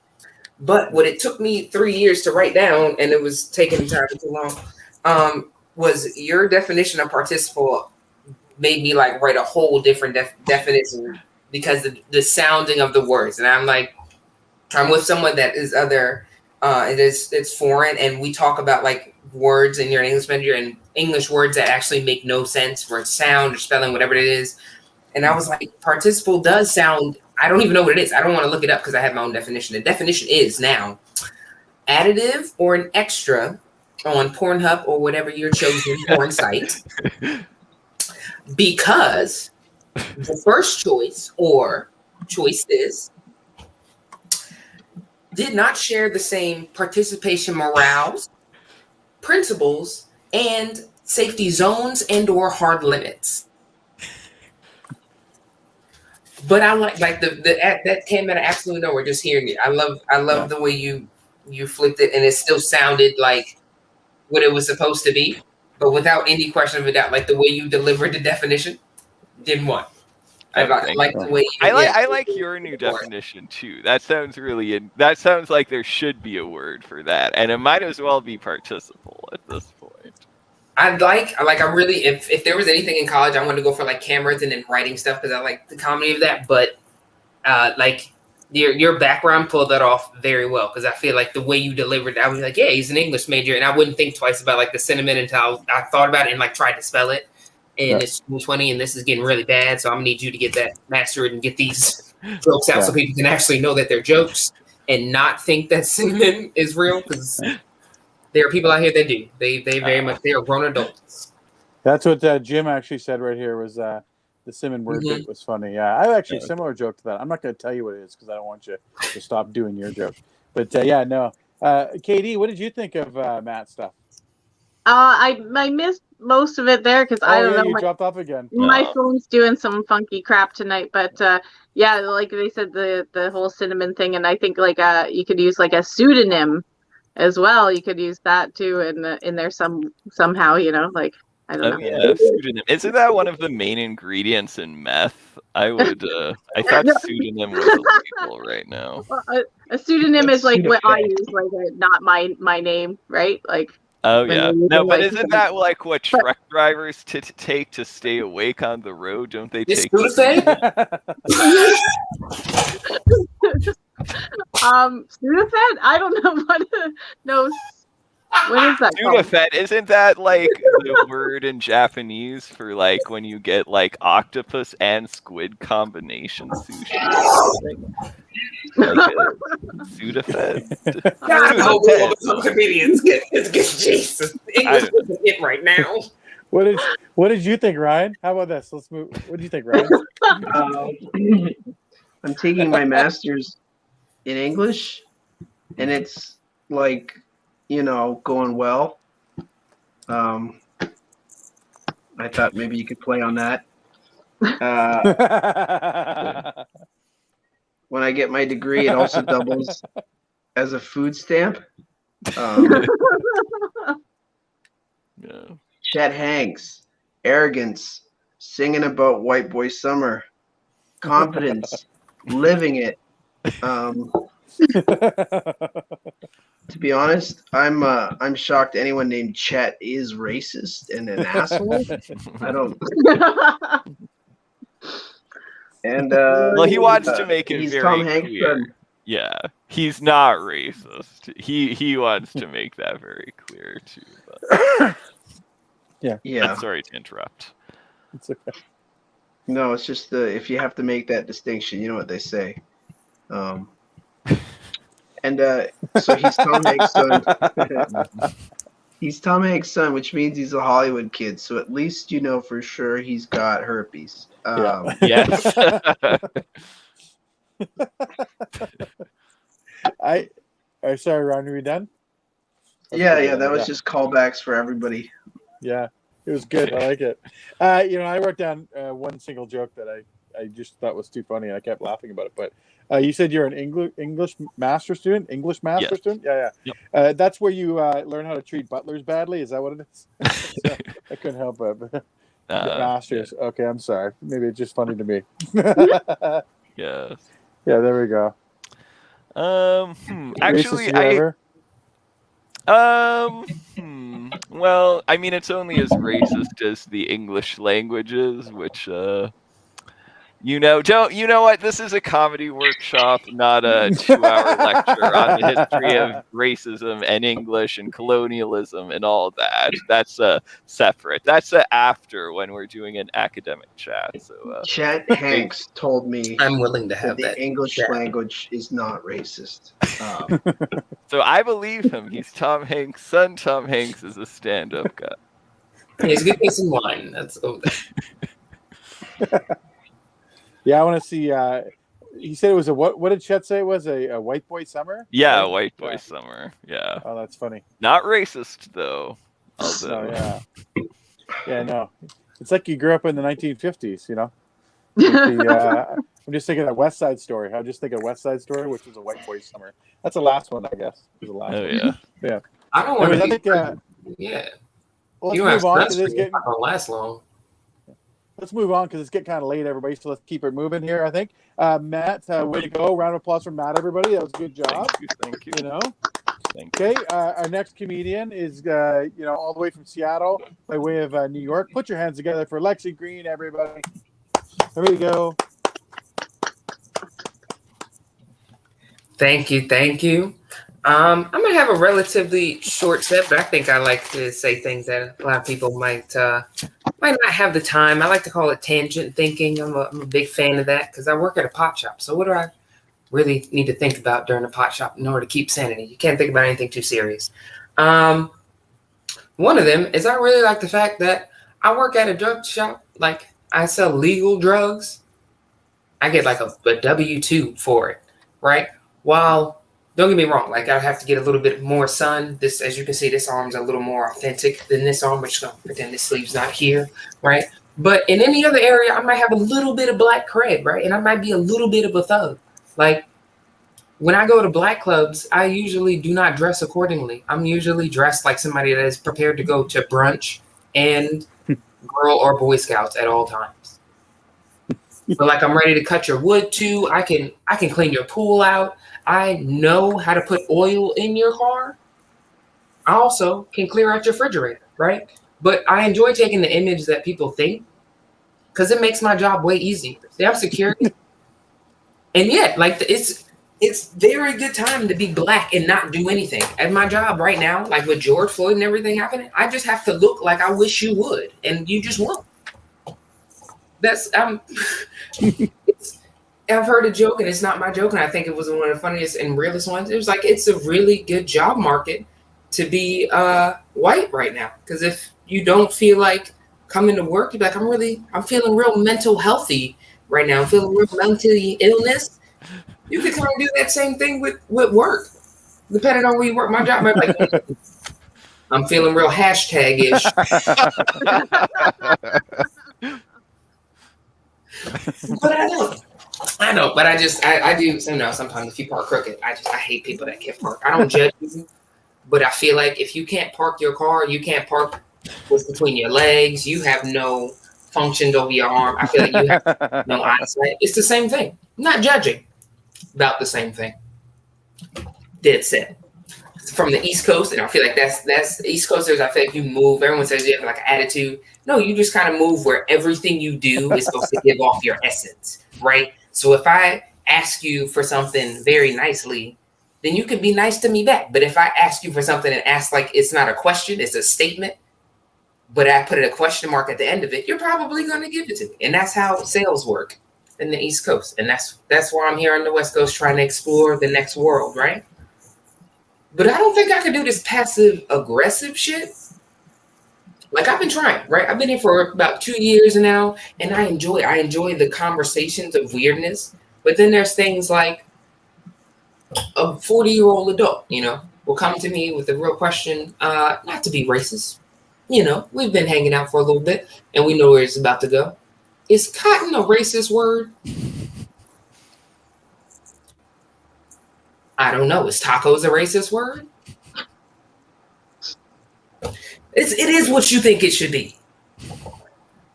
But what it took me 3 years to write down, and it was taking time too long, was your definition of participle made me like write a whole different definition because the sounding of the words. And I'm like, I'm with someone that is other, it's foreign, and we talk about like words in your English major and English words that actually make no sense for sound or spelling, whatever it is. And I was like, participle does sound, I don't even know what it is. I don't want to look it up because I have my own definition. The definition is now additive or an extra on Pornhub or whatever your chosen porn site. Because the first choice or choices did not share the same participation morals, principles, and safety zones and or hard limits. But I like that came out of absolutely nowhere. Just hearing it, I love the way you flipped it, and it still sounded like what it was supposed to be, but without any question of a doubt. Like the way you delivered the definition, didn't want. I like the way you. I like your new definition too. That sounds that sounds like there should be a word for that, and it might as well be participle at this point. I'm really, if there was anything in college, I wanted to go for like cameras and then writing stuff because I like the comedy of that. But like your background pulled that off very well because I feel like the way you delivered, I was like, yeah, he's an English major, and I wouldn't think twice about like the sentiment until I thought about it and like tried to spell it. And it's 2020, and this is getting really bad, so I'm gonna need you to get that mastered and get these jokes out so people can actually know that they're jokes and not think that cinnamon is real because. There are people out here that do. They very much, they are grown adults. That's what Jim actually said right here was the cinnamon word bit was funny. Yeah, I have actually a similar joke to that. I'm not going to tell you what it is because I don't want you to stop doing your joke. But no. KD, what did you think of Matt's stuff? I missed most of it there because I don't know. You dropped off again. My phone's doing some funky crap tonight, but yeah, like they said, the whole cinnamon thing, and I think like you could use like a pseudonym. As well, you could use that too in there somehow, you know, like I don't know. Yeah, pseudonym. Isn't that one of the main ingredients in meth? I thought pseudonym was illegal right now. Well, a pseudonym is like what I use, like not my name, right? Like. Oh yeah, no, but isn't that like what truck drivers take to stay awake on the road? Don't they take? Sudafed? I don't know what is that Sudafed, isn't that like the word in Japanese for like when you get like octopus and squid combination sushi? Sudafed. God, I hope some comedians get Jesus. English is it right now. What did you think, Ryan? How about this? Let's move. What do you think, Ryan? I'm taking my master's in English, and it's like, you know, going well. I thought maybe you could play on that. When I get my degree, it also doubles as a food stamp. Chet Hanks, arrogance, singing about white boy summer, confidence, living it. To be honest, I'm shocked anyone named Chet is racist and an asshole. I don't. And well, he wants to make it very Tom Hanks clear. Yeah, he's not racist. He wants to make that very clear too. But. Yeah. Sorry to interrupt. It's okay. No, it's just if you have to make that distinction, you know what they say. So he's Tom Hanks' son. He's Tom Hanks' son, which means he's a Hollywood kid. So at least you know for sure he's got herpes. Yeah. Yes. Sorry, Ron, are we done? Yeah, that was just callbacks for everybody. Yeah, it was good. I like it. I wrote down one single joke that I just thought was too funny, and I kept laughing about it. But you said you're an English master student. English master Yes. student. Yeah. Yep. That's where you learn how to treat butlers badly. Is that what it is? So, I couldn't help it. Masters. Yeah. Okay, I'm sorry. Maybe it's just funny to me. Yes. Yeah, there we go. Actually, well, I mean, it's only as racist as the English languages, which, you know what? This is a comedy workshop, not a 2-hour lecture on the history of racism and English and colonialism and all of that. That's separate. That's after when we're doing an academic chat. So, Chet Hanks told me I'm willing to have that the English language is not racist. So I believe him. He's Tom Hanks' son. Tom Hanks is a stand-up guy. He's good with some wine. That's okay. Yeah, I want to see. He said it was a what? What did Chet say it was? A white boy summer? Yeah, right? white boy summer. Yeah. Oh, that's funny. Not racist though. Although. Oh, yeah, no. It's like you grew up in the 1950s, you know. I'm just thinking of West Side Story. I just think of West Side Story, which was a white boy summer. That's the last one, I guess. Was the last one. Yeah. I don't want to. Yeah. Well, let's move on. It's getting. Not gonna last long. Let's move on because it's getting kind of late, everybody. So let's keep it moving here. I think Matt, way to go! Round of applause for Matt, everybody. That was a good job. Thank you. You know. Okay, our next comedian is all the way from Seattle by way of New York. Put your hands together for Lexi Green, everybody. There we go. Thank you. I'm gonna have a relatively short set, but I think I like to say things that a lot of people might not have the time. I like to call it tangent thinking. I'm a big fan of that because I work at a pot shop. So what do I really need to think about during a pot shop in order to keep sanity? You can't think about anything too serious. One of them is I really like the fact that I work at a drug shop. Like I sell legal drugs. I get like a W-2 for it, right? While don't get me wrong, like I have to get a little bit more sun. This, as you can see, this arm's a little more authentic than this arm, which gonna pretend this sleeve's not here, right? But in any other area, I might have a little bit of black cred, right? And I might be a little bit of a thug. Like when I go to black clubs, I usually do not dress accordingly. I'm usually dressed like somebody that is prepared to go to brunch and Girl or Boy Scouts at all times. But like I'm ready to cut your wood too. I can clean your pool out. I know how to put oil in your car. I also can clear out your refrigerator, right? But I enjoy taking the image that people think because it makes my job way easier. They have security. And yet, like it's very good time to be black and not do anything. At my job right now, like with George Floyd and everything happening, I just have to look like I wish you would, and you just won't. I've heard a joke, and it's not my joke, and I think it was one of the funniest and realest ones. It was like, it's a really good job market to be white right now. Because if you don't feel like coming to work, you're like, I'm feeling real mental healthy right now. I'm feeling real mentally illness. You can kind of do that same thing with work, depending on where you work. My job might be like, I'm feeling real hashtag-ish. But I know, but I do. So no, sometimes if you park crooked, I hate people that can't park. I don't judge you, but I feel like if you can't park your car, you can't park what's between your legs. You have no functions over your arm. I feel like you have no eyesight. It's the same thing. I'm not judging. About the same thing. Dead set. From the East Coast, and I feel like that's East Coasters. I feel like you move. Everyone says you have like an attitude. No, you just kind of move where everything you do is supposed to give off your essence, right? So if I ask you for something very nicely, then you can be nice to me back. But if I ask you for something and ask like it's not a question, it's a statement, but I put a question mark at the end of it, you're probably going to give it to me. And that's how sales work in the East Coast. And that's why I'm here on the West Coast trying to explore the next world, right? But I don't think I can do this passive aggressive shit. Like I've been trying, right? I've been here for about 2 years now, and I enjoy the conversations of weirdness. But then there's things like a 40-year-old adult, will come to me with a real question, not to be racist. We've been hanging out for a little bit, and we know where it's about to go. Is cotton a racist word? I don't know. Is tacos a racist word? It is what you think it should be.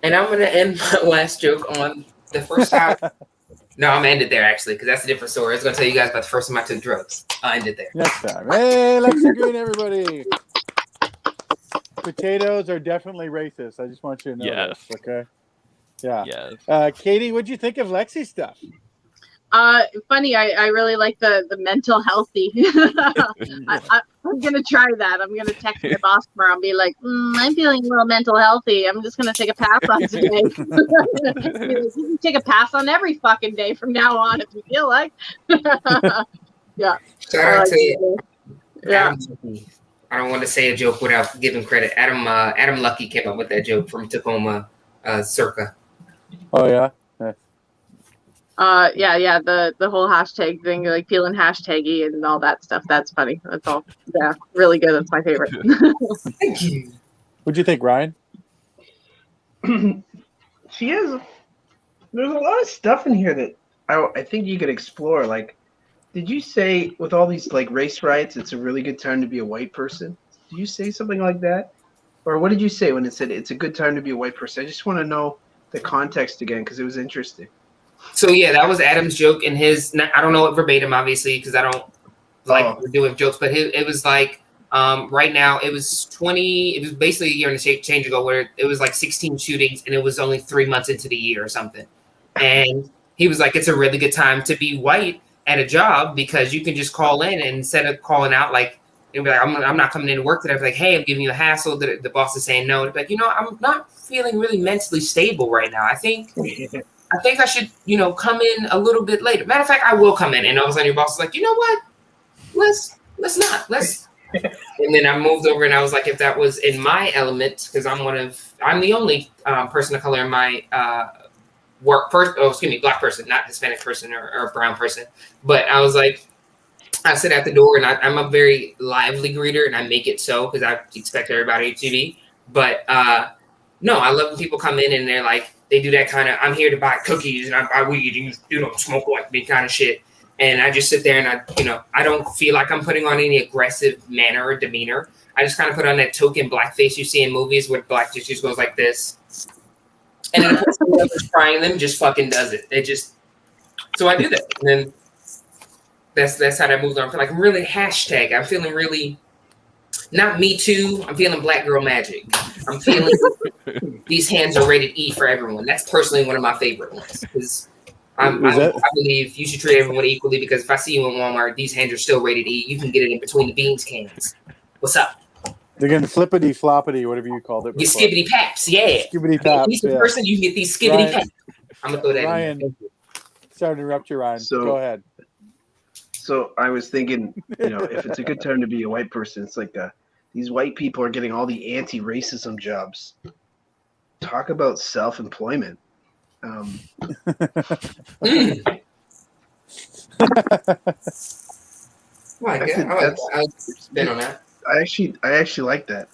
And I'm going to end my last joke on the first time. No, I'm going to end it there, actually, because that's a different story. I was going to tell you guys about the first time I took drugs. I'll end it there. Next time. Hey, Lexi Green, everybody. Potatoes are definitely racist. I just want you to know Yes. this, okay? Yeah. Yes. Katie, what'd you think of Lexi's stuff? Funny. I really like the mental healthy. I'm gonna try that. I'm gonna text my boss tomorrow and be like, I'm feeling a little mental healthy. I'm just gonna take a pass on today. You can take a pass on every fucking day from now on if you feel like. Yeah. Shout out to you. Yeah. I don't want to say a joke without giving credit. Adam Lucky came up with that joke from Tacoma, circa. Oh yeah. Yeah, the whole hashtag thing, like feeling hashtaggy and all that stuff. That's funny. That's all. Yeah, really good. That's my favorite. Thank you. What'd you think, Ryan? She is. There's a lot of stuff in here that I think you could explore. Like, did you say with all these like race riots, it's a really good time to be a white person? Did you say something like that, or what did you say when it said it's a good time to be a white person? I just want to know the context again because it was interesting. So yeah, that was Adam's joke in his. I don't know it verbatim, obviously, because I don't like doing jokes. But it was like right now it was 20. It was basically a year and a change ago where it was like 16 shootings, and it was only 3 months into the year or something. And he was like, "It's a really good time to be white at a job because you can just call in and instead of calling out like." It'd be like, I'm not coming into work today. I'd be like, hey, I'm giving you a hassle. The boss is saying no. It'd be like, I'm not feeling really mentally stable right now. I think I should, come in a little bit later. Matter of fact, I will come in. And all of a sudden your boss is like, you know what? Let's not. And then I moved over and I was like, if that was in my element, because I'm the only person of color in my black person, not Hispanic person or brown person. But I was like, I sit at the door and I'm a very lively greeter and I make it so because I expect everybody to be. But no, I love when people come in and they're like, they do that kind of, I'm here to buy cookies and I buy weed and you smoke like me kind of shit. And I just sit there and I don't feel like I'm putting on any aggressive manner or demeanor. I just kind of put on that token blackface you see in movies where black just goes like this. And then the person who's trying them just fucking does it. So I do that. And then that's how that moves on. I feel like I'm really hashtag. I'm feeling really not me too. I'm feeling black girl magic. I'm feeling these hands are rated E for everyone. That's personally one of my favorite ones because I believe you should treat everyone equally because if I see you in Walmart, these hands are still rated E. You can get it in between the beans cans. What's up? They're getting flippity floppity, whatever you called it. You skibbity paps, yeah. Skibbity paps. Each person, you can get these skibbity paps. I'm gonna throw that Ryan, in. Sorry to interrupt you, Ryan. So, go ahead. So I was thinking, if it's a good time to be a white person, it's like these white people are getting all the anti-racism jobs. Talk about self-employment. My God, I'll spin on that. I actually like that.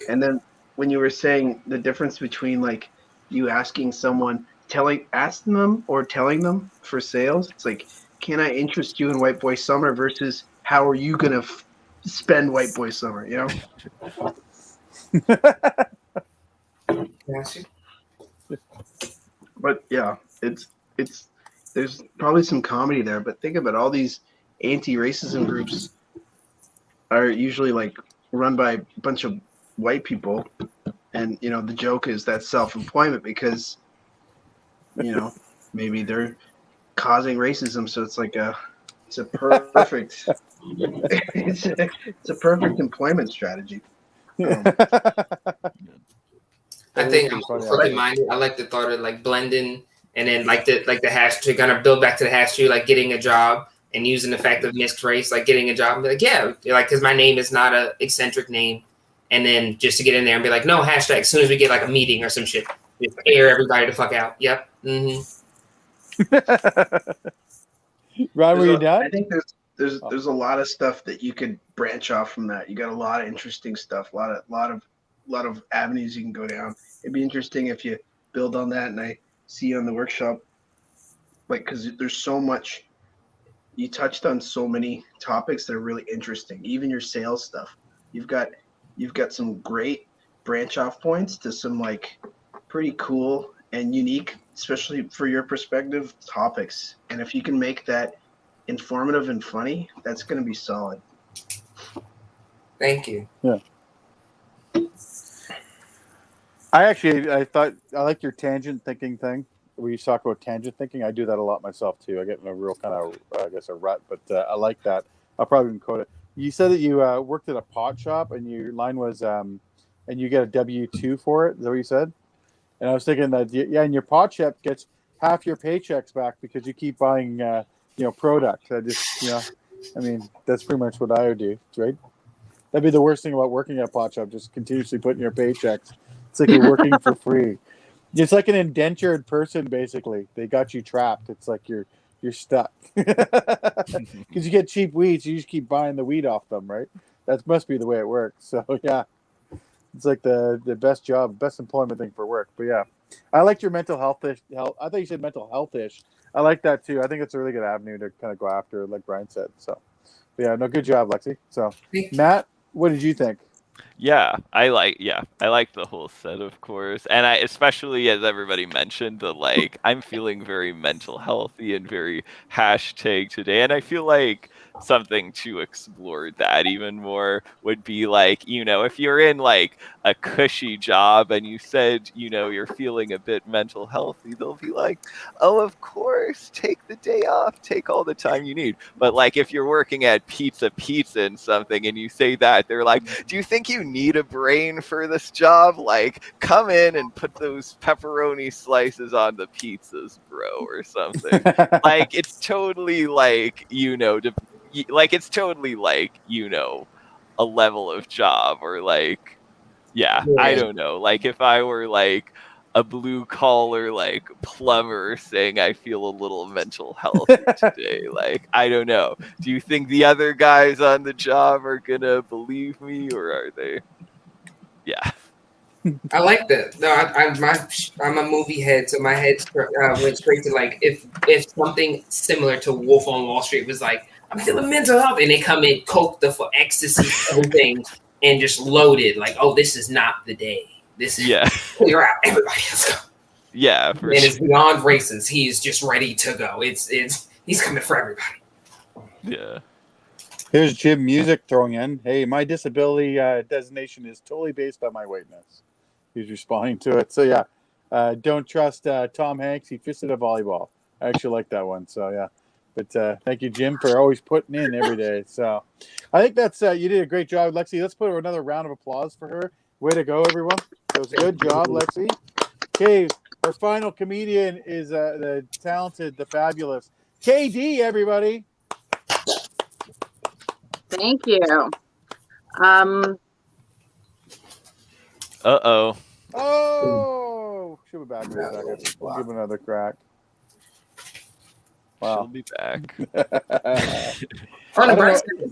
And then when you were saying the difference between like you asking someone, asking them or telling them for sales, it's like, can I interest you in White Boy Summer versus how are you gonna spend White Boy Summer? But yeah, it's there's probably some comedy there. But think about all these anti-racism groups are usually like run by a bunch of white people, and the joke is that self-employment because maybe they're causing racism, so it's like it's a perfect it's a perfect employment strategy. I That think is I'm pretty funny, also actually. minded. I like the thought of like blending and then like the hash to kind of build back to the hash tree, like getting a job and using the fact of mixed race, like getting a job and be like, yeah, like because my name is not a eccentric name, and then just to get in there and be like, no hashtag. As soon as we get like a meeting or some shit, just air everybody the fuck out. Yep. Ron, were you I done? think there's a lot of stuff that you could branch off from that. You got a lot of interesting stuff, a lot of avenues you can go down. It'd be interesting if you build on that, and I see you on the workshop, like because there's so much. You touched on so many topics that are really interesting. Even your sales stuff, you've got some great branch off points to some like pretty cool and unique, especially for your perspective, topics. And if you can make that informative and funny, that's going to be solid. Thank you. Yeah. I thought I like your tangent thinking thing. Where you talk about tangent thinking, I do that a lot myself too. I get in a real kind of, I guess, a rut, but I like that. I'll probably even quote it. You said that you worked at a pot shop, and your line was, and you get a W-2 for it. Is that what you said? And I was thinking that, yeah, and your pot shop gets half your paychecks back because you keep buying, product. I mean, that's pretty much what I would do, right? That'd be the worst thing about working at a pot shop, just continuously putting your paychecks. It's like you're working for free. It's like an indentured person, basically. They got you trapped. It's like you're stuck. Because you get cheap weed, so you just keep buying the weed off them, right? That must be the way it works. So, yeah. It's like the best job, best employment thing for work. But, yeah. I liked your mental health. I thought you said mental health-ish. I like that, too. I think it's a really good avenue to kind of go after, like Brian said. So, but yeah, no, good job, Lexi. So, Matt, what did you think? I like the whole set, of course, and I especially, as everybody mentioned, I'm feeling very mental healthy and very hashtag today, and I feel like something to explore that even more would be like, if you're in like a cushy job and you said, you're feeling a bit mental healthy, they'll be like, oh, of course, take the day off, take all the time you need. But like if you're working at Pizza and something and you say that, they're like, do you think you need a brain for this job? Like, come in and put those pepperoni slices on the pizzas, bro, or something. Like, it's totally like, it's totally like, a level of job, or like, I don't know. Like, if I were like a blue collar like plumber saying I feel a little mental health today, like, I don't know. Do you think the other guys on the job are gonna believe me, or are they? Yeah. I like that. No, I'm a movie head, so my head went straight to like if something similar to Wolf on Wall Street was like, I'm feeling mental health, and they come in coked for ecstasy, everything, and just loaded like, oh, this is not the day. This is clear out. Everybody, let's go. Yeah, and it's beyond races. He's just ready to go. It's he's coming for everybody. Yeah. Here's Jim Music throwing in. Hey, my disability designation is totally based on my whiteness. He's responding to it. So, yeah, don't trust Tom Hanks. He fisted a volleyball. I actually like that one. So, yeah. But thank you, Jim, for always putting in every day. So, I think that's you did a great job, Lexi. Let's put another round of applause for her. Way to go, everyone. It was a good job, Lexi. Okay, our final comedian is the talented, the fabulous KD, everybody. Thank you. Uh-oh. Oh, she'll be back in a second. We'll give it another crack. Wow. She'll be back. This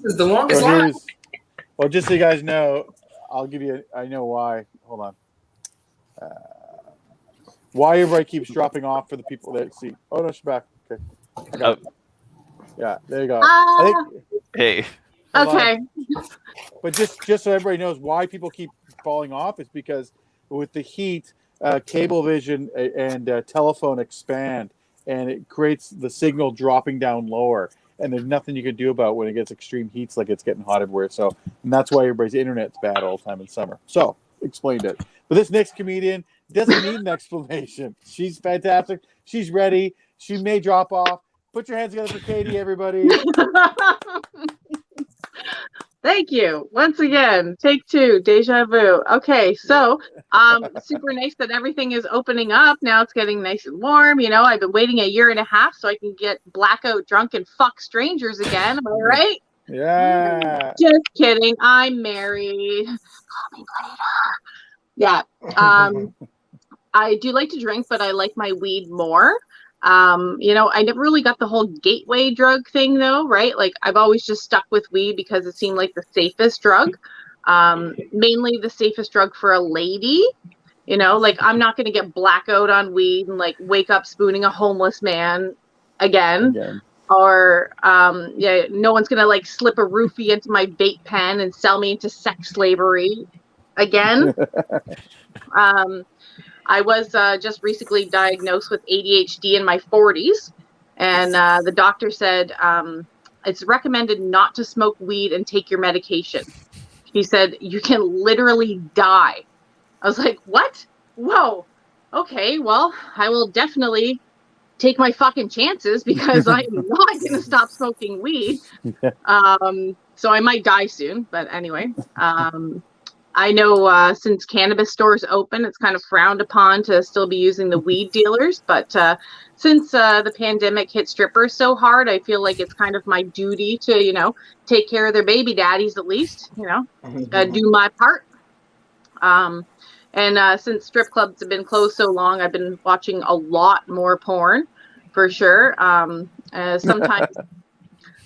is the longest line. Well, just so you guys know, I'll give you. I know why. Hold on. Why everybody keeps dropping off for the people that see. Oh no, she's back. Okay. I got it. Yeah, there you go. I think. Hey. Okay. But just so everybody knows why people keep falling off is because with the heat, Cablevision and telephone expand, and it creates the signal dropping down lower. And there's nothing you can do about it when it gets extreme heats, like it's getting hot everywhere. So, and that's why everybody's internet's bad all the time in summer. So, explained it. But this next comedian doesn't need an explanation. She's fantastic. She's ready. She may drop off. Put your hands together for Katie, everybody. Thank you. Once again, take two, deja vu. Okay, so super nice that everything is opening up. Now it's getting nice and warm. You know, I've been waiting a year and a half so I can get blackout drunk and fuck strangers again. Am I right? Yeah. Just kidding. I'm married. Call me later. Yeah. I do like to drink, but I like my weed more. You know, I never really got the whole gateway drug thing though, right? Like I've always just stuck with weed because it seemed like the safest drug. Mainly the safest drug for a lady. You know, like I'm not gonna get blackout on weed and like wake up spooning a homeless man again. Or yeah, no one's gonna like slip a roofie into my vape pen and sell me into sex slavery again. I was just recently diagnosed with ADHD in my 40s, and the doctor said it's recommended not to smoke weed and take your medication. He said you can literally die. I was like, what? Whoa. Okay, well, I will definitely take my fucking chances because I'm not going to stop smoking weed. So I might die soon, but anyway. I know since cannabis stores open, it's kind of frowned upon to still be using the weed dealers. But since the pandemic hit strippers so hard, I feel like it's kind of my duty to, you know, take care of their baby daddies at least, you know, do my part. And since strip clubs have been closed so long, I've been watching a lot more porn for sure. Sometimes,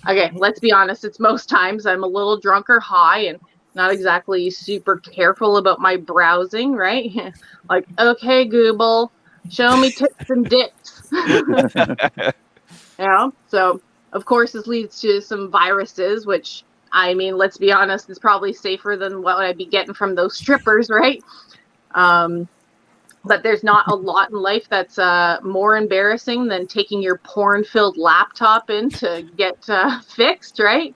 okay, let's be honest, it's most times I'm a little drunk or high and not exactly super careful about my browsing, right? Like, okay, Google, show me tits and dicks. Yeah. So, of course, this leads to some viruses, which, I mean, let's be honest, is probably safer than what I'd be getting from those strippers, right? But there's not a lot in life that's more embarrassing than taking your porn-filled laptop in to get fixed, right?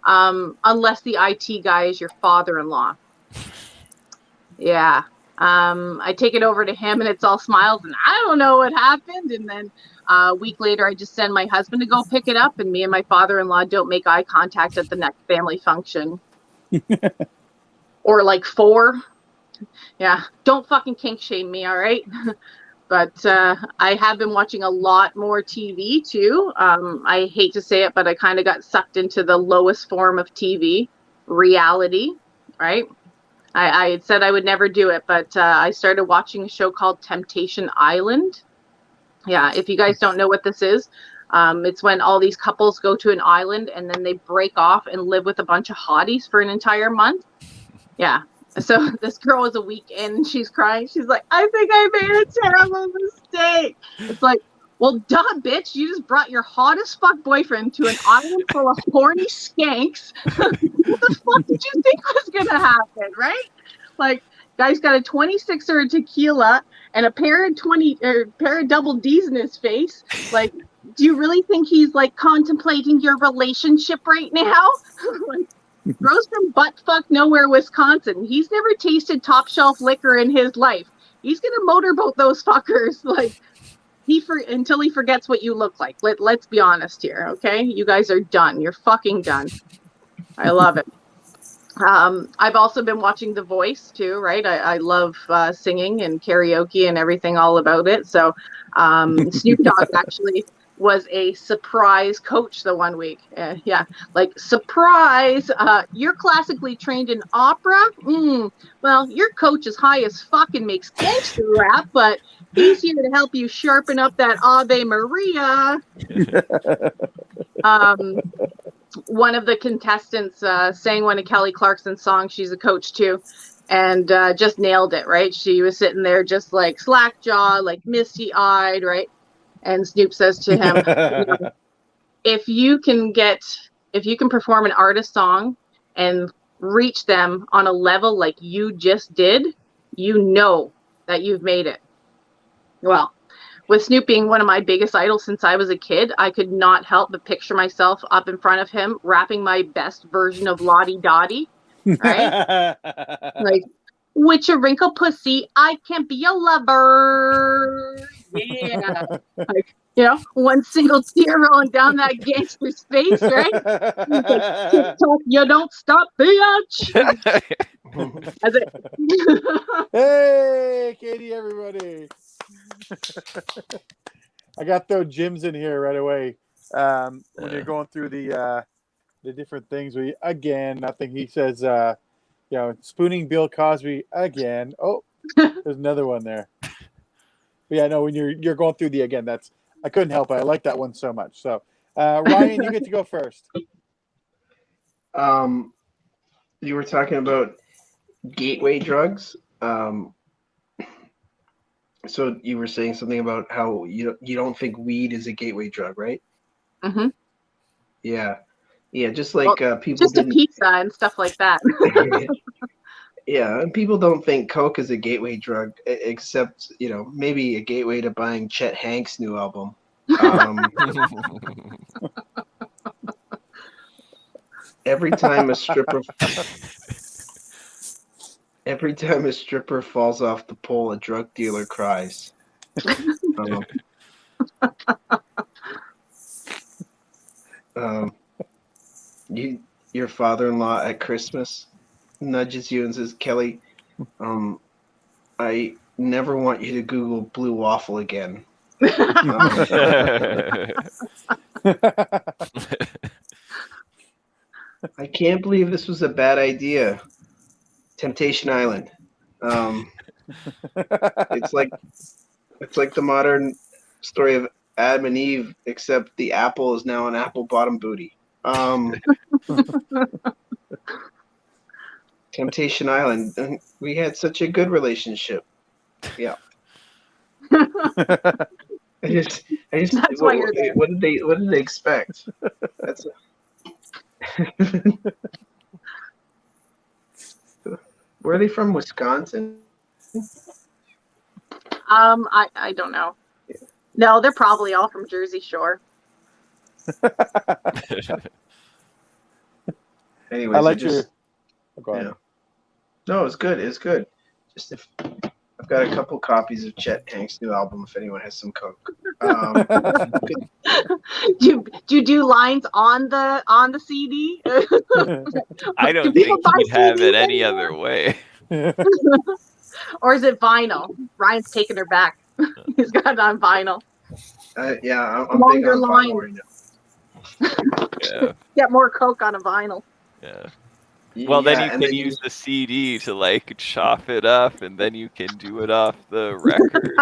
Unless the IT guy is your father-in-law. Yeah. I take it over to him and it's all smiles and I don't know what happened. And then a week later, I just send my husband to go pick it up and me and my father-in-law don't make eye contact at the next family function. Or like 4. Yeah. Don't fucking kink shame me, all right? But I have been watching a lot more TV too. I hate to say it, but I kind of got sucked into the lowest form of TV, reality, right? I had said I would never do it, but I started watching a show called Temptation Island. Yeah, if you guys don't know what this is, it's when all these couples go to an island and then they break off and live with a bunch of hotties for an entire month. Yeah. So this girl was a week in and she's crying. She's like, I think I made a terrible mistake. It's like, well, duh, bitch. You just brought your hottest fuck boyfriend to an island full of horny skanks. What the fuck did you think was going to happen, right? Like, guy's got a 26er of tequila and a pair of double D's in his face. Like, do you really think he's, like, contemplating your relationship right now? Like, Rose from buttfuck nowhere, Wisconsin. He's never tasted top shelf liquor in his life. He's gonna motorboat those fuckers like until he forgets what you look like. Let's be honest here, okay? You guys are done. You're fucking done. I love it. I've also been watching The Voice too, right? I love singing and karaoke and everything all about it. So Snoop Dogg actually was a surprise coach the one week. Yeah, like surprise. You're classically trained in opera. Well, your coach is high as fuck and makes gangster rap, but he's here to help you sharpen up that Ave Maria. One of the contestants sang one of Kelly Clarkson's songs. She's a coach too, and just nailed it. Right? She was sitting there just like slack jaw, like misty eyed, right? And Snoop says to him, you know, if you can perform an artist song and reach them on a level like you just did, you know that you've made it. Well, with Snoop being one of my biggest idols since I was a kid, I could not help but picture myself up in front of him rapping my best version of Lottie Dottie, right? Like, with your wrinkled pussy, I can be a lover. Yeah. Like, one single tear rolling down that gangster's face, right? He's like, TikTok, you don't stop, bitch. That's it. Hey, Katie, everybody. I got those gyms in here right away. When you're going through the different things, nothing. He says, spooning Bill Cosby again. Oh, there's another one there. But yeah, no, when you're going through I couldn't help it. I like that one so much. So, Ryan, you get to go first. You were talking about gateway drugs. So you were saying something about how you don't think weed is a gateway drug, right? Mm-hmm. Yeah, just like people just a pizza and stuff like that. Yeah, and people don't think coke is a gateway drug, except maybe a gateway to buying Chet Hanks' new album. Every time a stripper falls off the pole, a drug dealer cries. Your father-in-law at Christmas nudges you and says, "Kelly, I never want you to Google blue waffle again." I can't believe this was a bad idea. Temptation Island. It's like the modern story of Adam and Eve, except the apple is now an apple bottom booty. Temptation Island. We had such a good relationship. Yeah. I just. That's why you're there. What did they expect? That's. Where are they from? Wisconsin? I don't know. No, they're probably all from Jersey Shore. Anyways, I like your. Go ahead. Yeah. No, it's good. It's good. Just if I've got a couple copies of Chet Hanks' new album. If anyone has some coke. Do you do lines on the CD? I don't think you'd have it any other way. Or is it vinyl? Ryan's taking her back. He's got it on vinyl. Yeah, I'm Longer big on vinyl right now. Yeah. Get more coke on a vinyl. Yeah. Well, then Yeah, you and can use the CD to chop it up, and then you can do it off the record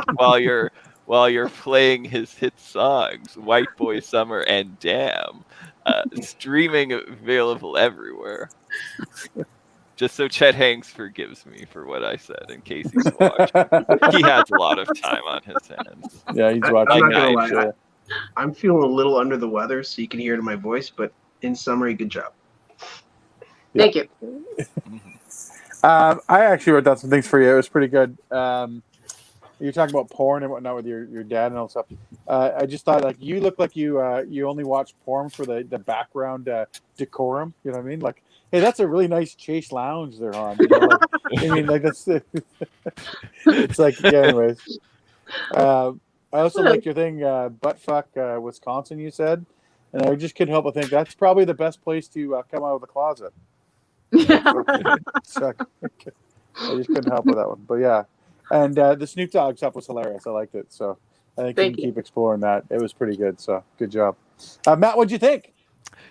while you're playing his hit songs, "White Boy Summer" and "Damn," streaming available everywhere. Just so Chet Hanks forgives me for what I said, in case he's watching. He has a lot of time on his hands. Yeah, he's I'm watching. not gonna lie. Sure. I'm feeling a little under the weather, so you can hear it in my voice. But in summary, good job. Thank you. I actually wrote down some things for you. It was pretty good. You're talking about porn and whatnot with your dad and all stuff. I just thought you look like you only watch porn for the background decorum. You know what I mean? Like, hey, that's a really nice Chase Lounge they're on. That's. It's like, yeah. Anyways, I also like your thing, butt fuck Wisconsin. You said, and I just couldn't help but think that's probably the best place to come out of the closet. Yeah. So, I just couldn't help with that one, but yeah. And the Snoop Dogg stuff was hilarious. I liked it, so I think you can keep exploring that. It was pretty good, so good job. Matt, what'd you think?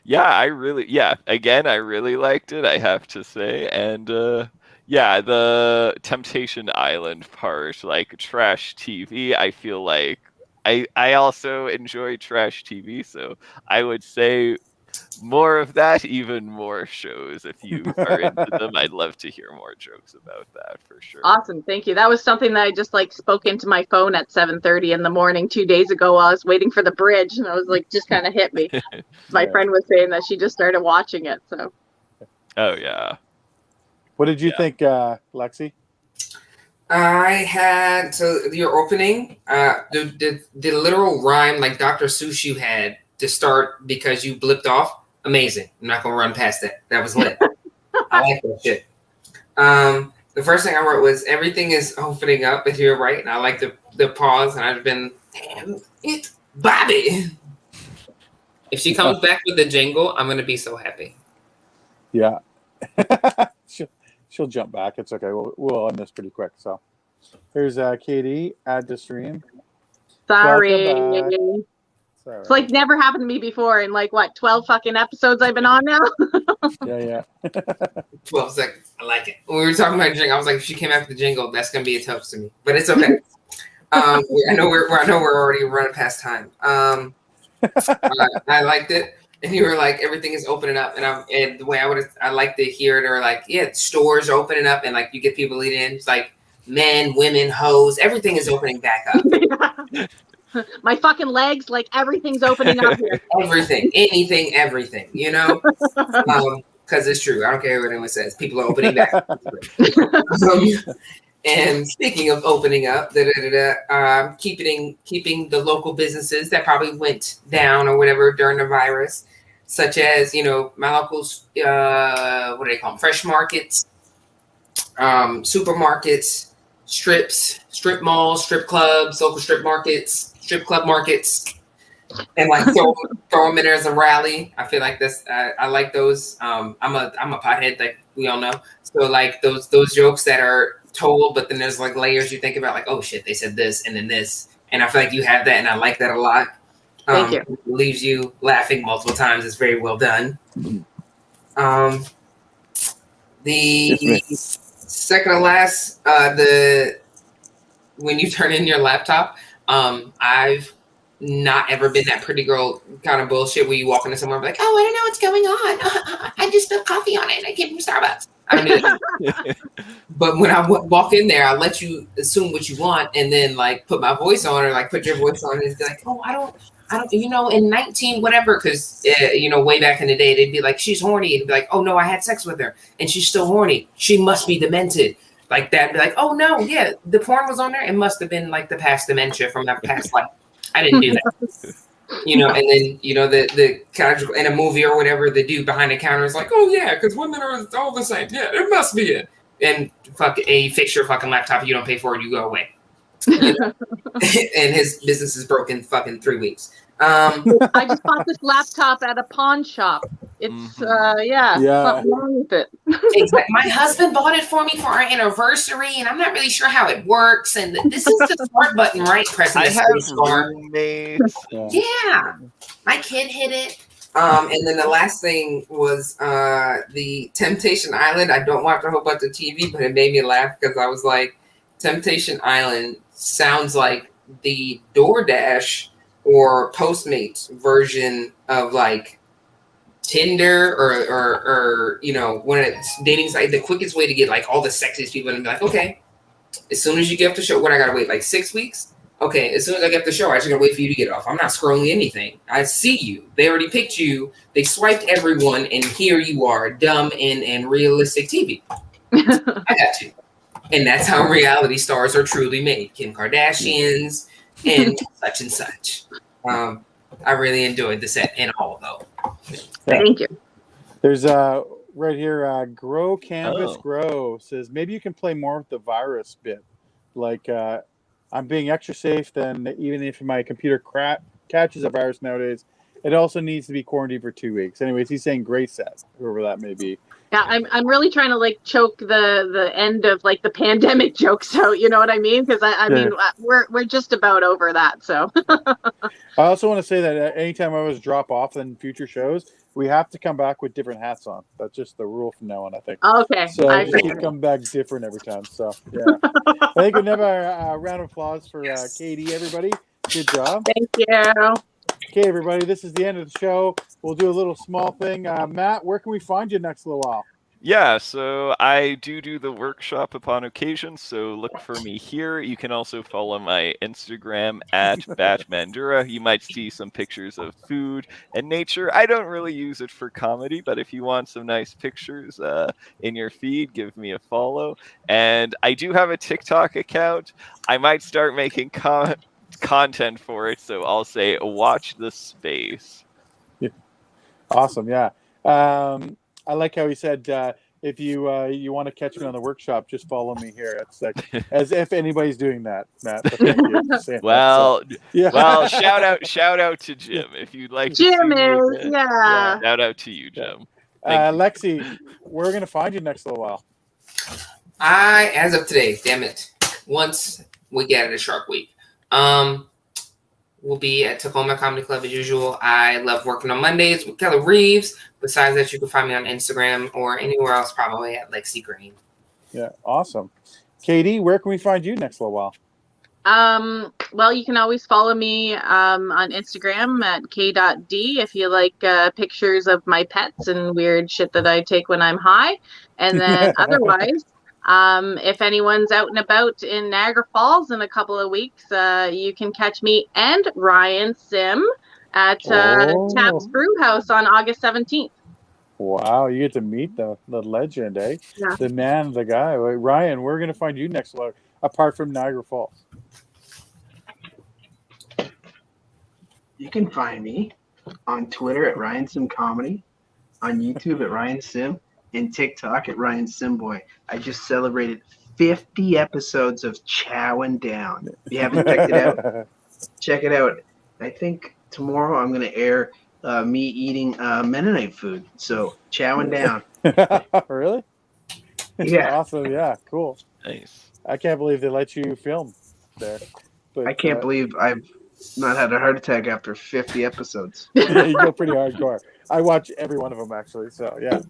Again, I really liked it, I have to say. And the Temptation Island part, trash TV, I feel like I also enjoy trash TV, so I would say more of that, even more shows. If you are into them, I'd love to hear more jokes about that for sure. Awesome, thank you. That was something that I just spoke into my phone at 7:30 in the morning 2 days ago while I was waiting for the bridge, and I was just kind of hit me. My friend was saying that she just started watching it. So. Oh yeah. What did you think, Lexi? I had your opening, the literal rhyme like Dr. Seuss you had to start because you blipped off. Amazing. I'm not gonna run past that. That was lit. I like that shit. The first thing I wrote was everything is opening up, and you're right. And I like the pause, and I've been, damn it, Bobby. If she comes back with the jingle, I'm gonna be so happy. Yeah. she'll jump back. It's okay. We'll end this pretty quick. So here's Katie, add to stream. Sorry. Welcome back. It's like never happened to me before in like what 12 fucking episodes I've been on now. Yeah. 12 seconds. I like it. When we were talking about jingle, I was like, if she came after the jingle, that's gonna be a tough to me. But it's okay. I know we're already running past time. I liked it. And you were like, everything is opening up, and the way I like to hear it, or like, yeah, stores are opening up, and like you get people leading in. It's like men, women, hoes, everything is opening back up. My fucking legs, like everything's opening up here. Everything, anything, everything, you know? Because it's true. I don't care what anyone says. People are opening back up. And speaking of opening up, keeping the local businesses that probably went down or whatever during the virus, such as, you know, my locals, what do they call them? Fresh markets, supermarkets, strip malls, strip clubs, local strip markets, strip club markets, and like throw them in there as a rally. I feel like this. I like those. I'm a pothead, like we all know. So like those jokes that are told, but then there's like layers you think about, like, oh shit, they said this and then this, and I feel like you have that, and I like that a lot. Thank you. It leaves you laughing multiple times. It's very well done. The second to last, when you turn in your laptop, I've not ever been that pretty girl kind of bullshit where you walk into somewhere and be like, oh, I don't know what's going on. I just spilled coffee on it and I came from Starbucks. I don't do that. But when I walk in there, I'll let you assume what you want and then like put my voice on, or like put your voice on, and be like, oh, I don't, you know, in 19 whatever, because you know, way back in the day, they'd be like, she's horny, and be like, oh no, I had sex with her and she's still horny, she must be demented, like that. Be like, oh no, yeah, the porn was on there, it must have been like the past dementia from that past life. I didn't do that. You know, and then, you know, the casual in a movie or whatever, the dude behind the counter is like, oh yeah, because women are all the same. Yeah, it must be it. And you fix your fucking laptop, you don't pay for it, you go away. You know? And his business is broken fucking 3 weeks. I just bought this laptop at a pawn shop. It's something wrong with it. Exactly. My husband bought it for me for our anniversary, and I'm not really sure how it works. And this is the start button, right? Pressing the space bar. Yeah, my kid hit it. And then the last thing was the Temptation Island. I don't watch a whole bunch of TV, but it made me laugh because I was like, Temptation Island sounds like the DoorDash or Postmates version of like Tinder or you know, when it's dating site, the quickest way to get like all the sexiest people and be like, okay, as soon as you get off the show, what I gotta wait, like 6 weeks? Okay, as soon as I get the show, I just gotta wait for you to get off. I'm not scrolling anything. I see you. They already picked you. They swiped everyone, and here you are, dumb and realistic TV. I got you. And that's how reality stars are truly made. Kim Kardashians and such and such. I really enjoyed the set and all, though. Thank you. There's right here, Grow Canvas Grow says, maybe you can play more with the virus bit. Like, I'm being extra safe than even if my computer catches a virus nowadays. It also needs to be quarantined for 2 weeks. Anyways, he's saying great set, whoever that may be. Yeah, I'm really trying to like choke the end of like the pandemic jokes out. You know what I mean? Because I mean we're just about over that. So I also want to say that anytime I always drop off in future shows, we have to come back with different hats on. That's just the rule from now on, I think. Okay. So I just keep coming back different every time. So yeah, I think we'd have a round of applause for Katie. Everybody, good job. Thank you. Okay, everybody, this is the end of the show. We'll do a little small thing. Matt, where can we find you next little while? Yeah, so I do the workshop upon occasion, so look for me here. You can also follow my Instagram at Batmandura. You might see some pictures of food and nature. I don't really use it for comedy, but if you want some nice pictures in your feed, give me a follow. And I do have a TikTok account. I might start making content for it, so I'll say watch the space. Yeah. Awesome. Yeah. I like how he said if you want to catch me on the workshop, just follow me here. It's like as if anybody's doing that, Matt. But thank you for saying that. Well, So, yeah. well, shout out to Jim if you'd like to see Jim me is, again. yeah. Shout out to you, Yeah. Jim. Thank you. Lexi, we're gonna find you next little while. As of today, damn it, once we get into Shark Week, we'll be at Tacoma Comedy Club as usual. I love working on Mondays with Keller Reeves. Besides that, you can find me on Instagram or anywhere else, probably at Lexi Green. Yeah, awesome. Katie, where can we find you next little while? Well, you can always follow me on Instagram at k.d if you like pictures of my pets and weird shit that I take when I'm high. And then otherwise, if anyone's out and about in Niagara Falls in a couple of weeks, you can catch me and Ryan Sim at Tab's Brew House on August 17th. Wow, you get to meet the legend, eh? Yeah. The man, the guy. Ryan, we're gonna find you next week, apart from Niagara Falls. You can find me on Twitter at Ryan Sim Comedy, on YouTube at Ryan Sim, and TikTok at Ryan Simboy. I just celebrated 50 episodes of Chowing Down. If you haven't checked it out, check it out. I think tomorrow I'm going to air me eating Mennonite food. So Chowing Down. Really? Yeah. Awesome. Yeah, cool. Nice. I can't believe they let you film there. But I can't believe I've not had a heart attack after 50 episodes. Yeah, you go pretty hardcore. I watch every one of them actually. So yeah.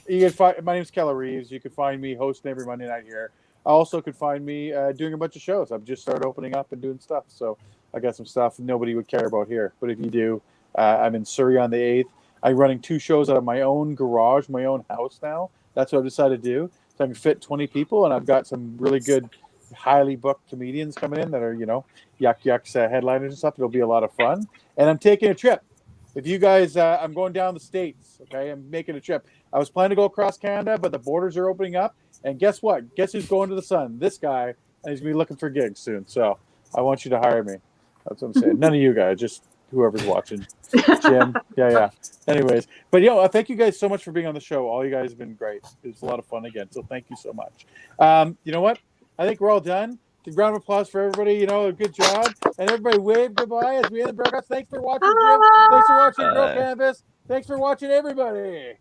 You can find my name's Keller Reeves. You can find me hosting every Monday night here. I also could find me doing a bunch of shows. I've just started opening up and doing stuff. So I got some stuff nobody would care about here. But if you do, I'm in Surrey on the 8th. I'm running 2 shows out of my own garage, my own house now. That's what I've decided to do. So I can fit 20 people, and I've got some really good, highly booked comedians coming in that are, Yuck Yuck's headliners and stuff. It'll be a lot of fun. And I'm taking a trip. If you guys, I'm going down the States, okay? I'm making a trip. I was planning to go across Canada, but the borders are opening up. And guess what? Guess who's going to the sun? This guy. And he's going to be looking for gigs soon. So I want you to hire me. That's what I'm saying. None of you guys, just whoever's watching. Jim. Yeah. Anyways. But, thank you guys so much for being on the show. All you guys have been great. It was a lot of fun again. So thank you so much. You know what? I think we're all done. A round of applause for everybody. Good job. And everybody wave goodbye as we end the broadcast. Thanks for watching, Jim. Thanks for watching Girl Canvas. Thanks for watching, everybody.